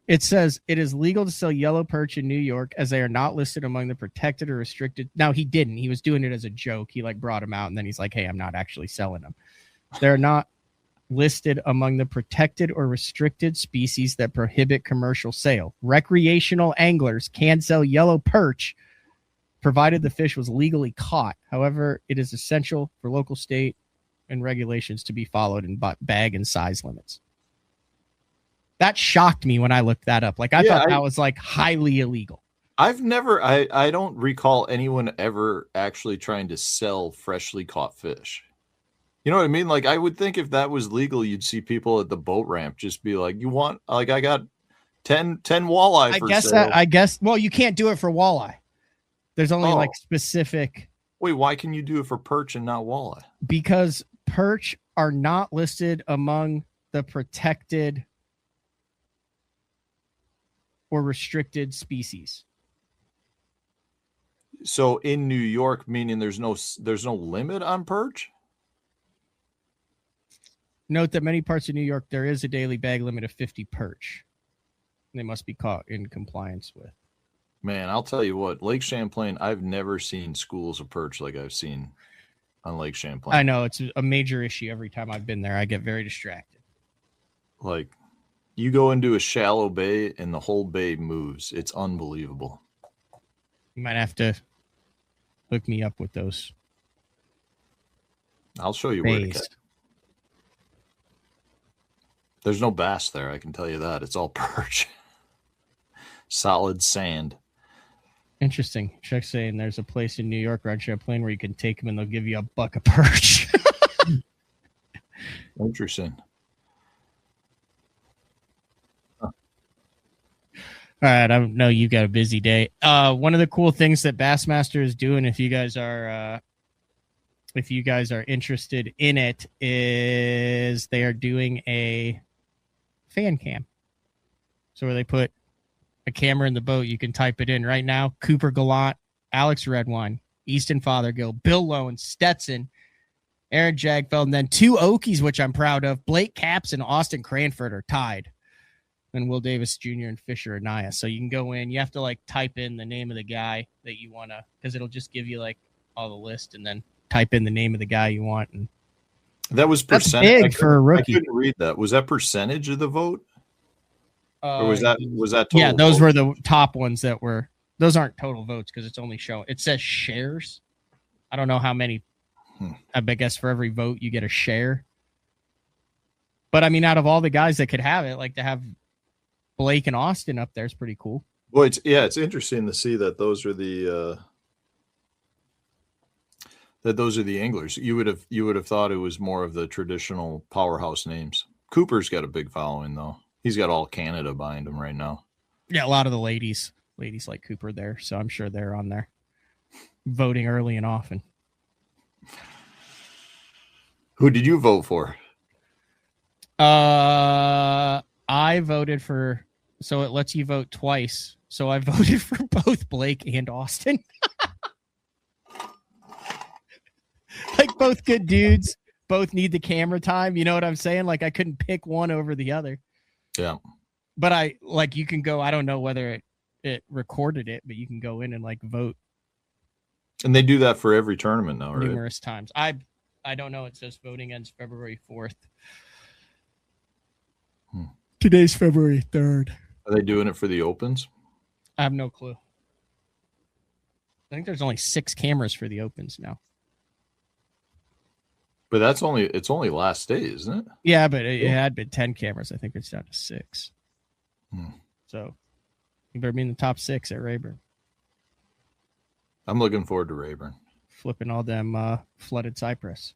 [SPEAKER 1] It says it is legal to sell yellow perch in New York as they are not listed among the protected or restricted. Now he didn't. He was doing it as a joke. He brought them out and then he's like, hey, I'm not actually selling them. They're not listed among the protected or restricted species that prohibit commercial sale. Recreational anglers can sell yellow perch provided the fish was legally caught. However, it is essential for local state and regulations to be followed in bag and size limits. That shocked me when I looked that up. I thought that was highly illegal.
[SPEAKER 2] I don't recall anyone ever actually trying to sell freshly caught fish. You know what I mean? I would think if that was legal, you'd see people at the boat ramp just be like, you want, I got 10 walleye for sale.
[SPEAKER 1] Well, you can't do it for walleye. There's only specific.
[SPEAKER 2] Wait, why can you do it for perch and not walleye?
[SPEAKER 1] Because perch are not listed among the protected. or restricted species.
[SPEAKER 2] So in New York, meaning there's no limit on perch?
[SPEAKER 1] Note that many parts of New York, there is a daily bag limit of 50 perch. They must be caught in compliance with.
[SPEAKER 2] Man, I'll tell you what, Lake Champlain, I've never seen schools of perch like I've seen on Lake Champlain.
[SPEAKER 1] I know it's a major issue every time I've been there. I get very distracted.
[SPEAKER 2] Like, you go into a shallow bay and the whole bay moves. It's unbelievable.
[SPEAKER 1] You might have to hook me up with those.
[SPEAKER 2] I'll show you
[SPEAKER 1] bays.
[SPEAKER 2] where to catch. There's no bass there, I can tell you that. It's all perch. Solid sand.
[SPEAKER 1] Interesting. Chuck's saying there's a place in New York around Champlain where you can take them and they'll give you a buck of perch.
[SPEAKER 2] Interesting.
[SPEAKER 1] All right, I know you got a busy day. One of the cool things that Bassmaster is doing, if you guys are interested in it, is they are doing a fan cam. So where they put a camera in the boat, you can type it in right now. Cooper Gallant, Alex Redwine, Easton Fothergill, Bill Lowen, Stetson, Aaron Jagfeld, and then two Okies, which I'm proud of. Blake Capps and Austin Cranford are tied. And Will Davis Jr. and Fisher Anaya. So you can go in. You have to like type in the name of the guy that you want to, because it'll just give you like all the list, and then type in the name of the guy you want. And
[SPEAKER 2] that was
[SPEAKER 1] percentage. That's big for a rookie.
[SPEAKER 2] I couldn't read that. Was that percentage of the vote? Or was that total?
[SPEAKER 1] Yeah, those were the top ones that were. Those aren't total votes because it's only showing. It says shares. I don't know how many. I guess for every vote you get a share. But I mean, out of all the guys that could have it, like to have Blake and Austin up there is pretty cool.
[SPEAKER 2] Well, it's interesting to see that those are the anglers. You would have thought it was more of the traditional powerhouse names. Cooper's got a big following though. He's got all Canada behind him right now.
[SPEAKER 1] Yeah, a lot of the ladies like Cooper there, so I'm sure they're on there voting early and often.
[SPEAKER 2] Who did you vote for?
[SPEAKER 1] I voted for, so it lets you vote twice. So I voted for both Blake and Austin. Like both good dudes, both need the camera time. You know what I'm saying? Like I couldn't pick one over the other.
[SPEAKER 2] Yeah.
[SPEAKER 1] But you can go, I don't know whether it recorded it, but you can go in and like vote.
[SPEAKER 2] And they do that for every tournament now, right?
[SPEAKER 1] Numerous times. I don't know. It says voting ends February 4th. Today's February 3rd.
[SPEAKER 2] Are they doing it for the opens?
[SPEAKER 1] I have no clue. I think there's only 6 cameras for the opens now.
[SPEAKER 2] But it's only last day, isn't it?
[SPEAKER 1] Yeah, but it had been 10 cameras. I think it's down to 6. So you better be in the top 6 at Rayburn.
[SPEAKER 2] I'm looking forward to Rayburn.
[SPEAKER 1] Flipping all them flooded cypress.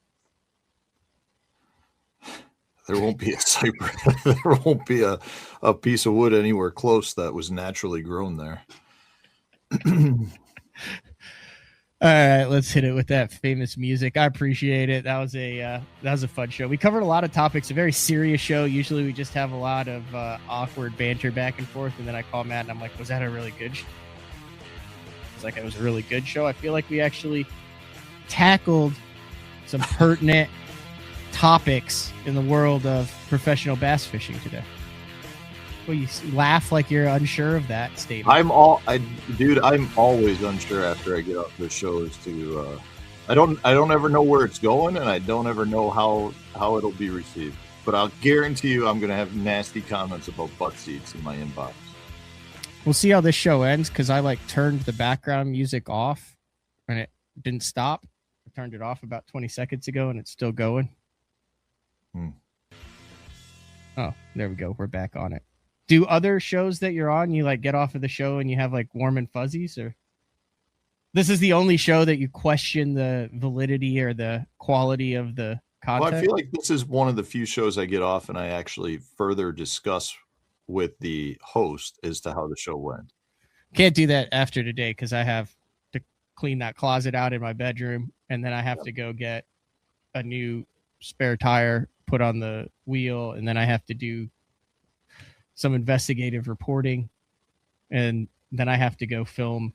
[SPEAKER 2] There won't be a cypress. There won't be a piece of wood anywhere close that was naturally grown there.
[SPEAKER 1] All right, let's hit it with that famous music. I appreciate it. That was a fun show. We covered a lot of topics. A very serious show. Usually we just have a lot of awkward banter back and forth, and then I call Matt and I'm like, "Was that a really good show?" It's like it was a really good show. I feel like we actually tackled some pertinent topics in the world of professional bass fishing today. Well, you laugh like you're unsure of that statement.
[SPEAKER 2] I'm always unsure after I get off the show as to I don't ever know where it's going, and I don't ever know how it'll be received. But I'll guarantee you I'm going to have nasty comments about butt seats in my inbox.
[SPEAKER 1] We'll see how this show ends, because I turned the background music off and it didn't stop. I turned it off about 20 seconds ago and it's still going. Oh, there we go. We're back on it. Do other shows that you're on, you get off of the show and you have warm and fuzzies, or this is the only show that you question the validity or the quality of the content?
[SPEAKER 2] Well, I feel like this is one of the few shows I get off and I actually further discuss with the host as to how the show went.
[SPEAKER 1] Can't do that after today because I have to clean that closet out in my bedroom, and then I have to go get a new spare tire put on the wheel, and then I have to do some investigative reporting and then I have to go film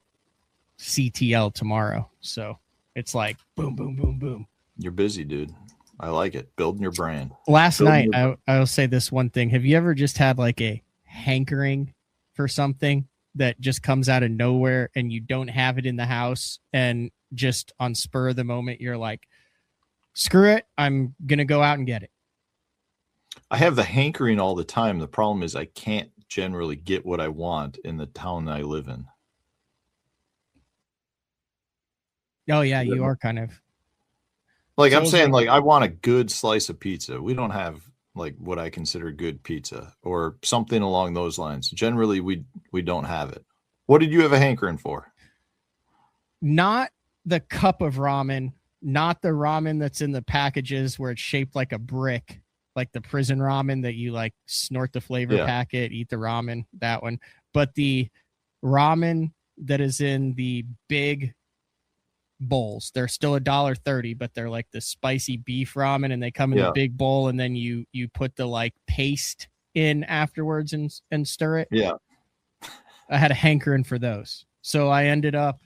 [SPEAKER 1] CTL tomorrow. So it's like boom, boom, boom, boom.
[SPEAKER 2] You're busy, dude. I like it. Building your brand.
[SPEAKER 1] Last night, I will say this one thing. Have you ever just had like a hankering for something that just comes out of nowhere and you don't have it in the house, and just on spur of the moment, you're like, screw it, I'm going to go out and get it?
[SPEAKER 2] I have the hankering all the time. The problem is I can't generally get what I want in the town that I live in.
[SPEAKER 1] Oh, yeah, you are kind of.
[SPEAKER 2] Like, I'm saying, like, I want a good slice of pizza. We don't have, like, what I consider good pizza or something along those lines. Generally, we don't have it. What did you have a hankering for?
[SPEAKER 1] Not the cup of ramen, not the ramen that's in the packages where it's shaped like a brick, like the prison ramen that you, like, snort the flavor packet, eat the ramen, that one. But the ramen that is in the big bowls. They're still $1.30, but they're like the spicy beef ramen, and they come in the big bowl, and then you put the like paste in afterwards and stir it.
[SPEAKER 2] Yeah.
[SPEAKER 1] I had a hankering for those. So I ended up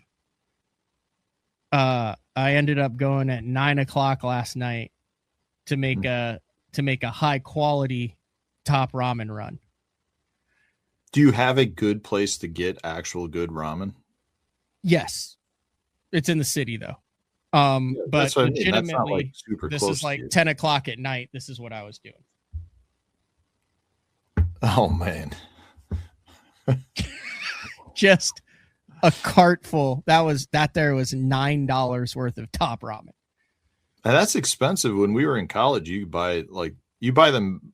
[SPEAKER 1] going at 9:00 last night to make a high quality top ramen run.
[SPEAKER 2] Do you have a good place to get actual good ramen?
[SPEAKER 1] Yes. It's in the city though. But legitimately, like this is like 10:00 at night. This is what I was doing.
[SPEAKER 2] Oh man.
[SPEAKER 1] Just a cart full. That was $9 worth of top ramen.
[SPEAKER 2] And that's expensive. When we were in college, you buy them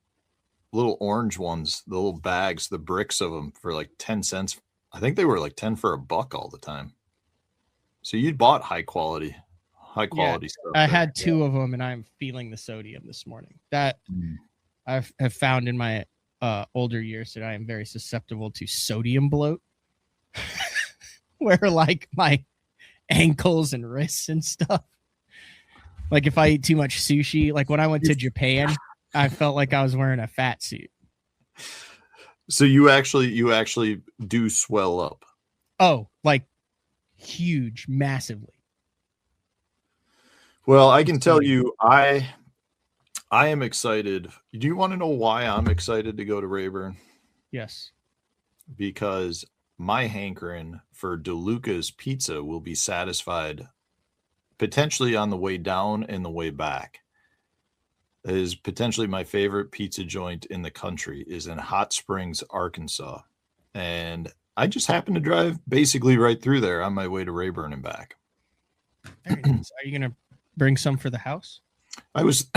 [SPEAKER 2] little orange ones, the little bags, the bricks of them for like 10 cents. I think they were like 10 for $1 all the time. So you bought high quality stuff.
[SPEAKER 1] I had 2 of them, and I'm feeling the sodium this morning. That I have found in my older years that I am very susceptible to sodium bloat, where like my ankles and wrists and stuff. Like if I eat too much sushi, like when I went to Japan, I felt like I was wearing a fat suit.
[SPEAKER 2] So you actually do swell up.
[SPEAKER 1] Oh, like huge, massively.
[SPEAKER 2] Well, I can tell you, I am excited. Do you want to know why I'm excited to go to Rayburn?
[SPEAKER 1] Yes.
[SPEAKER 2] Because my hankering for DeLuca's pizza will be satisfied potentially on the way down and the way back. It is potentially my favorite pizza joint in the country is in Hot Springs, Arkansas. And I just happened to drive basically right through there on my way to Rayburn and back.
[SPEAKER 1] Very nice. Are you going to bring some for the house?
[SPEAKER 2] I was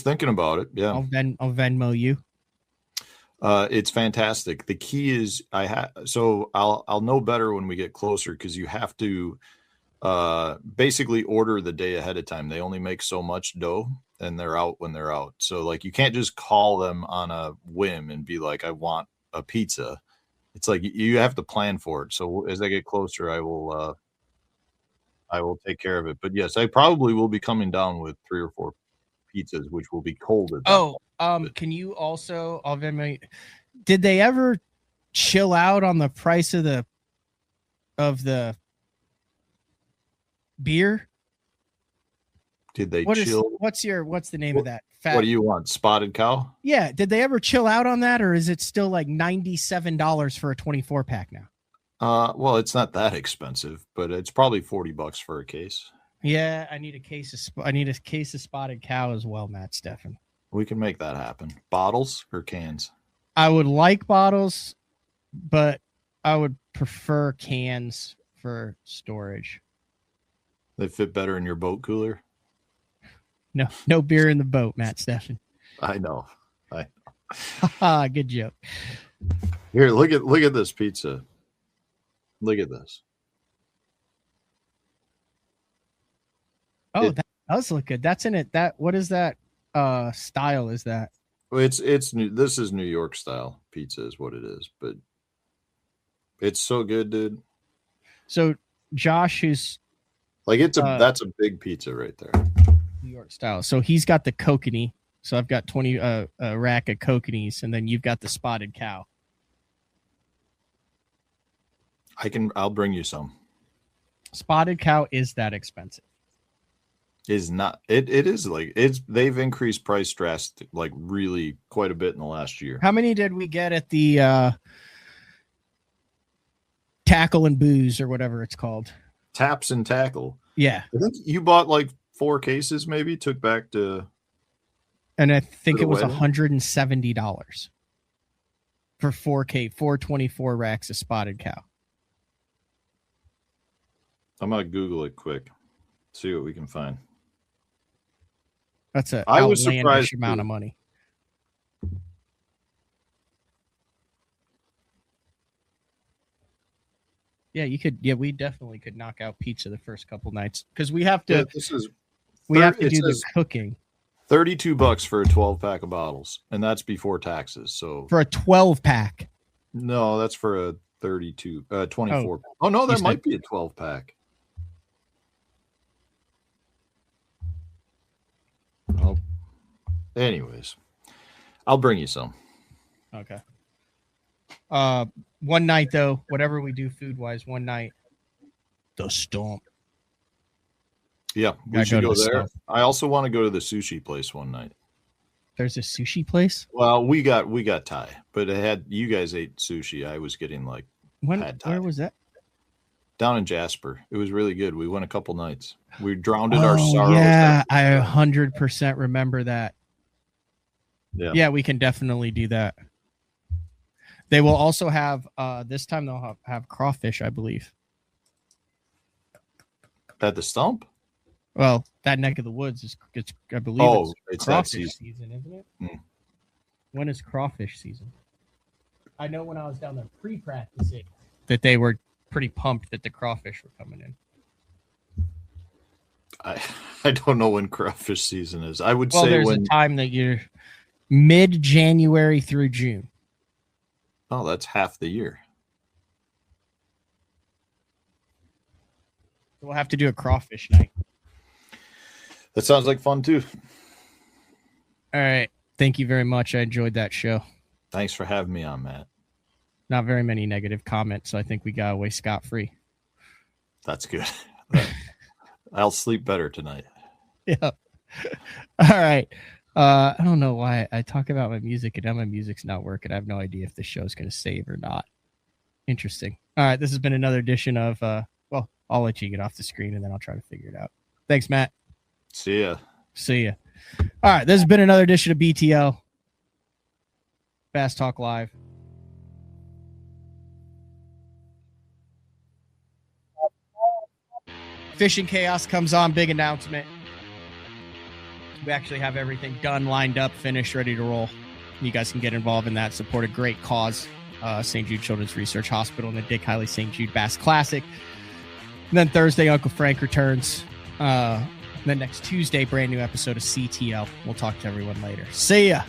[SPEAKER 2] thinking about it. Yeah.
[SPEAKER 1] I'll Venmo you.
[SPEAKER 2] It's fantastic. The key is I'll know better when we get closer, because you have to basically order the day ahead of time. They only make so much dough and they're out when they're out. So like you can't just call them on a whim and be like, I want a pizza. It's like you have to plan for it. So as I get closer, I will take care of it. But yes, I probably will be coming down with 3 or 4 pizzas, which will be cold.
[SPEAKER 1] Can you also? Did they ever chill out on the price of the beer?
[SPEAKER 2] Did they chill?
[SPEAKER 1] What's the name of that?
[SPEAKER 2] What do you want? Spotted Cow?
[SPEAKER 1] Yeah. Did they ever chill out on that, or is it still like $97 for a 24-pack now?
[SPEAKER 2] Well, it's not that expensive, but it's probably $40 for a case.
[SPEAKER 1] Yeah, I need a case of Spotted Cow as well, Matt Stefan.
[SPEAKER 2] We can make that happen. Bottles or cans?
[SPEAKER 1] I would like bottles, but I would prefer cans for storage.
[SPEAKER 2] They fit better in your boat cooler?
[SPEAKER 1] No beer in the boat, Matt Stefan.
[SPEAKER 2] I know.
[SPEAKER 1] Good joke.
[SPEAKER 2] Here, look at this pizza. Look at this.
[SPEAKER 1] Oh, that does look good. That's in it. What is that style is that?
[SPEAKER 2] It's new. This is New York style pizza is what it is, but it's so good, dude. So
[SPEAKER 1] Josh, who's
[SPEAKER 2] like that's a big pizza right there.
[SPEAKER 1] New York style. So he's got the kokanee. So I've got 20 a rack of kokanees, and then you've got the Spotted Cow.
[SPEAKER 2] I'll bring you some.
[SPEAKER 1] Spotted cow is that expensive?
[SPEAKER 2] Is not. It is like they've increased price drastic, like really quite a bit in the last year.
[SPEAKER 1] How many did we get at the Tackle and Booze or whatever it's called?
[SPEAKER 2] Taps and Tackle.
[SPEAKER 1] Yeah.
[SPEAKER 2] I think you bought like 4 cases, maybe took back to.
[SPEAKER 1] And I think it was
[SPEAKER 2] wedding?
[SPEAKER 1] $170 for 424 racks of Spotted Cow.
[SPEAKER 2] I'm gonna Google it quick, see what we can find.
[SPEAKER 1] That's an
[SPEAKER 2] I was
[SPEAKER 1] outlandish
[SPEAKER 2] surprised
[SPEAKER 1] amount
[SPEAKER 2] too.
[SPEAKER 1] of money. Yeah, you could. Yeah, we definitely could knock out pizza the first couple nights because we have to.
[SPEAKER 2] Yeah, this is.
[SPEAKER 1] We have to
[SPEAKER 2] it
[SPEAKER 1] do the
[SPEAKER 2] says
[SPEAKER 1] cooking
[SPEAKER 2] $32 for a 12-pack of bottles, and that's before taxes. So
[SPEAKER 1] for a 12-pack.
[SPEAKER 2] no, that's for a 24. Oh no, that might be a 12-pack. Oh, anyways, I'll bring you some.
[SPEAKER 1] Okay. One night though, whatever we do food wise, one night, the Stomp.
[SPEAKER 2] Yeah, we
[SPEAKER 1] Gotta
[SPEAKER 2] should
[SPEAKER 1] go
[SPEAKER 2] go
[SPEAKER 1] to the
[SPEAKER 2] there.
[SPEAKER 1] Stomp.
[SPEAKER 2] I also want to go to the sushi place one night.
[SPEAKER 1] There's a sushi place.
[SPEAKER 2] Well, we got Thai, but it had you guys ate sushi. I was getting like pad Thai.
[SPEAKER 1] Where was that?
[SPEAKER 2] Down in Jasper. It was really good. We went a couple nights. We drowned our sorrows.
[SPEAKER 1] Yeah, I 100% remember that.
[SPEAKER 2] Yeah,
[SPEAKER 1] we can definitely do that. They will also have this time they'll have crawfish, I believe.
[SPEAKER 2] At the Stump?
[SPEAKER 1] Well, that neck of the woods is I believe
[SPEAKER 2] it's
[SPEAKER 1] crawfish
[SPEAKER 2] that
[SPEAKER 1] season, isn't it?
[SPEAKER 2] Mm.
[SPEAKER 1] When is crawfish season? I know when I was down there pre-practicing that they were pretty pumped that the crawfish were coming in.
[SPEAKER 2] I don't know when crawfish season is. I would say
[SPEAKER 1] there's a time that you're mid-January through June.
[SPEAKER 2] Oh, that's half the year.
[SPEAKER 1] We'll have to do a crawfish night.
[SPEAKER 2] That sounds like fun too.
[SPEAKER 1] All right. Thank you very much. I enjoyed that show.
[SPEAKER 2] Thanks for having me on, Matt.
[SPEAKER 1] Not very many negative comments, so I think we got away scot-free.
[SPEAKER 2] That's good. I'll sleep better tonight.
[SPEAKER 1] Yeah. All right. I don't know why I talk about my music and now my music's not working. I have no idea if the show's going to save or not. Interesting. All right. This has been another edition of, well, I'll let you get off the screen and then I'll try to figure it out. Thanks, Matt.
[SPEAKER 2] See ya.
[SPEAKER 1] See ya. All right. This has been another edition of BTL. Fast Talk Live. Fishing Chaos comes on. Big announcement. We actually have everything done, lined up, finished, ready to roll. You guys can get involved in that. Support a great cause. St. Jude Children's Research Hospital and the Dick Hiley St. Jude Bass Classic. And then Thursday, Uncle Frank returns. Then next Tuesday, brand new episode of CTL. We'll talk to everyone later. See ya.